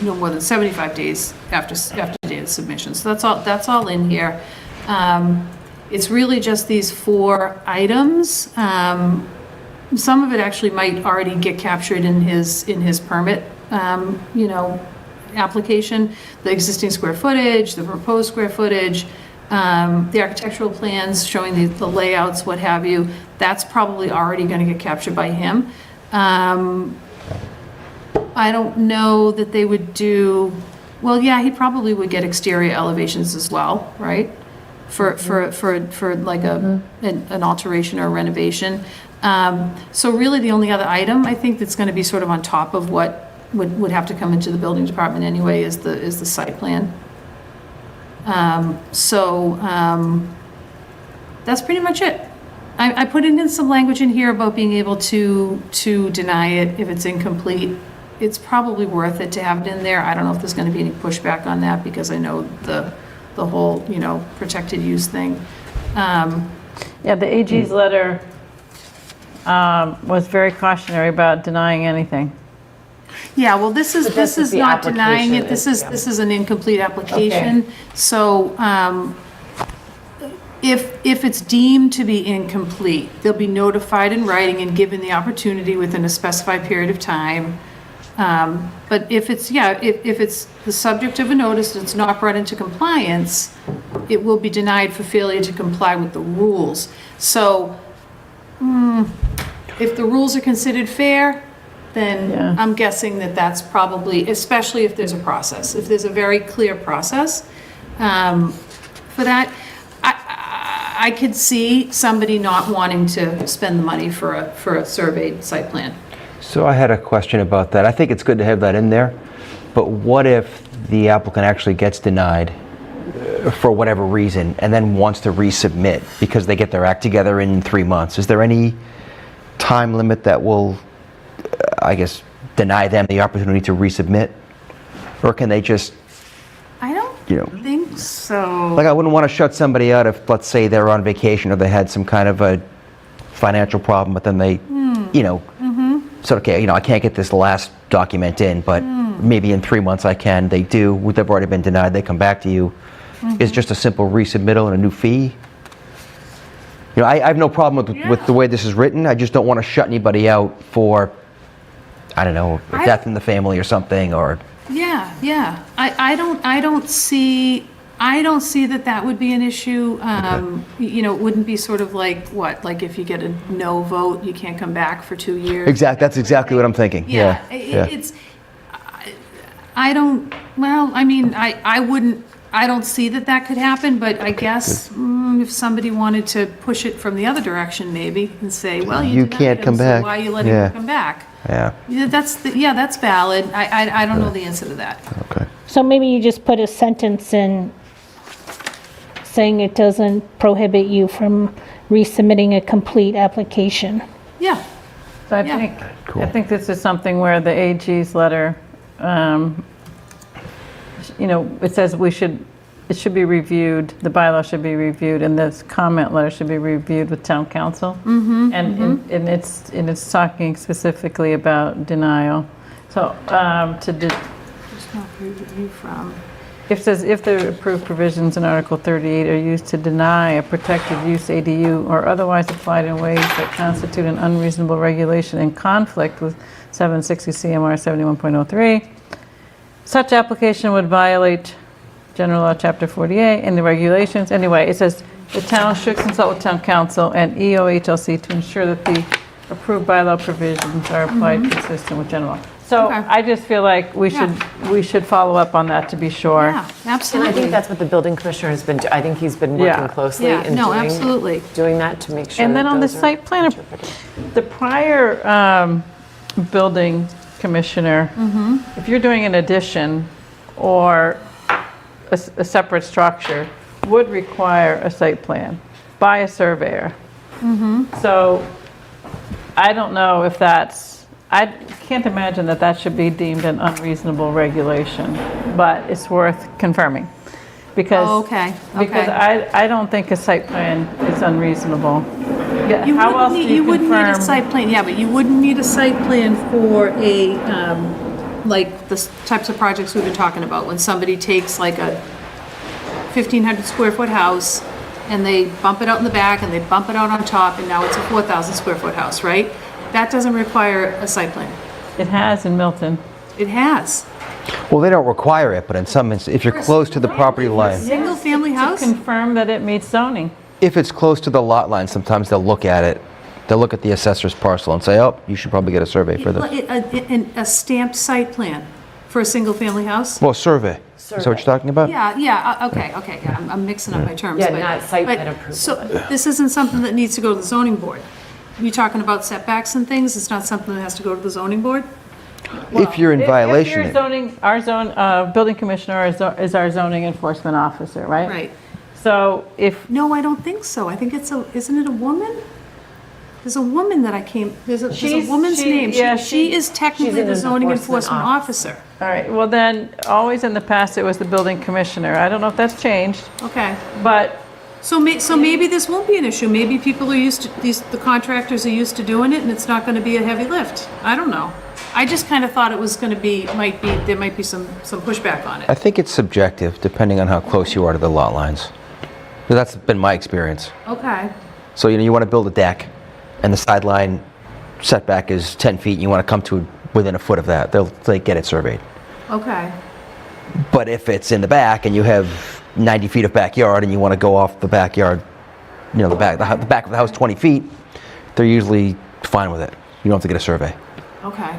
no more than 75 days after date of submission. So that's all in here. It's really just these 4 items. Some of it actually might already get captured in his permit, application. The existing square footage, the proposed square footage, the architectural plans showing the layouts, what have you. That's probably already going to get captured by him. I don't know that they would do, well, yeah, he probably would get exterior elevations as well, right? For like an alteration or renovation. So really the only other item I think that's going to be sort of on top of what would have to come into the building department anyway is the site plan. That's pretty much it. I put in some language in here about being able to deny it if it's incomplete. It's probably worth it to have it in there. I don't know if there's going to be any pushback on that because I know the whole, protected use thing.
Yeah, the AG's letter was very cautionary about denying anything.
Yeah, well, this is
the
not denying it.
application
This is an incomplete application. So if it's deemed to be incomplete, they'll be notified in writing and given the opportunity within a specified period of time. But if it's the subject of a notice and it's not brought into compliance, it will be denied for failure to comply with the rules. So if the rules are considered fair, then
Yeah.
I'm guessing that's probably, especially if there's a process, if there's a very clear process for that. I could see somebody not wanting to spend the money for a surveyed site plan.
So I had a question about that. I think it's good to have that in there, but what if the applicant actually gets denied for whatever reason and then wants to resubmit because they get their act together in 3 months? Is there any time limit that will, I guess, deny them the opportunity to resubmit? Or can they just,
I don't
you know,
think So,
Like, I wouldn't want to shut somebody out if, let's say, they're on vacation or they had some kind of a financial problem, but then they, you know, so, okay, you know, I can't get this last document in, but maybe in 3 months I can. They do, they've already been denied, they come back to you. It's just a simple resubmittal and a new fee. You know, I have no problem with the way this is written. I just don't want to shut anybody out for, I don't know, a death in the family or something, or...
yeah. I don't see that would be an issue. You know, it wouldn't be sort of like, what, like if you get a no vote, you can't come back for 2 years?
Exactly, that's exactly what I'm thinking. Yeah.
It's, I don't, well, I mean, I don't see that could happen, but I guess if somebody wanted to push it from the other direction maybe and say, well,
You
denied
can't
him,
come
so
back.
why are you letting
Yeah.
him come back?
Yeah,
Yeah, that's valid. I don't know the answer to that.
okay.
So maybe you just put a sentence in saying it doesn't prohibit you from resubmitting a complete application.
Yeah,
So I
Yeah.
think,
Cool.
I think this is something where the AG's letter, you know, it says it should be reviewed, the bylaw should be reviewed, and this comment letter should be reviewed with town council. And it's talking specifically about denial. So,
just not review from.
it says if the approved provisions in Article 38 are used to deny a protected use ADU or otherwise applied in ways that constitute an unreasonable regulation in conflict with 760 CMR 71.03, such application would violate General Law, Chapter 48, and the regulations. Anyway, it says the town should consult with town council and EOHLC to ensure that the approved bylaw provisions are applied consistent with general law. So
Okay.
I just feel like we should follow up on that to be sure.
Yeah,
And I
absolutely.
think that's what the building commissioner has been, I think he's been
Yeah.
working closely
Yeah,
in
no, absolutely.
doing that to make sure
And then
that
on the
those are
site plan,
interpreted.
the prior building commissioner, if you're doing an addition or a separate structure, would require a site plan by a surveyor. So I don't know if I can't imagine that should be deemed an unreasonable regulation, but it's worth confirming. Because,
Oh, okay,
because
okay.
I don't think a site plan is unreasonable. Yeah,
You
how
wouldn't
else do
need-
you
wouldn't need a
confirm?
site plan, yeah, but you wouldn't need a site plan for a, like, the types of projects we've been talking about, when somebody takes like a 1,500 square foot house, and they bump it out in the back, and they bump it out on top, and now it's a 4,000 square foot house, right? That doesn't require a site plan.
It has in Milton.
It has.
Well, they don't require it, but in some instances, if you're close to the property line,
Single-family
To
house?
confirm that it meets zoning.
if it's close to the lot line, sometimes they'll look at it. They'll look at the assessor's parcel and say, oh, you should probably get a survey for this.
A stamped site plan for a single-family house?
Well, survey. Is that what you're talking about?
Yeah, okay, yeah, I'm mixing up my terms.
Yeah,
but-
not site
but-
plan approval.
So this isn't something that needs to go to the zoning board? You're talking about setbacks and things, it's not something that has to go to the zoning board?
If you're in violation.
If you're zoning, our building commissioner is our zoning enforcement officer, right?
Right.
So if,
No, I don't think so, I think isn't it a woman? There's a woman that there's a
She's-
woman's
she-
name.
yeah,
She is technically
an
the zoning
enforcement
enforcement officer.
all right, well then, always in the past, it was the building commissioner. I don't know if that's changed,
Okay.
but
So maybe this won't be an issue. Maybe people are used to, the contractors are used to doing it, and it's not gonna be a heavy lift. I don't know. I just kind of thought it was gonna be, there might be some pushback on
I
it.
think it's subjective, depending on how close you are to the lot lines. So that's been my experience.
Okay,
So, you want to build a deck, and the sideline setback is 10 feet, and you want to come to within a foot of that, they get it surveyed.
okay,
But if it's in the back, and you have 90 feet of backyard, and you want to go off the backyard, the back of the house 20 feet, they're usually fine with it. You don't have to get a survey.
okay.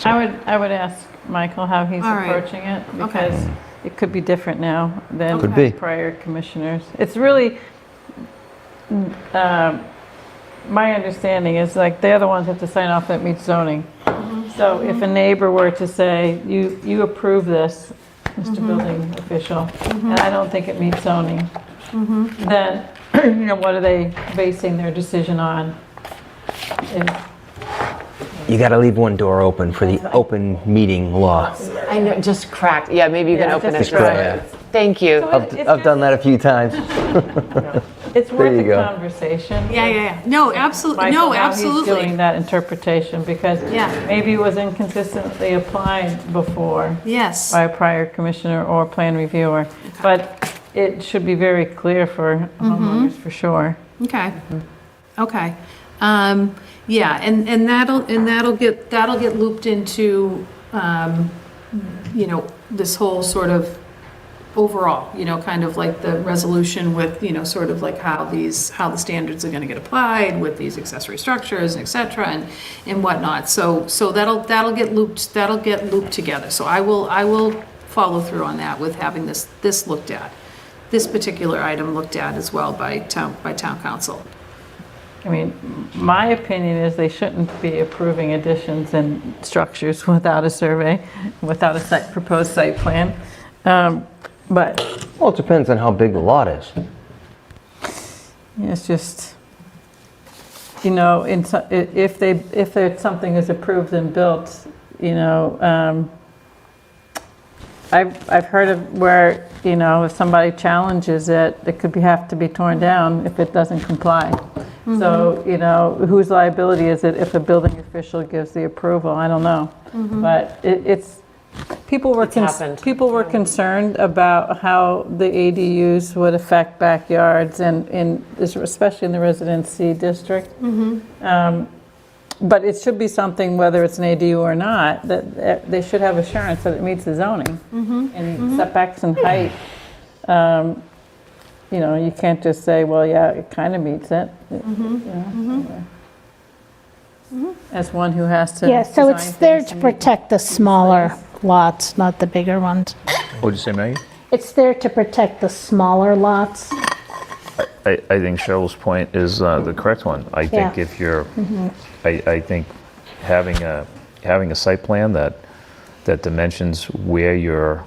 I would ask Michael how he's
All right.
approaching it,
Okay.
because it could be different now than
Could be.
prior commissioners. It's really, my understanding is like they're the ones that have to sign off that meets zoning. So if a neighbor were to say, you approve this, Mr. Building Official, and I don't think it meets zoning, then, what are they basing their decision on? If-
You got to leave one door open for the open meeting law.
I know, just cracked, yeah, maybe you can
Yeah,
open it.
just
this
crack
way.
it.
Thank you.
I've done that a few times.
It's
There
worth
you
a
go.
conversation.
Yeah. No, absolutely,
Michael,
no,
how he's doing
absolutely.
that interpretation, because
Yeah.
maybe it was inconsistently applied before
Yes.
by a prior commissioner or plan reviewer. But it should be very clear for homeowners, for sure.
Okay, okay. Yeah, and that'll get looped into, you know, this whole sort of overall, you know, kind of like the resolution with, you know, sort of like how the standards are gonna get applied with these accessory structures, et cetera, and whatnot. So that'll get looped together. So I will follow through on that with having this looked at, this particular item looked at as well by town council.
I mean, my opinion is they shouldn't be approving additions and structures without a survey, without a proposed site plan. But
Well, it depends on how big the lot is.
it's just, you know, if something is approved and built, you know, I've heard of where, you know, if somebody challenges it, it could have to be torn down if it doesn't comply. So, you know, whose liability is it if a building official gives the approval? I don't know. But people were
happened.
people were concerned about how the ADUs would affect backyards and especially in the residency district. But it should be something, whether it's an ADU or not, that they should have assurance that it meets the zoning and setbacks and height. You know, you can't just say, well, yeah, it kind of meets it. You know, as one who has to.
Yeah, so it's
design
there
things
to
meet
protect the smaller lots, not the bigger ones.
What'd you say, Maggie?
It's there to protect the smaller lots.
I think Cheryl's point is the correct one. I think
Yeah.
if you're, I think having a site plan that dimensions where you're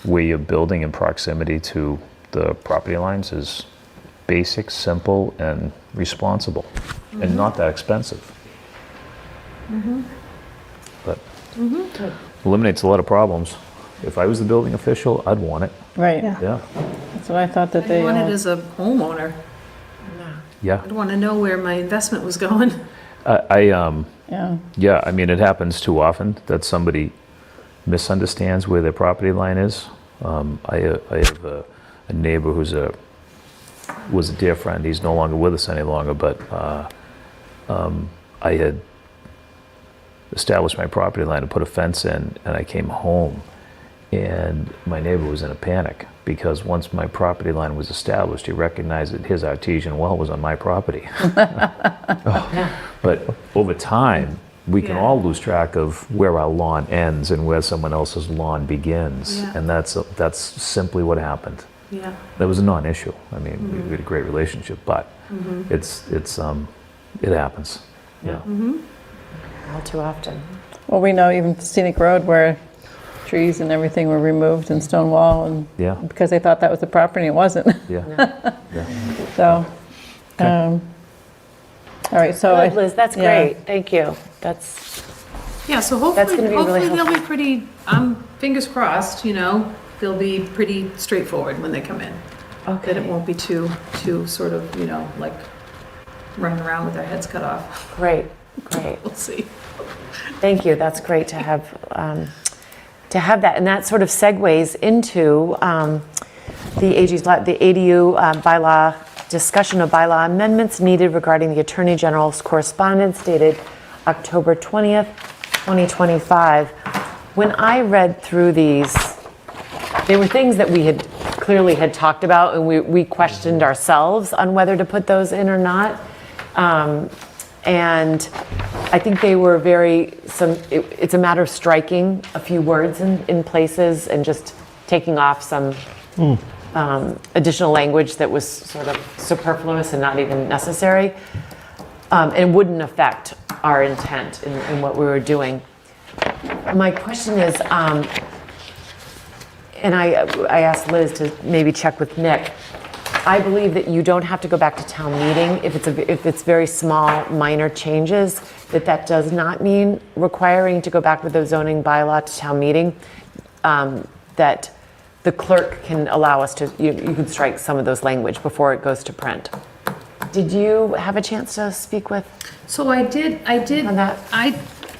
building in proximity to the property lines is basic, simple, and responsible, and not that expensive. But eliminates a lot of problems. If I was the building official, I'd want it.
Right,
Yeah.
Yeah,
that's what I thought that
I
they.
want it as a homeowner.
yeah.
I'd want to know where my investment was going.
Yeah.
I mean, it happens too often that somebody misunderstands where their property line is. I have a neighbor was a dear friend. He's no longer with us any longer, but I had established my property line and put a fence in, and I came home, and my neighbor was in a panic because once my property line was established, he recognized that his artesian well was on my property. But over time, we can all lose track of where our lawn ends and where someone else's lawn begins,
Yeah.
and that's simply what happened.
Yeah.
That was a non-issue. I mean, we had a great relationship, but it happens. Yeah.
All too often.
Well, we know even Scenic Road where trees and everything were removed and stone wall and
Yeah.
because they thought that was the property, it wasn't.
Yeah. Yeah.
So, all right, so.
Good, Liz, that's
yeah.
great. Thank you. That's,
Yeah, so
That's
hopefully,
gonna be really
they'll be pretty, fingers crossed, you know, they'll be pretty straightforward when they come in. That it won't be too sort of, you know, like running around with their heads cut off.
great, great.
We'll see.
Thank you. That's great to have that, and that sort of segues into the ADU bylaw discussion of bylaw amendments needed regarding the Attorney General's correspondence dated October 20th, 2025. When I read through these, they were things that we had clearly had talked about, and we questioned ourselves on whether to put those in or not. And I think they were it's a matter of striking a few words in places and just taking off some additional language that was sort of superfluous and not even necessary, and wouldn't affect our intent in what we were doing. My question is, and I asked Liz to maybe check with Nick. I believe that you don't have to go back to town meeting if it's very small, minor changes, that does not mean requiring to go back with the zoning bylaw to town meeting. That the clerk can allow us to, you can strike some of those language before it goes to print. Did you have a chance to speak with?
So I did,
On that?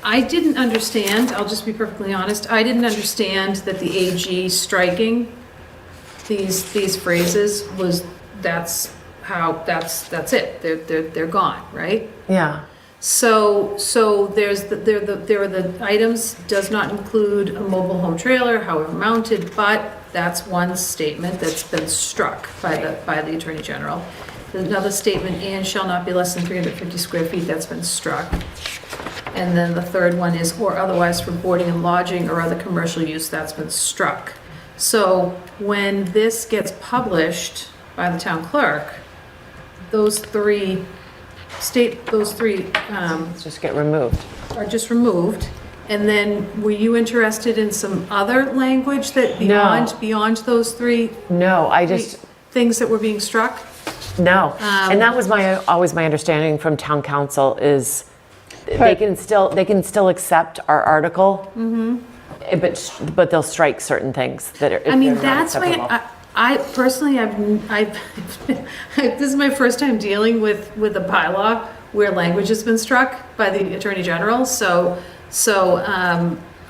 I didn't understand, I'll just be perfectly honest, I didn't understand that the AG striking these phrases was, that's it, they're gone, right?
Yeah.
So there are the items, does not include a mobile home trailer, however mounted, but that's one statement that's been struck by the Attorney General. There's another statement, and shall not be less than 350 square feet, that's been struck. And then the third one is, or otherwise for boarding and lodging or other commercial use, that's been struck. So when this gets published by the town clerk, those three
Let's just get removed.
are just removed. And then, were you interested in some other language that beyond those three
No, I just,
things that were being struck?
no. And that was always my understanding from town council is they can still accept our article, but they'll strike certain things that are, if
I mean,
they're not
that's why
acceptable.
I personally, this is my first time dealing with a bylaw where language has been struck by the Attorney General, so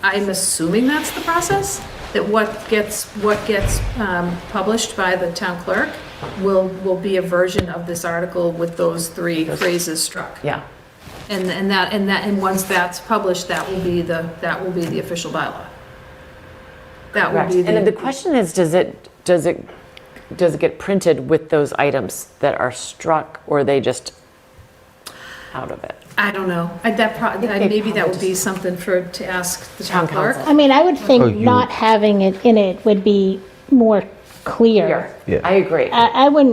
I'm assuming that's the process, that what gets published by the town clerk will be a version of this article with those three phrases struck.
Yeah.
And once that's published, that will be the official bylaw. That will
Correct.
be
And the question is, does it get printed with those items that are struck, or are they just out of it?
I don't know. Maybe that would be something to ask the town
Town
clerk.
council.
I mean, I would think
you
not having it in it would be more clear.
Yeah.
I agree.
I would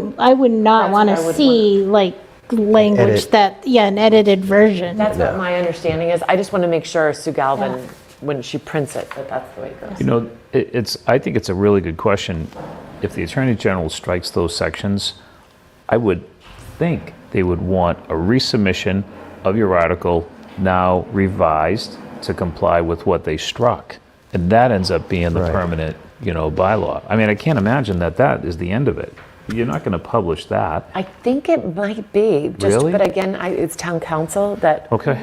not
That's
want
what
to
I would
see like language
Edit.
an edited version.
That's what my understanding is. I just want to make sure Sue Galvin, when she prints it, that that's the way it goes.
You know, I think it's a really good question. If the Attorney General strikes those sections, I would think they would want a resubmission of your article, now revised to comply with what they struck. And that ends up being the
Right.
permanent, bylaw. I mean, I can't imagine that is the end of it. You're not going to publish that.
I think it might be,
Really?
but again, it's town council that,
Okay.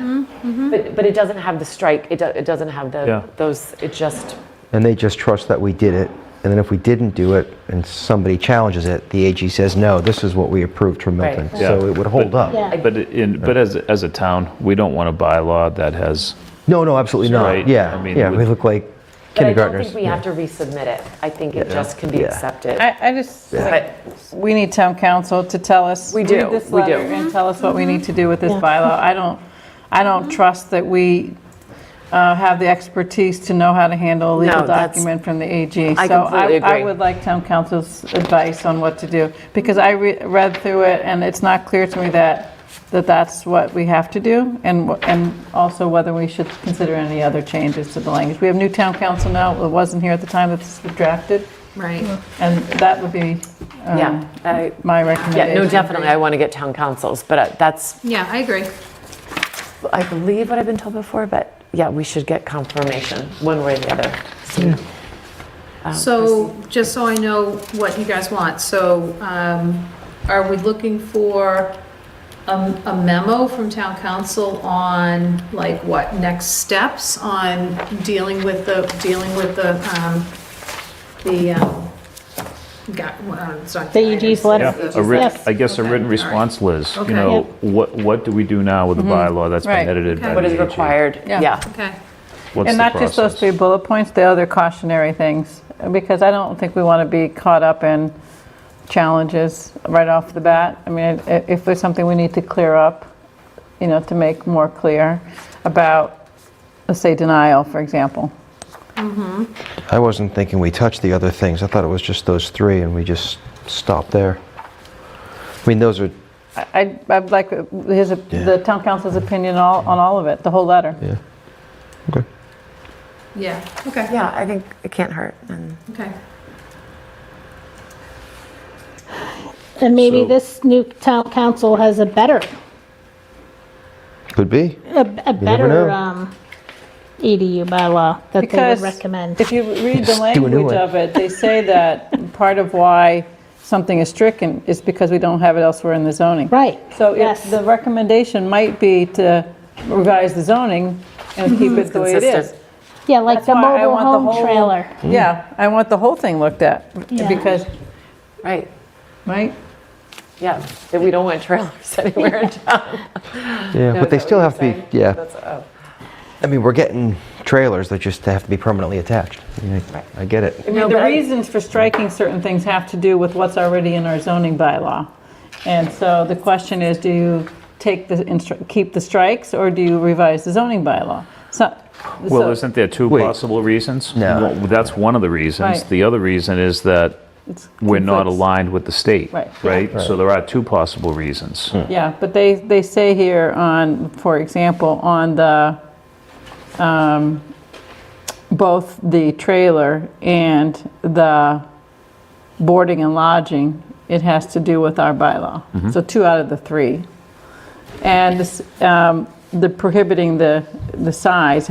but it doesn't have the strike, it doesn't have
Yeah.
those, it just,
And they just trust that we did it. And then if we didn't do it and somebody challenges it, the AG says, no, this is what we approved from
Right.
Milton.
Yeah.
So it would hold up.
Yeah.
But as a town, we don't want a bylaw that has,
No, absolutely not.
Right.
Yeah,
I mean,
yeah, we
with-
look like
but I don't
kindergartners.
think we have to resubmit it. I think it just can be
Yeah.
accepted.
I just think we need town council to tell us.
We do,
read this
we do.
letter and tell us what we need to do with this
Yeah.
bylaw. I don't trust that we have the expertise to know how to handle a legal
No, that's-
document from the AG.
I
So
completely
I
agree.
would like town council's advice on what to do, because I read through it and it's not clear to me that that's what we have to do, and also whether we should consider any other changes to the language. We have new town council now, it wasn't here at the time that this was drafted,
Right.
and that would be
Yeah,
my recommendation.
yeah, no, definitely, I want to get town councils, but that's,
Yeah, I agree.
I believe what I've been told before, but yeah, we should get confirmation, one way or the other.
So, just so I know what you guys want, so are we looking for a memo from town council on, like, what, next steps on dealing with the, it's not
The AG's letter.
yeah,
Yes.
I guess a
Okay,
written
all right.
response, Liz.
Okay.
What do we do now with the bylaw that's been
Right.
edited by
Okay.
the
What is
AG?
required,
Yeah.
yeah.
Okay,
What's
And
the
not just those
process?
three bullet points, the other cautionary things, because I don't think we want to be caught up in challenges right off the bat. I mean, if there's something we need to clear up, to make more clear about, let's say, denial, for example.
I wasn't thinking we touched the other things. I thought it was just those three and we just stopped there. I mean, those are,
I'd like the town council's opinion on all of it, the whole letter.
yeah. Okay.
yeah, okay,
Yeah, I think it can't hurt. And
okay.
And maybe
So-
this new town council has a better,
Could be.
a
never
better
know.
ADU bylaw that they would
Because
recommend.
if you read the
do a new
language
one.
of it, they say that part of why something is stricken is because we don't have it elsewhere in the zoning.
Right,
So
yes.
if the recommendation might be to revise the zoning and keep it the way it is.
Consistent.
Yeah, like
That's
the
why I
mobile
want the
home
whole-
trailer.
Yeah, I want the whole thing looked at,
Yeah.
because,
Right,
right?
yeah, that we don't want trailers anywhere in town.
Yeah,
No,
but they
is that
still
what
have to
you're
be,
saying?
yeah.
That's- oh.
I mean, we're getting trailers that just have to be permanently attached. I mean, I get it.
I
No,
mean, the
but I-
reasons for striking certain things have to do with what's already in our zoning bylaw. And so the question is, do you take keep the strikes, or do you revise the zoning bylaw?
Well,
So
isn't there two
Wait.
possible reasons?
No.
Well, that's one of the reasons.
Right.
The other reason is that
it's
we're not
conflicts.
aligned with the state.
Right.
Right? So there are two possible reasons.
Yeah, but they say here on, for example, on the, both the trailer and the boarding and lodging, it has to do with our bylaw. So 2 out of the 3. And this, the prohibiting the size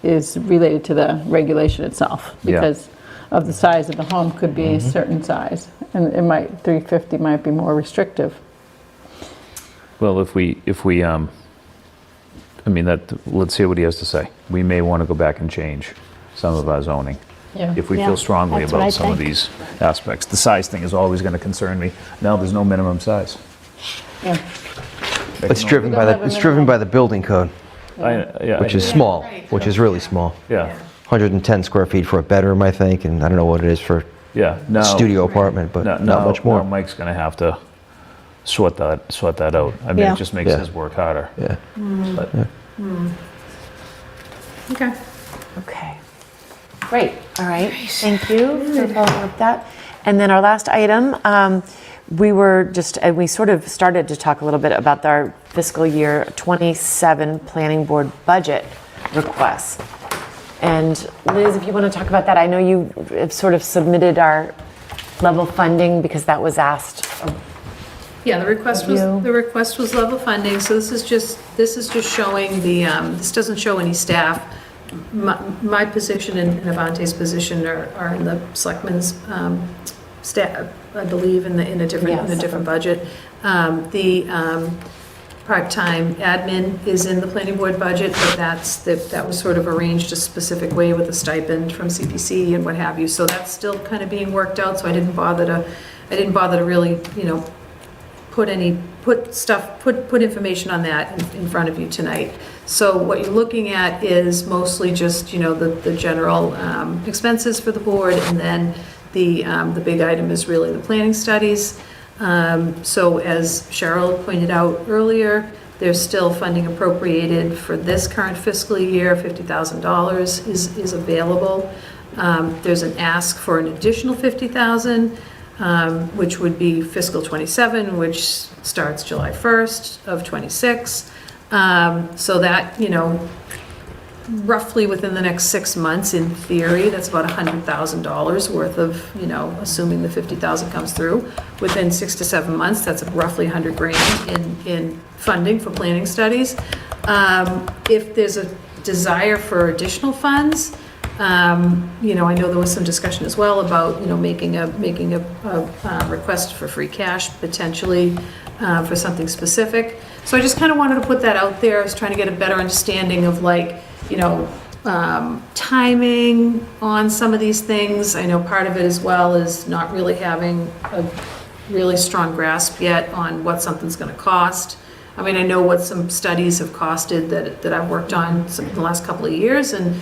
is related to the regulation itself,
Yeah.
because of the size of the home could be a certain size, and it might, 350 might be more restrictive.
Well, if we, I mean, let's hear what he has to say. We may want to go back and change some of our zoning.
Yeah.
If we
Yeah,
feel strongly
that's what I
about some of
think.
these aspects. The size thing is always going to concern me. Now, there's no minimum size.
Yeah.
It's driven by
have
the,
a
it's driven by the building code,
Yeah,
which is small, which is really small.
Yeah,
110 square feet for a bedroom, I think, and I don't know what it is for
yeah. No.
a studio apartment, but not much more.
No, Mike's going to have to sort that out. I mean,
Yeah.
it just makes
Yeah.
his work harder.
Yeah.
But
Okay.
Okay, great, all right, thank you for following up that. And then our last item, we sort of started to talk a little bit about our fiscal year 27 planning board budget requests. And Liz, if you want to talk about that, I know you have sort of submitted our level funding because that was asked.
Yeah, the request was,
You.
the request was level funding, so this is just showing the, this doesn't show any staff. My position and Avante's position are in the selectmen's staff, I believe, in a different budget. The part-time admin is in the planning board budget, but that was sort of arranged a specific way with a stipend from CPC and what have you. So that's still kind of being worked out, so I didn't bother to really, put information on that in front of you tonight. So what you're looking at is mostly just, the general expenses for the board, and then the big item is really the planning studies. So as Cheryl pointed out earlier, there's still funding appropriated for this current fiscal year. $50,000 is available. There's an ask for an additional $50,000, which would be fiscal 27, which starts July 1st of 26. So that, roughly within the next 6 months, in theory, that's about $100,000 worth of, assuming the 50,000 comes through. Within 6 to 7 months, that's roughly 100 grand in funding for planning studies. If there's a desire for additional funds, I know there was some discussion as well about, making a request for free cash potentially for something specific. So I just kind of wanted to put that out there. I was trying to get a better understanding of timing on some of these things. I know part of it as well is not really having a really strong grasp yet on what something's going to cost. I mean, I know what some studies have costed that I've worked on in the last couple of years, and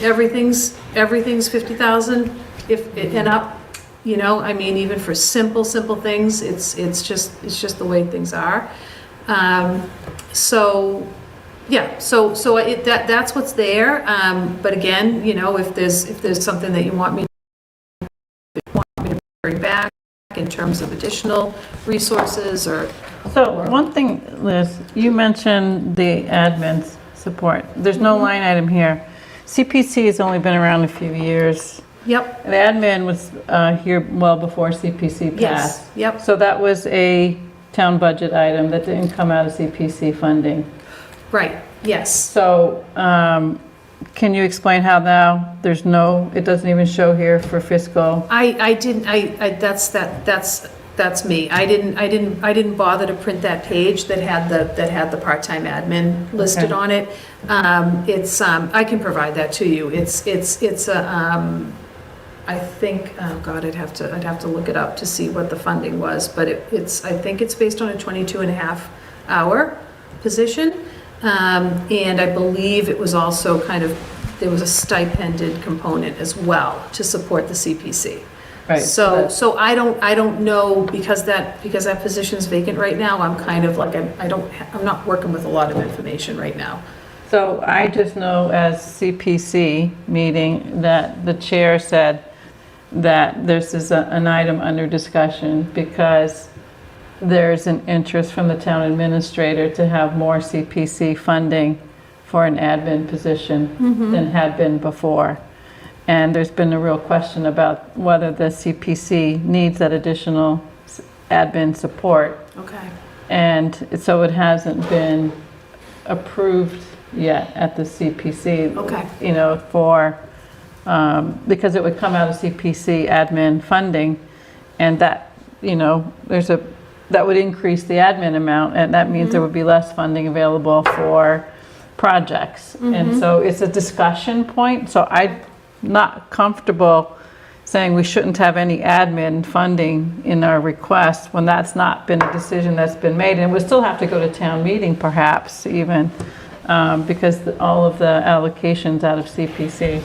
everything's 50,000 and up. I mean, even for simple things, it's just the way things are. So that's what's there. But again, if there's something that you want me to bring back in terms of additional resources or.
So one thing, Liz, you mentioned the admin support. There's no line item here. CPC has only been around a few years.
Yep.
The admin was here well before CPC passed.
Yes. Yep.
So that was a town budget item that didn't come out of CPC funding.
Right. Yes.
So can you explain how now there's no, it doesn't even show here for fiscal?
I didn't, that's me. I didn't bother to print that page that had the part-time admin listed
Okay.
on it. I can provide that to you. I think, oh God, I'd have to look it up to see what the funding was, but I think it's based on a 22.5-hour position. And I believe it was also there was a stipended component as well to support the CPC.
Right.
So I don't know, because that position's vacant right now, I'm kind of like, I'm not working with a lot of information right now.
So I just know as CPC meeting that the chair said that this is an item under discussion because there's an interest from the town administrator to have more CPC funding for an admin position than had been before. And there's been a real question about whether the CPC needs that additional admin support.
Okay.
And so it hasn't been approved yet at the CPC.
Okay.
You know, because it would come out of CPC admin funding, and that, you know, that would increase the admin amount, and that means there would be less funding available for projects. And so it's a discussion point, so I'm not comfortable saying we shouldn't have any admin funding in our request when that's not been a decision that's been made. And we still have to go to town meeting perhaps even, because all of the allocations out of CPC.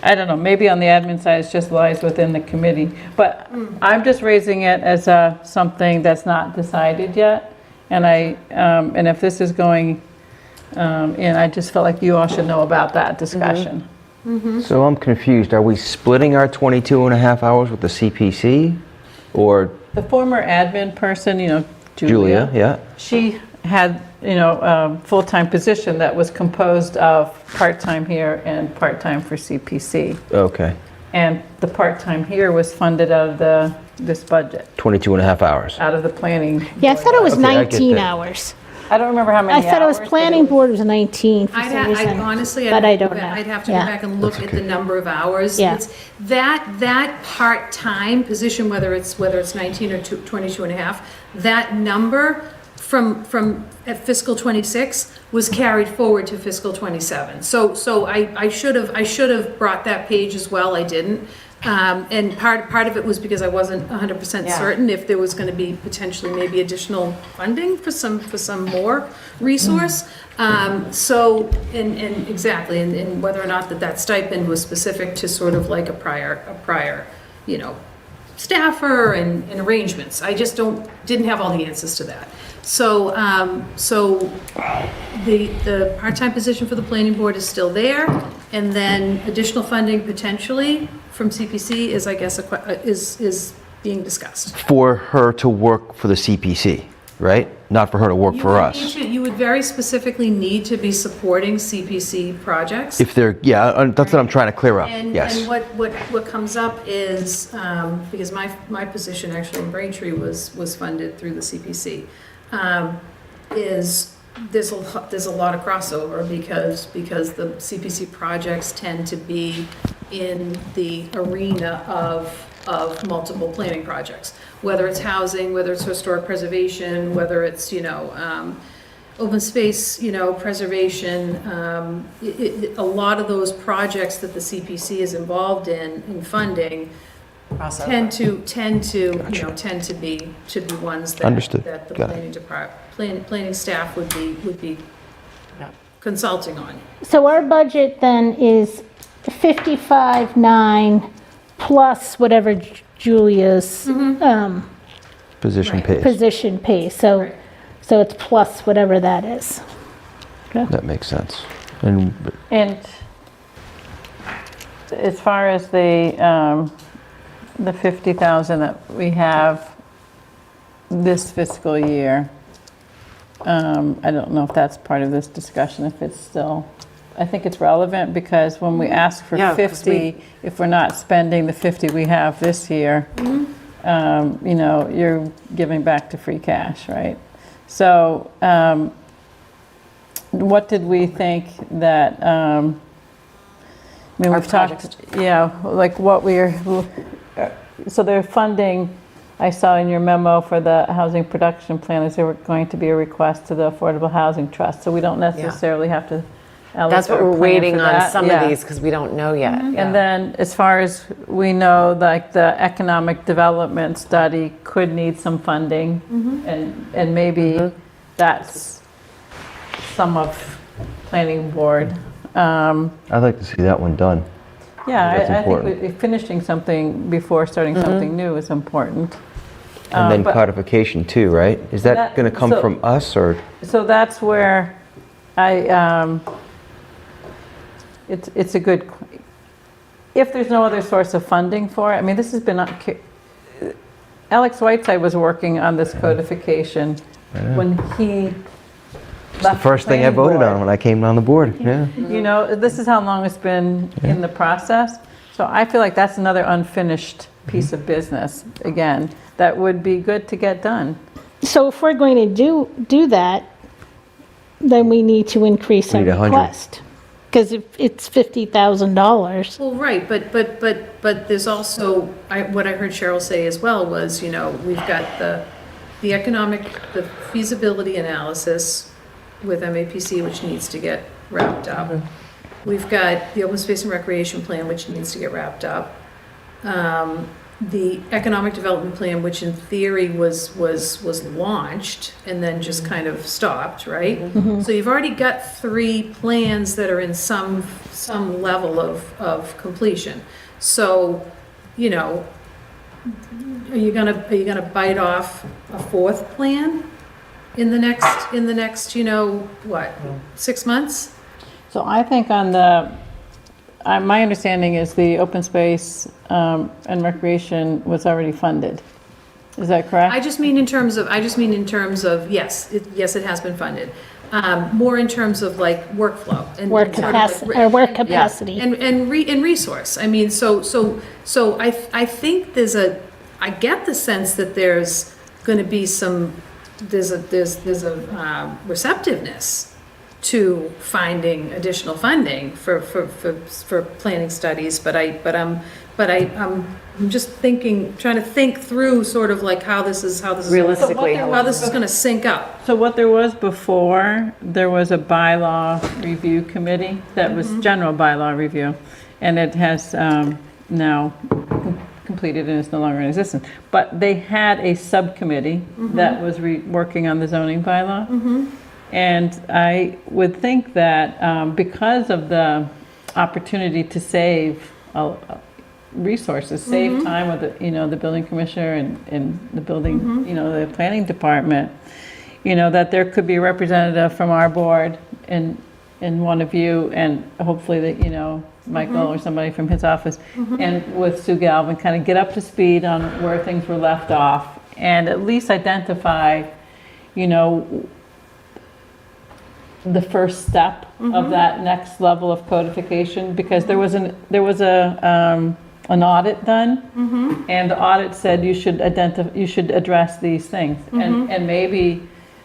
I don't know, maybe on the admin side, it just lies within the committee. But I'm just raising it as something that's not decided yet. And and if this is going in, I just felt like you all should know about that discussion.
So I'm confused. Are we splitting our 22.5 hours with the CPC? Or
The former admin person, you know,
Julia? Yeah.
she had, you know, a full-time position that was composed of part-time here and part-time for CPC.
Okay.
And the part-time here was funded out of this budget,
22.5 hours.
out of the planning.
Yeah, I thought it was
Okay, I get
19
that.
hours.
I don't remember how many
I thought it was
hours, but
planning
was-
board was 19 for
I'd
some reason.
honestly,
but I don't know.
I'd have to
Yeah.
go back and look at the number of hours.
Yeah.
It's that part-time position, whether it's 19 or 22.5, that number from at fiscal '26 was carried forward to fiscal '27. So I should have brought that page as well. I didn't. And part of it was because I wasn't 100% certain if there was going to be potentially maybe additional funding for some more resource. So, and exactly, and whether or not that stipend was specific to sort of like a prior, you know, staffer and arrangements. I just didn't have all the answers to that. So, the part-time position for the planning board is still there, and then additional funding potentially from CPC is, I guess, is being discussed.
For her to work for the CPC, right? Not for her to work for us.
You would very specifically need to be supporting CPC projects.
If they're, yeah, that's what I'm trying to clear up.
And
Yes.
what comes up is, because my position actually in Braintree was funded through the CPC, is there's a lot of crossover because the CPC projects tend to be in the arena of multiple planning projects, whether it's housing, whether it's historic preservation, whether it's, you know, open space, you know, preservation. A lot of those projects that the CPC is involved in funding tend to be ones that
Understood.
that the
Got it.
planning department, planning staff would be consulting on.
So our budget then is 55.9 plus whatever Julia's
Position
Right.
pays.
position pays. So,
Right.
so it's plus whatever that is.
That makes sense. And
And as far as the 50,000 that we have this fiscal year, I don't know if that's part of this discussion, if it's still, I think it's relevant because when we ask for
Yeah, 'cause
50, if we're not spending the 50 we have this year, you know, you're giving back to free cash, right? So what did we think that I mean,
Our
we've talked,
projects.
yeah, like what we're, so they're funding, I saw in your memo for the housing production plan, is there going to be a request to the Affordable Housing Trust, so we don't necessarily have to
That's what
allocate or
we're
plan
waiting
for
on
that.
some
Yeah.
of these because we don't know yet. Yeah.
And then, as far as we know, like the economic development study could need some funding, and maybe that's some of planning board.
I'd like to see that one done.
Yeah,
That's
I think
important.
finishing something before starting something new is important.
And then
But-
codification too, right? Is that
That-
going to come
so-
from us or?
So that's where it's a good, if there's no other source of funding for it, I mean, this has been, Alex Whiteside was working on this codification when he
The
left
first thing I
planning
voted
board.
on when I came on the board, yeah.
You know, this is how long it's been in the process. So I feel like that's another unfinished piece of business, again, that would be good to get done.
So if we're going to do that, then we need to increase our
We need 100.
request. Because if it's $50,000,
Well, right, but there's also, what I heard Cheryl say as well was, you know, we've got the the feasibility analysis with MAPC, which needs to get wrapped up. We've got the open space and recreation plan, which needs to get wrapped up. The economic development plan, which in theory was launched and then just kind of stopped, right? So you've already got 3 plans that are in some level of completion. So, you know, are you gonna bite off a 4th plan in the next, you know, what, 6 months?
So I think on the, my understanding is the open space and recreation was already funded. Is that correct?
I just mean in terms of, yes, it has been funded. More in terms of like workflow and
work
sort of like
capacity, or work capacity.
and resource. I mean, so I think I get the sense that there's going to be there's a receptiveness to finding additional funding for planning studies, but I'm just trying to think through sort of like how this is
Realistically,
how this is going to sync up.
So what there was before, there was a bylaw review committee that was general bylaw review, and it has now completed and is no longer in existence. But they had a subcommittee that was working on the zoning bylaw. And I would think that because of the opportunity to save resources, save time with the, you know, the building commissioner and the building, you know, the planning department, you know, that there could be a representative from our board and one of you, and hopefully that, you know, Michael or somebody from his office, and with Sue Galvin, kind of get up to speed on where things were left off, and at least identify, you know, the first step of that next level of codification, because there was an audit done, and the audit said you should address these things, and maybe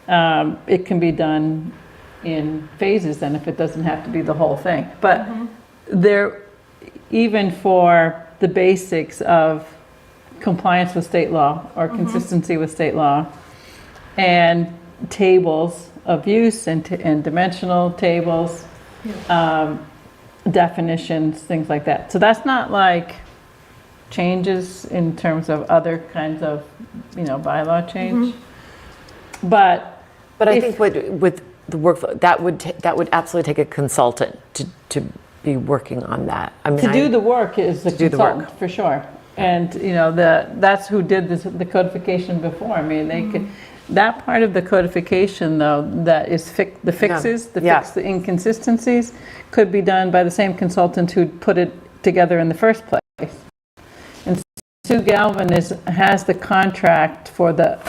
it can be done in phases then, if it doesn't have to be the whole thing. But there, even for the basics of compliance with state law or consistency with state law, and tables of use and dimensional tables, definitions, things like that. So that's not like changes in terms of other kinds of, you know, bylaw change. But
I
if-
think with the workflow, that would absolutely take a consultant to be working on that. I mean,
to do the work is the
do the work.
consultant, for sure. And, you know, that's who did the codification before. I mean, they could, that part of the codification, though, that is the fixes, the inconsistencies, could be done by the same consultant who put it together in the first place. And Sue Galvin has the contract for the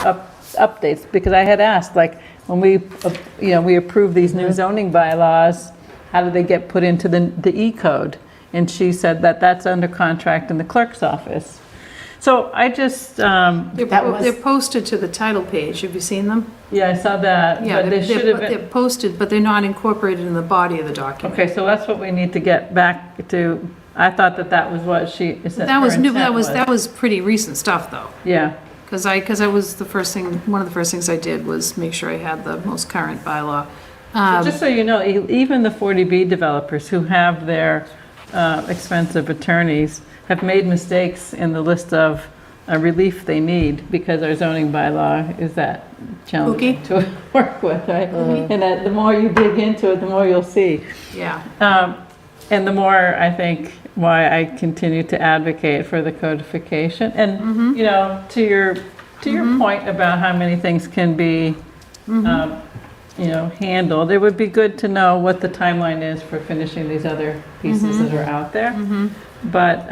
updates, because I had asked, like, when we approve these new zoning bylaws, how do they get put into the E-code? And she said that that's under contract in the clerk's office. So I just,
They're posted to the title page. Have you seen them?
yeah, I saw that,
Yeah,
but they should have been.
they're posted, but they're not incorporated in the body of the document.
Okay, so that's what we need to get back I thought that was what she,
That was new, that was pretty recent stuff, though.
Yeah,
Because I was one of the first things I did was make sure I had the most current bylaw.
just so you know, even the 40B developers who have their expensive attorneys have made mistakes in the list of relief they need because our zoning bylaw is that challenging to work with, right? And that the more you dig into it, the more you'll see.
Yeah.
And the more, I think, why I continue to advocate for the codification. And, you know, to your point about how many things can be, you know, handled, it would be good to know what the timeline is for finishing these other pieces that are out there. But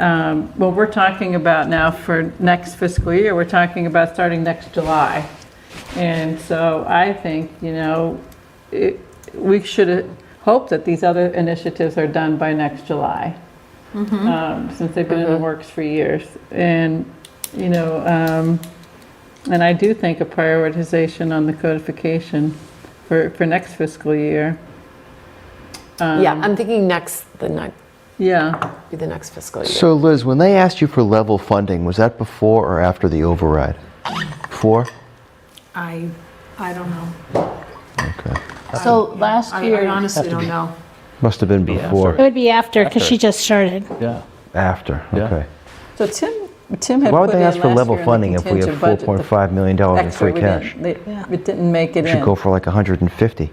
what we're talking about now for next fiscal year, we're talking about starting next July. And so I think, you know, we should hope that these other initiatives are done by next July, since they've been in the works for years. And, you know, and I do think a prioritization on the codification for next fiscal year.
Yeah, I'm thinking
Yeah.
be the next fiscal year.
So Liz, when they asked you for level funding, was that before or after the override? Before?
I don't know.
Okay.
So last
I
year,
honestly don't know.
Must have been before.
it would be after, because she just started.
Yeah.
After,
Yeah.
okay.
So Tim had
Why would
put
they
in
ask for
last
level
year in the
funding if we have
contingent budget, the
$4.5 million in
extra,
free
we
cash?
didn't- It didn't make it
We should
in.
go for like 150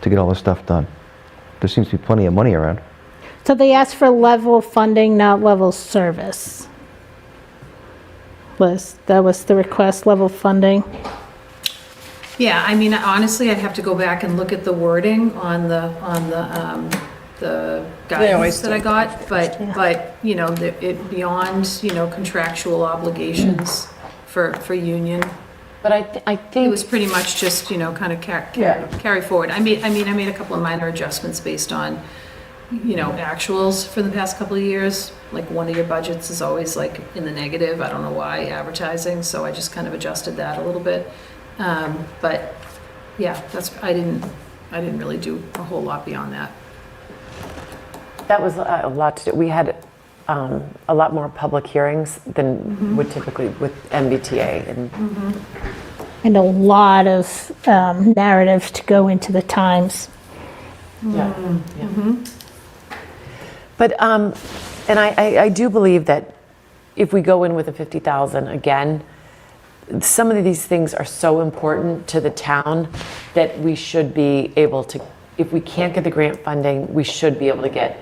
to get all this stuff done. There seems to be plenty of money around.
So they asked for level funding, not level service. That was the request, level funding.
Yeah, I mean, honestly, I'd have to go back and look at the wording on the guidance that I got, but, you know, it beyond, you know, contractual obligations for union.
But I
It
think,
was pretty much just, you know, kind of carry forward. I made a couple of minor adjustments based on, you know, actuals for the past couple of years. Like one of your budgets is always like in the negative, I don't know why, advertising, so I just kind of adjusted that a little bit. But yeah, I didn't really do a whole lot beyond that.
that was a lot to do. We had a lot more public hearings than would typically with MBTA.
And a lot of narrative to go into the Times.
Yeah. But, and I do believe that if we go in with a 50,000 again, some of these things are so important to the town that we should be able to, if we can't get the grant funding, we should be able to get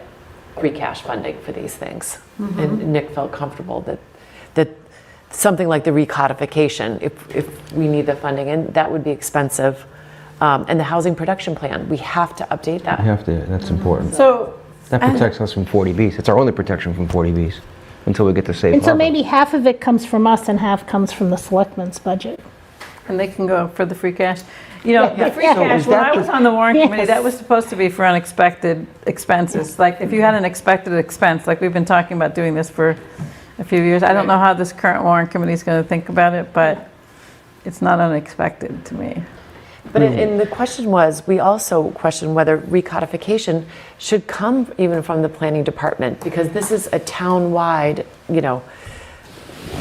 free cash funding for these things. And Nick felt comfortable that something like the recodification, if we need the funding, and that would be expensive. And the housing production plan, we have to update that.
You have to, that's important.
So,
That protects us from 40Bs. It's our only protection from 40Bs until we get the safe
And so
harbor.
maybe half of it comes from us and half comes from the selectmen's budget.
and they can go for the free cash. You know, the free
Yeah. So
cash,
is
when
that
I was
the-
on the warrant committee,
Yes.
that was supposed to be for unexpected expenses. Like, if you had an expected expense, like we've been talking about doing this for a few years. I don't know how this current warrant committee is going to think about it, but it's not unexpected to me.
But and the question was, we also questioned whether recodification should come even from the planning department, because this is a town-wide, you know,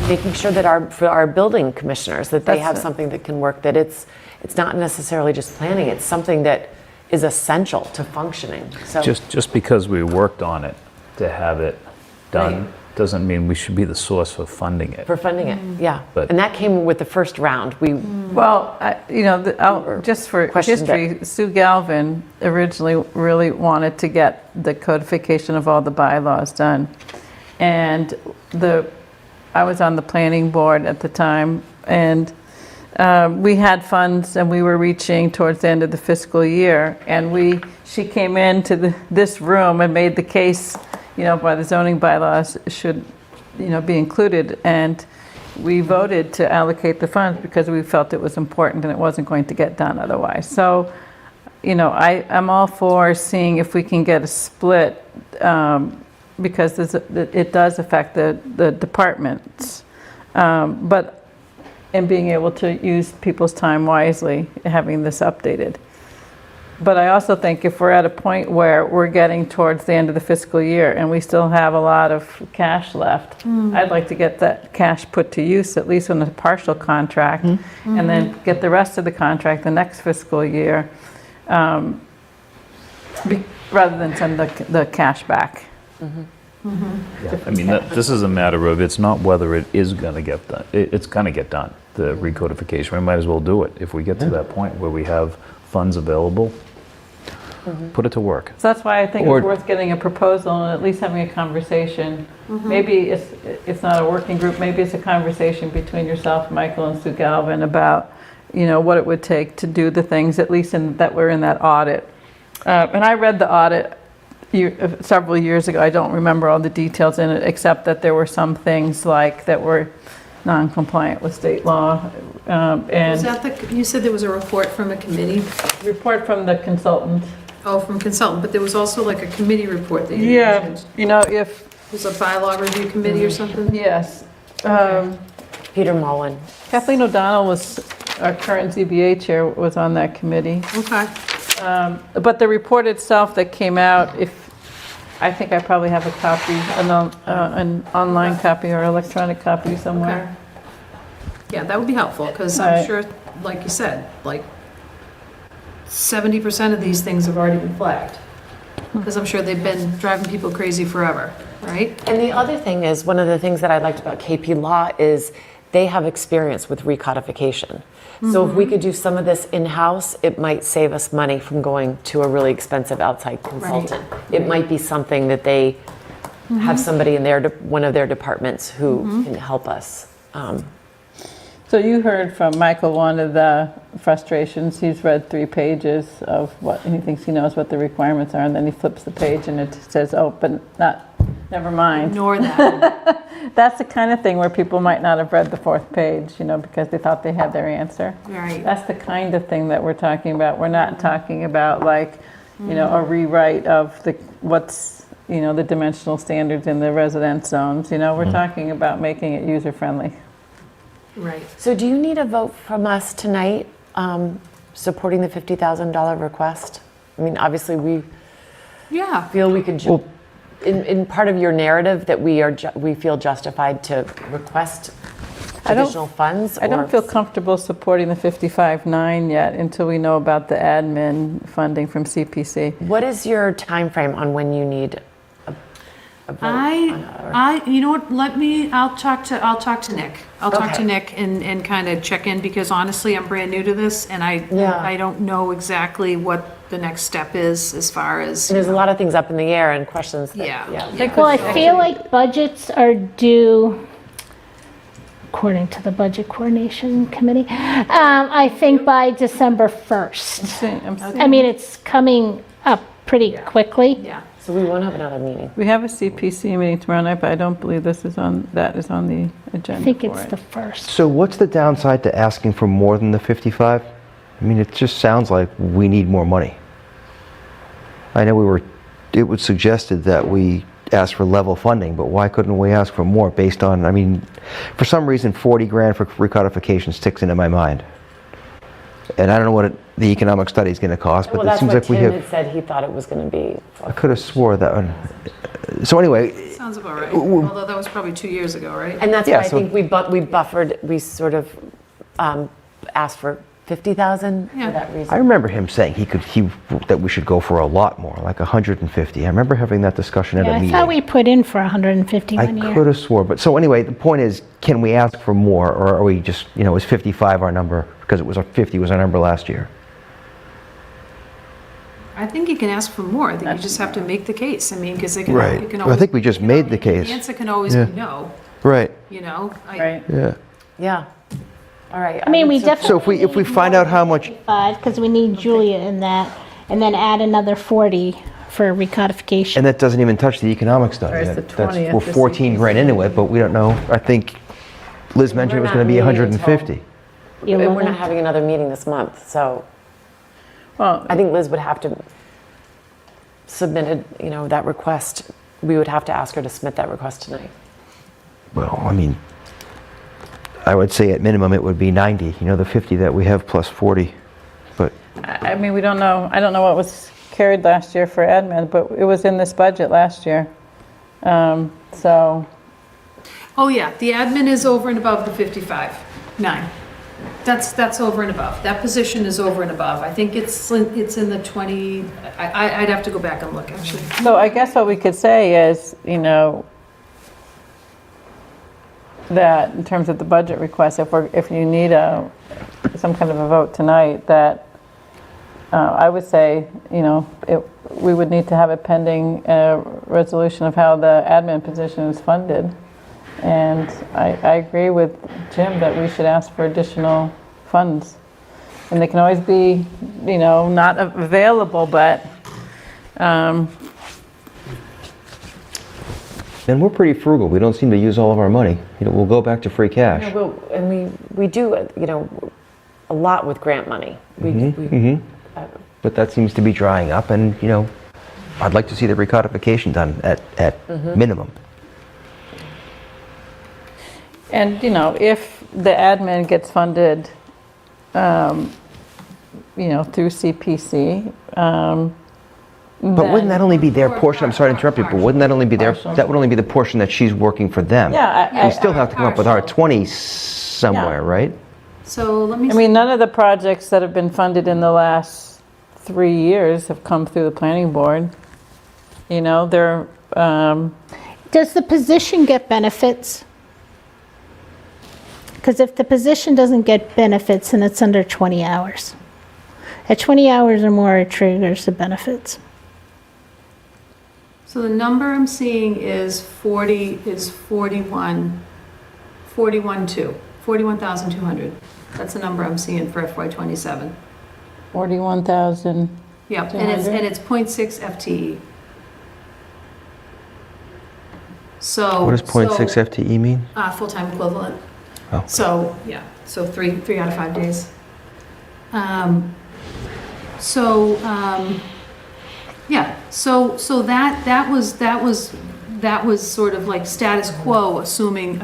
making sure that for our building commissioners, that they
That's
have
it.
something that can work, that it's not necessarily just planning, it's something that is essential to functioning, so.
Just because we worked on it to have it done
Right.
doesn't mean we should be the source for funding it.
For funding it, yeah.
But-
And that came with the first round.
Well, you know, just for
questioned
history, Sue Galvin originally really wanted to get the codification of all the bylaws done. And I was on the planning board at the time, and we had funds and we were reaching towards the end of the fiscal year. And she came into this room and made the case, you know, why the zoning bylaws should, you know, be included. And we voted to allocate the funds because we felt it was important and it wasn't going to get done otherwise. So, you know, I'm all for seeing if we can get a split, because it does affect the departments. And being able to use people's time wisely, having this updated. But I also think if we're at a point where we're getting towards the end of the fiscal year and we still have a lot of cash left, I'd like to get that cash put to use, at least on a partial contract, and then get the rest of the contract the next fiscal year, rather than send the cash back.
I mean, this is a matter of, it's not whether it is going to get done. It's going to get done, the recodification. We might as well do it. If we get to that point where we have funds available, put it to work.
So that's why I think
Or-
it's worth getting a proposal and at least having a conversation. Maybe it's not a working group, maybe it's a conversation between yourself, Michael, and Sue Galvin about, what it would take to do the things, at least that were in that audit. And I read the audit several years ago. I don't remember all the details in it, except that there were some things that were non-compliant with state law.
Was
And
that you said there was a report from a committee?
report from the consultant.
Oh, from consultant, but there was also like a committee report that you
Yeah,
mentioned.
if,
It was a bylaw review committee or something?
yes.
Peter Mullen.
Kathleen O'Donnell was, our current ZBA chair, was on that committee.
Okay.
But the report itself that came out, I think I probably have a copy, an online copy or electronic copy somewhere.
Okay. Yeah, that would be helpful, because
Right.
I'm sure, like you said, 70% of these things have already been flagged. Because I'm sure they've been driving people crazy forever, right?
And the other thing is, one of the things that I liked about KP Law is they have experience with recodification. So if we could do some of this in-house, it might save us money from going to a really expensive outside consultant. It might be something that they have somebody in one of their departments who can help us.
So you heard from Michael one of the frustrations. He's read 3 pages of what he thinks he knows what the requirements are, and then he flips the page and it says, oh, but never mind.
Ignore that.
That's the kind of thing where people might not have read the 4th page, because they thought they had their answer.
Right.
That's the kind of thing that we're talking about. We're not talking about a rewrite of the dimensional standards in the residence zones. We're talking about making it user-friendly.
Right.
So do you need a vote from us tonight supporting the $50,000 request? I mean, obviously, we
Yeah.
feel we could, in part of your narrative, that we feel justified to request additional funds?
I don't
or-
feel comfortable supporting the 55.9 yet until we know about the admin funding from CPC.
What is your time frame on when you need a vote?
You know what, I'll talk to Nick. I'll talk to
Okay.
Nick and kind of check in, because honestly, I'm brand new to this, and I don't know exactly what the next step is as far as.
There's a lot of things up in the air and questions that,
Yeah.
Well, I feel like budgets are due, according to the Budget Coordination Committee, I think by December 1st. I mean, it's coming up pretty quickly.
Yeah.
So we won't have another meeting.
We have a CPC meeting tomorrow night, but I don't believe that is on the agenda
I think
for
it's
it.
the 1st.
So what's the downside to asking for more than the 55? I mean, it just sounds like we need more money. I know it was suggested that we ask for level funding, but why couldn't we ask for more based on, I mean, for some reason, 40 grand for recodification sticks into my mind. And I don't know what the economic study is going to cost, but
Well,
it
that's
seems
what
like we
Tim
have,
had said he thought it was going to be.
I could have swore that one. So anyway,
Sounds about right, although that was probably 2 years ago, right?
And that's
Yeah,
why I
so-
think we buffered, we sort of asked for 50,000
Yeah.
for that
I
reason.
remember him saying that we should go for a lot more, like 150. I remember having that discussion at
Yeah,
a
I
meeting.
thought we put in for 150
I
one year.
could have swore, but so anyway, the point is, can we ask for more, or are we just, is 55 our number? Because 50 was our number last year.
I think you can ask for more, I think you just have to make the case, I mean, because it can
Right.
always.
Well, I think we just made the case.
The answer can always
Yeah.
be no,
Right.
Right.
Yeah.
Yeah. All right.
I mean, we
would support-
definitely.
So if we find out how much,
Because we need Julia in that, and then add another 40 for recodification.
and that doesn't even touch the economic study.
Or it's the 20
We're
at the
14 grand into it, but we don't know. I think Liz mentioned it was
not
going to be
meeting
150.
You
And
will
we're not
not-
having another meeting this month, so
Well,
I think Liz would have to submit that request. We would have to ask her to submit that request tonight.
Well, I mean, I would say at minimum it would be 90, the 50 that we have plus 40. But
I mean, we don't know, I don't know what was carried last year for admin, but it was in this budget last year. So,
Oh, yeah, the admin is over and above the 55.9. That's over and above. That position is over and above. I think it's in the 20, I'd have to go back and look, actually.
so I guess what we could say is, you know, that in terms of the budget request, if you need some kind of a vote tonight, that I would say, you know, we would need to have a pending resolution of how the admin position is funded. And I agree with Jim that we should ask for additional funds. And they can always be, you know, not available, but
And we're pretty frugal. We don't seem to use all of our money. You know, we'll go back to free cash.
Yeah, well, and we do, you know, a lot with grant money.
But that seems to be drying up, and you know, I'd like to see the recodification done at minimum.
And, you know, if the admin gets funded, you know, through CPC,
But wouldn't that only be their
Or
portion? I'm sorry to interrupt you, but wouldn't that only be their?
Partial.
That would only be the portion that she's working for them.
Yeah,
we still have to come up with our
partial.
20 somewhere,
Yeah.
right?
So let me,
I mean, none of the projects that have been funded in the last 3 years have come through the planning board. You know, they're,
Does the position get benefits? Because if the position doesn't get benefits, then it's under 20 hours. At 20 hours or more, it triggers the benefits.
so the number I'm seeing is 41,200. That's the number I'm seeing for FY '27.
41,000.
Yep,
200?
and it's 0.6 FTE. So.
What does 0.6 FTE mean?
Full-time equivalent.
Oh.
So, yeah, so three out of 5 days. Yeah, so that was sort of like status quo, assuming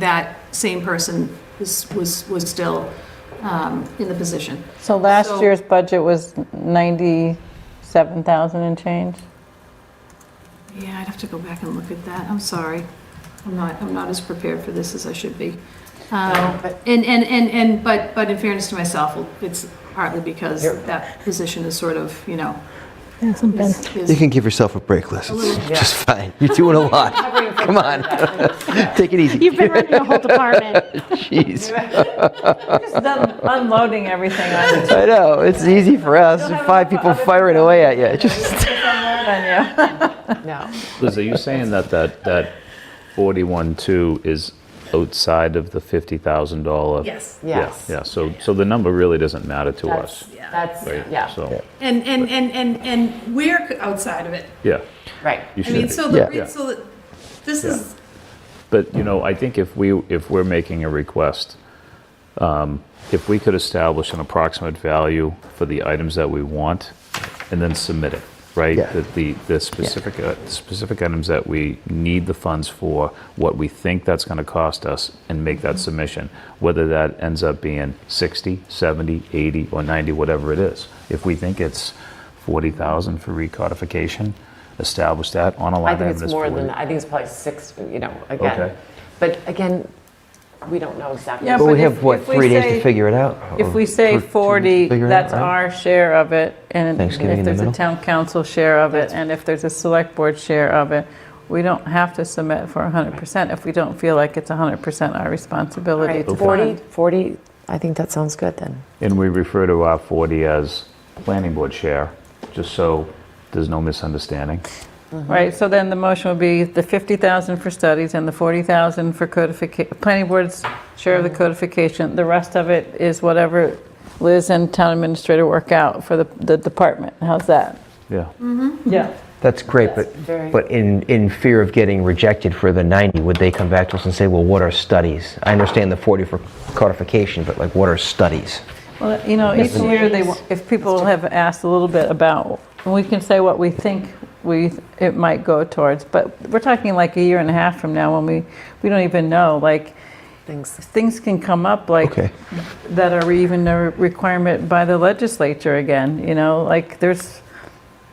that same person was still in the position.
So last
So-
year's budget was 97,000 and change.
Yeah, I'd have to go back and look at that. I'm sorry. I'm not as prepared for this as I should be. But in fairness to myself, it's partly because that position is sort of, you know,
Hasn't been.
You can give yourself a break, Liz. It's just fine. You're doing a lot. Come on. Take it easy.
You've been running the whole department.
Jeez.
Just unloading everything on you.
I know. It's easy for us. 5 people firing away at you. It just.
No.
Liz, are you saying that 41.2 is outside of the $50,000?
yes.
Yes.
Yeah, so the number really doesn't matter to us,
That's,
right?
yeah,
So,
And we're outside of it.
yeah,
right.
you
I mean,
should be.
this
Yeah.
is,
But, you know, I think if we're making a request, if we could establish an approximate value for the items that we want and then submit it, right?
Yeah.
That the specific items that we need the funds for, what we think that's going to cost us, and make that submission, whether that ends up being 60, 70, 80, or 90, whatever it is. If we think it's 40,000 for recodification, establish that on a
I
line
think
item
it's
as
more
40.
than, I think it's probably 6, you know, again.
Okay.
But again, we don't know exactly.
Yeah,
But
but
we have,
if-
what,
if we
3 days
say-
to figure it out?
If we
Or
say
2 weeks to
40,
figure it
that's
out, right?
our share of it, and
Thanksgiving
if
in the
there's a
middle?
town council share of it, and if there's a select board share of it, we don't have to submit for 100% if we don't feel like it's 100% our responsibility
Right,
to
40,
fund.
40, I think that sounds good then.
And we refer to our 40 as planning board share, just so there's no misunderstanding.
Right, so then the motion would be the 50,000 for studies and the 40,000 for codification, planning board's share of the codification. The rest of it is whatever Liz and town administrator work out for the department. How's that?
Yeah.
Yeah.
That's great,
very-
but in fear of getting rejected for the 90, would they come back to us and say, well, what are studies? I understand the 40 for codification, but like, what are studies?
Well, you know, each year if people have asked a little bit about, we can say what we think it might go towards, but we're talking like a year and a half from now when we don't even know, like,
things.
things can come up like
Okay.
that are even a requirement by the legislature again, like there's,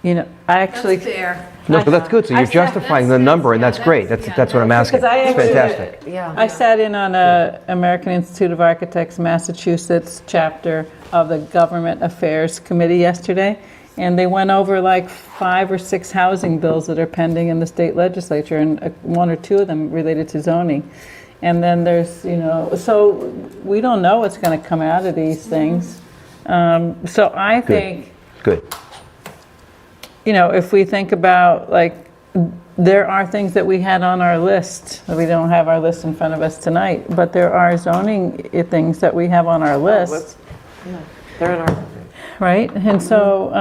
I actually.
That's fair.
No, so that's good. So you're justifying the number, and that's great. That's what I'm asking.
Because I
It's
actually-
fantastic.
Yeah.
I sat in on a American Institute of Architects Massachusetts chapter of the Government Affairs Committee yesterday, and they went over like 5 or 6 housing bills that are pending in the state legislature, and 1 or 2 of them related to zoning. And then there's, so we don't know what's going to come out of these things. So I think,
Good.
if we think about, like, there are things that we had on our list. We don't have our list in front of us tonight, but there are zoning things that we have on our list,
They're in our,
right? And so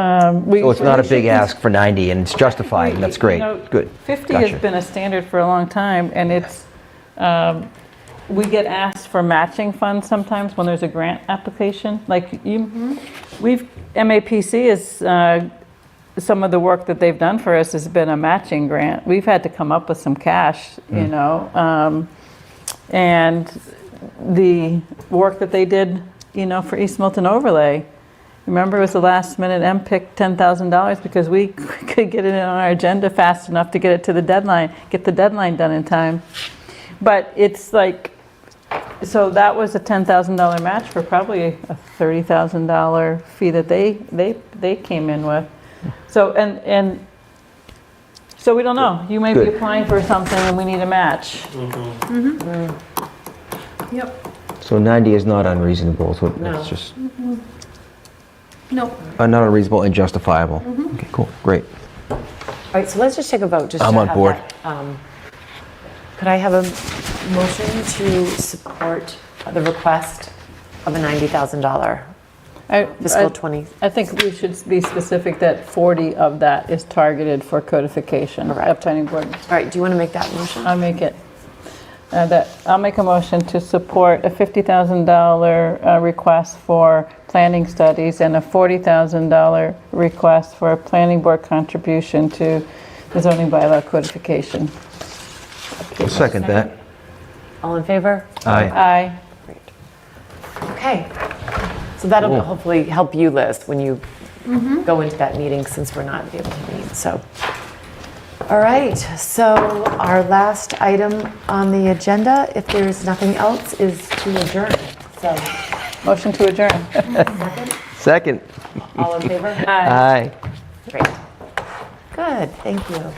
we.
So it's not a
we
big
should
ask for 90, and it's justified, and that's great. Good.
50
Gotcha.
has been a standard for a long time, and it's, we get asked for matching funds sometimes when there's a grant application. Like MAPC is, some of the work that they've done for us has been a matching grant. We've had to come up with some cash, and the work that they did, for East Milton overlay. Remember, it was the last minute MPIC $10,000 because we could get it on our agenda fast enough to get it to the deadline, get the deadline done in time. But it's like, so that was a $10,000 match for probably a $30,000 fee that they came in with. So, and so we don't know. You may be
Good.
applying for something and we need a match.
Yep.
So 90 is not unreasonable, so
No.
it's just
Nope.
not unreasonable and justifiable. Okay, cool, great.
all right, so let's just take a vote, just
I'm
to
on
have
board.
that, could I have a motion to support the request of a $90,000 fiscal 20?
I think we should be specific that 40 of that is targeted for codification of
Correct.
planning board.
All right, do you want to make that motion?
I'll make it. I'll make a motion to support a $50,000 request for planning studies and a $40,000 request for a planning board contribution to the zoning bylaw codification.
I'll second that.
All in favor?
Aye.
Aye.
Great. Okay. So that'll hopefully help you, Liz, when you go into that meeting, since we're not able to meet, so. All right, so our last item on the agenda, if there's nothing else, is to adjourn. So,
Motion to adjourn.
Second.
all in favor?
Aye.
Aye.
Great. Good, thank you.